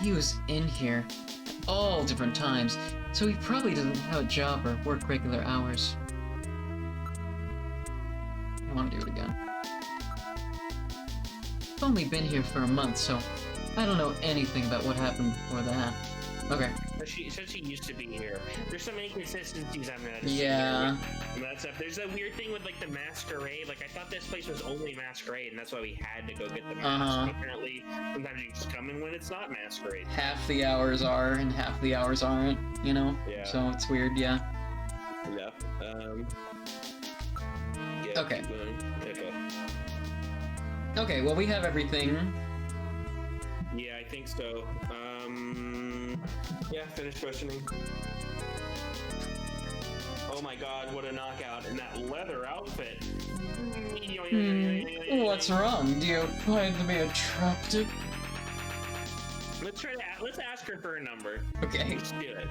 He was in here at all different times, so he probably doesn't have a job or work regular hours. I want to do it again. I've only been here for a month, so I don't know anything about what happened before that. Okay. Since she used to be here, there's so many consistencies I'm gonna Yeah. and that stuff. There's a weird thing with like the masquerade. Like I thought this place was only masquerade, and that's why we had to go get the mask. Apparently, sometimes you just come in when it's not masquerade. Half the hours are and half the hours aren't, you know? Yeah. So it's weird, yeah. Yeah. Yeah. Okay. keep going. Okay. Okay, well we have everything. Yeah, I think so. Yeah, finish questioning. Oh my god, what a knockout in that leather outfit. What's wrong? Do you find me attractive? Let's ask her for a number. Okay. Let's do it.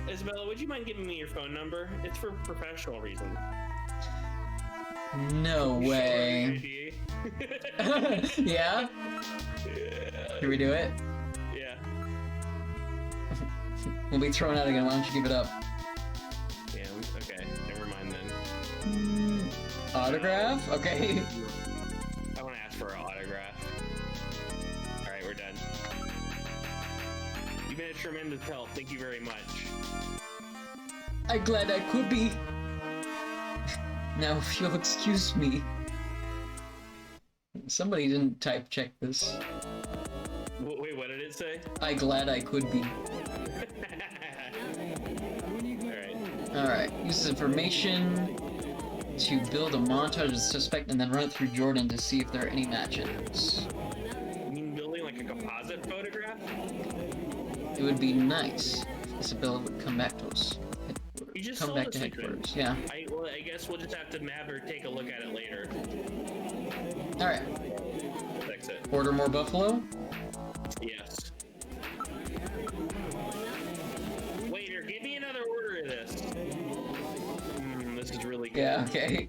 Isabella, would you mind giving me your phone number? It's for professional reasons. No way. Sure, Yeah? Can we do it? yeah. We'll be thrown out again. Why don't you give it up? Yeah, okay. Never mind then. Autograph? Okay. I want to ask for an autograph. Alright, we're done. You've been a tremendous help. Thank you very much. I'm glad I could be. Now, if you'll excuse me. Somebody didn't type check this. Wait, what did it say? I'm glad I could be. Alright, use this information to build a montage of the suspect and then run it through Jordan to see if there are any matches. You mean building like a composite photograph? It would be nice if Isabella would come back to us. You just Come sold back us to something. headquarters, yeah. I guess we'll just have to have her take a look at it later. Alright, That's it. order more buffalo? Yes. Waiter, give me another order of this. This is really good. Yeah, okay.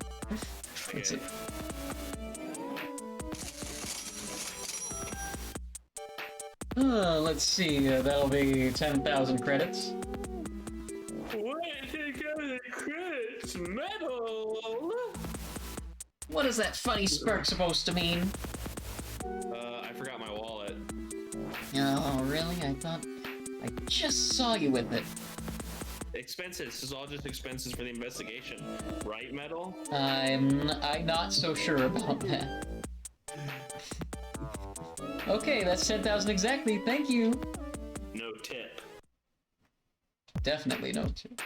That's Okay. it. Let's see, that'll be 10,000 credits. What? Credits metal. What is that funny smirk supposed to mean? I forgot my wallet. Oh, really? I thought I just saw you with it. Expenses. This is all just expenses for the investigation, right, Metal? I'm not so sure about that. Okay, that's 10,000 exactly. Thank you. No tip. Definitely no tip.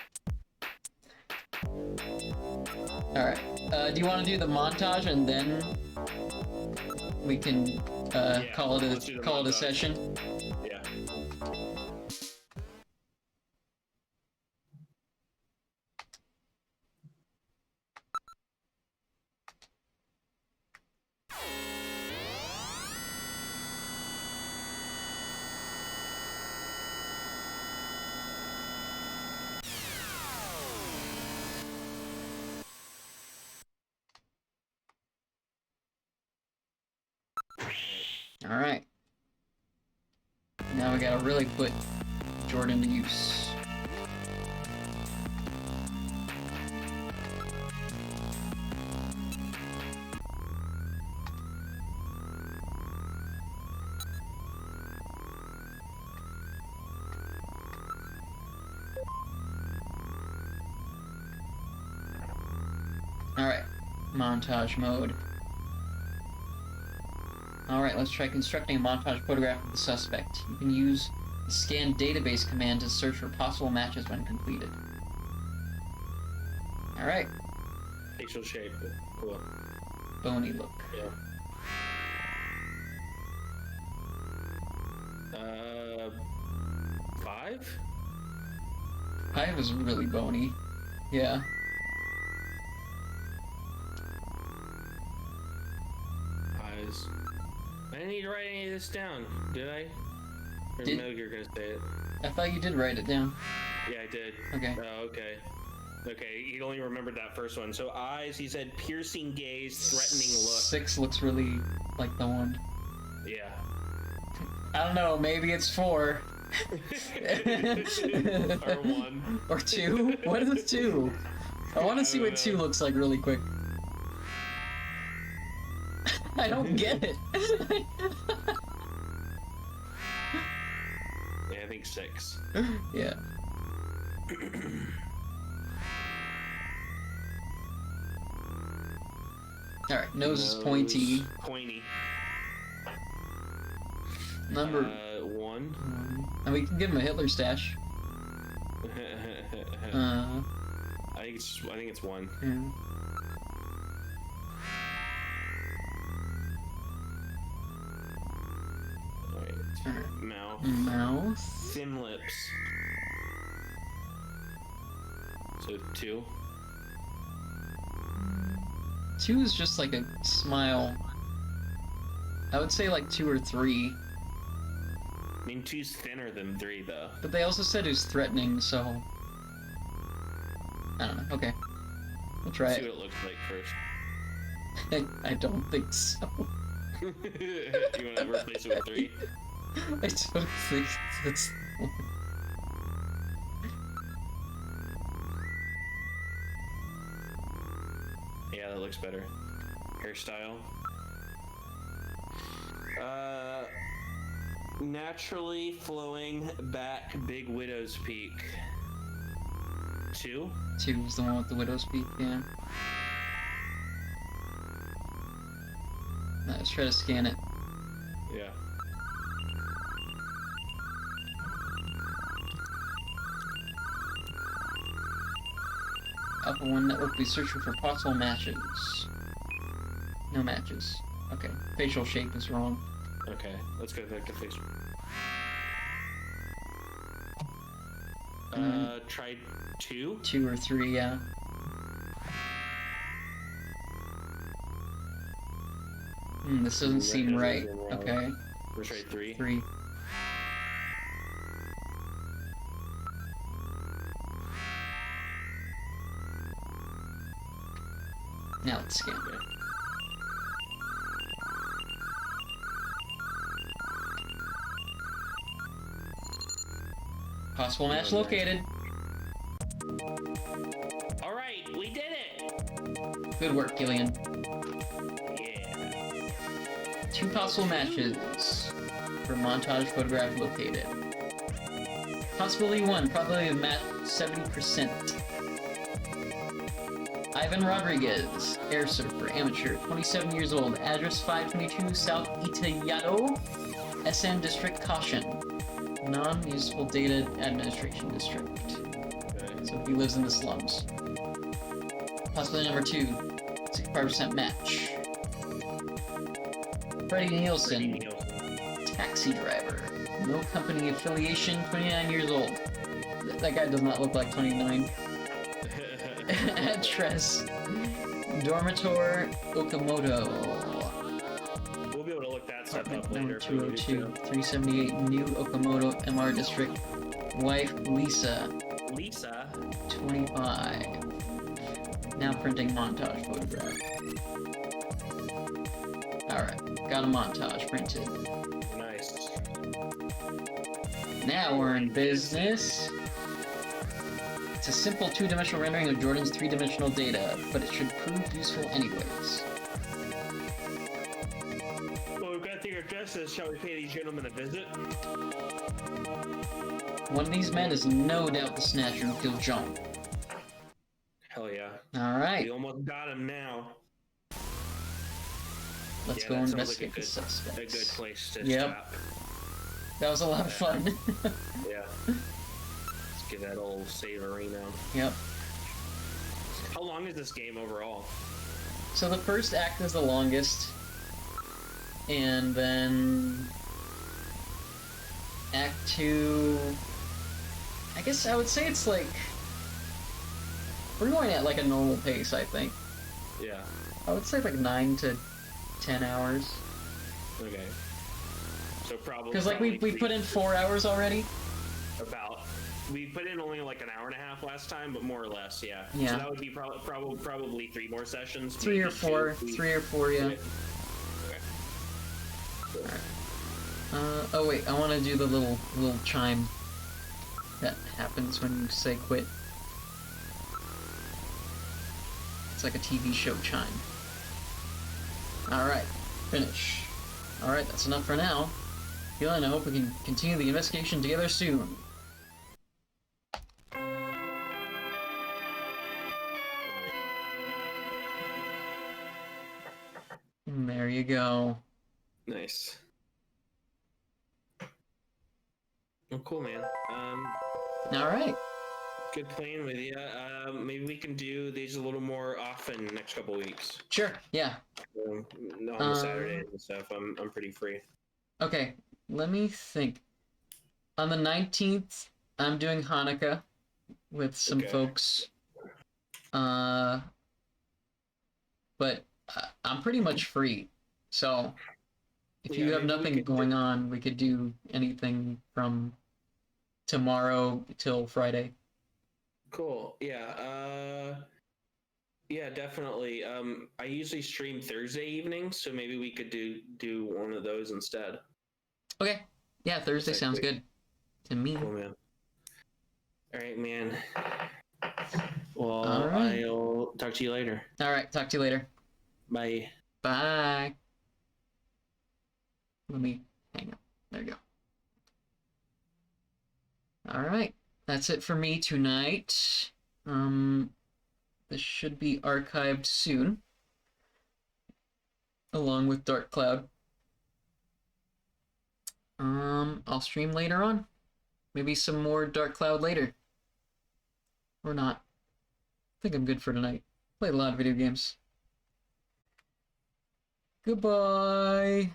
All right. Do you want to do the montage and then we can call it let's do the a montage. session? Yeah. All right. Now we gotta really put Jordan to use. All right, montage mode. Alright, let's try constructing a montage photograph of the suspect. You can use the scan database command to search for possible matches when completed. Alright. Facial shape. Cool. Bony look. Yeah. 5? 5 is really bony. Yeah. Eyes. I didn't need to write any of this down, did I? Or Did- no, you're gonna say it. I thought you did write it down. Yeah, I did. Okay. Oh, okay. Okay, he only remembered that first one. So eyes, he said piercing gaze, threatening look. 6 looks really like the one. Yeah. I don't know, maybe it's 4. Or 1. Or 2? What is 2? I want to see don't what 2 know. looks like really quick. I don't get it. Yeah, I think 6. Yeah. Alright, nose is pointy. Pointy. Number 1. and we can give him a Hitler stash. I think it's 1. Yeah. Alright. Mouth. Mouth. Thin lips. So 2. 2 is just like a smile. I would say like 2 or 3. I mean, 2's thinner than 3, though. But they also said it was threatening, so I don't know. Okay. We'll try See it. what it looks like first. I don't think so. You want to replace it with 3? I don't think that's Yeah, that looks better. Hairstyle. Naturally flowing back, big widow's peak. 2? 2 is the one with the widow's peak, yeah. Let's try to scan it. Yeah. Alpha 1 network, we searching for possible matches. No matches. Okay, facial shape is wrong. Okay, let's go back to face. Try 2? 2 or 3, yeah. This doesn't seem right. Okay, We'll try 3. 3. Now let's scan. Okay. Possible match located. All right, we did it. Good work, Gillian. Yeah. 2 possible matches for montage photograph located. Possibility 1, probability of match 70%. Ivan Rodriguez, air surfer, amateur, 27 years old, address 522 South Itayado, SN District, Caution, non-municipal data administration district. So he lives in the slums. Possibility number 2, 65% match. Freddie Nielsen, taxi driver, no company affiliation, 29 years old. That guy does not look like 29. Address, Dormitor, Okamoto. We'll be able to look that stuff up Number later. 202, 378 New Okamoto MR District. Wife, Lisa, Lisa. 25. Now printing montage photograph. Alright, got a montage printed. Nice. Now we're in business. It's a simple two-dimensional rendering of Jordan's three-dimensional data, but it should prove useful anyways. Well, we've got the addresses. Shall we pay these gentlemen a visit? One of these men is no doubt the Snatcher who killed John. Hell yeah. Alright, We almost got him now. let's Yeah, go that sounds investigate like the a suspects. good place to Yep. stop. That was a lot of fun. Yeah. Let's get that old Saverino. Yep. How long is this game overall? So the first act is the longest, and then Act 2, I guess I would say it's like, we're going at like a normal pace, I think. Yeah. I would say like 9 to 10 hours. Okay. So probably. Because like we put in 4 hours already. We put in only like an hour and a half last time, but more or less, yeah. Yeah. So that would be probably 3 more sessions. 3 or maybe 4. two. 3 or 4, yeah. Okay. Cool. Oh wait, I want to do the little chime that happens when you say quit. It's like a TV show chime. Alright, finish. Alright, that's enough for now. Gillian, I hope we can continue the investigation together soon. And there you go. Nice. Well, cool, man. Alright. Good playing with you. Maybe we can do these a little more often next couple weeks. Sure, yeah. On the Saturdays and stuff. I'm pretty free. Okay, let me think. On the 19th, I'm doing Hanukkah with some Okay. folks. But I'm pretty much free. So if you Yeah, have maybe we nothing could going on, we could do anything from tomorrow till Friday. Cool. Yeah. Yeah, definitely. I usually stream Thursday evenings, so maybe we could do one of those instead. Okay. Yeah, Thursday sounds good to me. Cool, man. All right, man. Well, All right. I'll talk to you later. All right, talk to you later. Bye. Bye. Let me hang up. There you go. All right, that's it for me tonight. This should be archived soon, along with Dark Cloud. I'll stream later on. Maybe some more Dark Cloud later. Or not. I think I'm good for tonight. Played a lot of video games. Goodbye.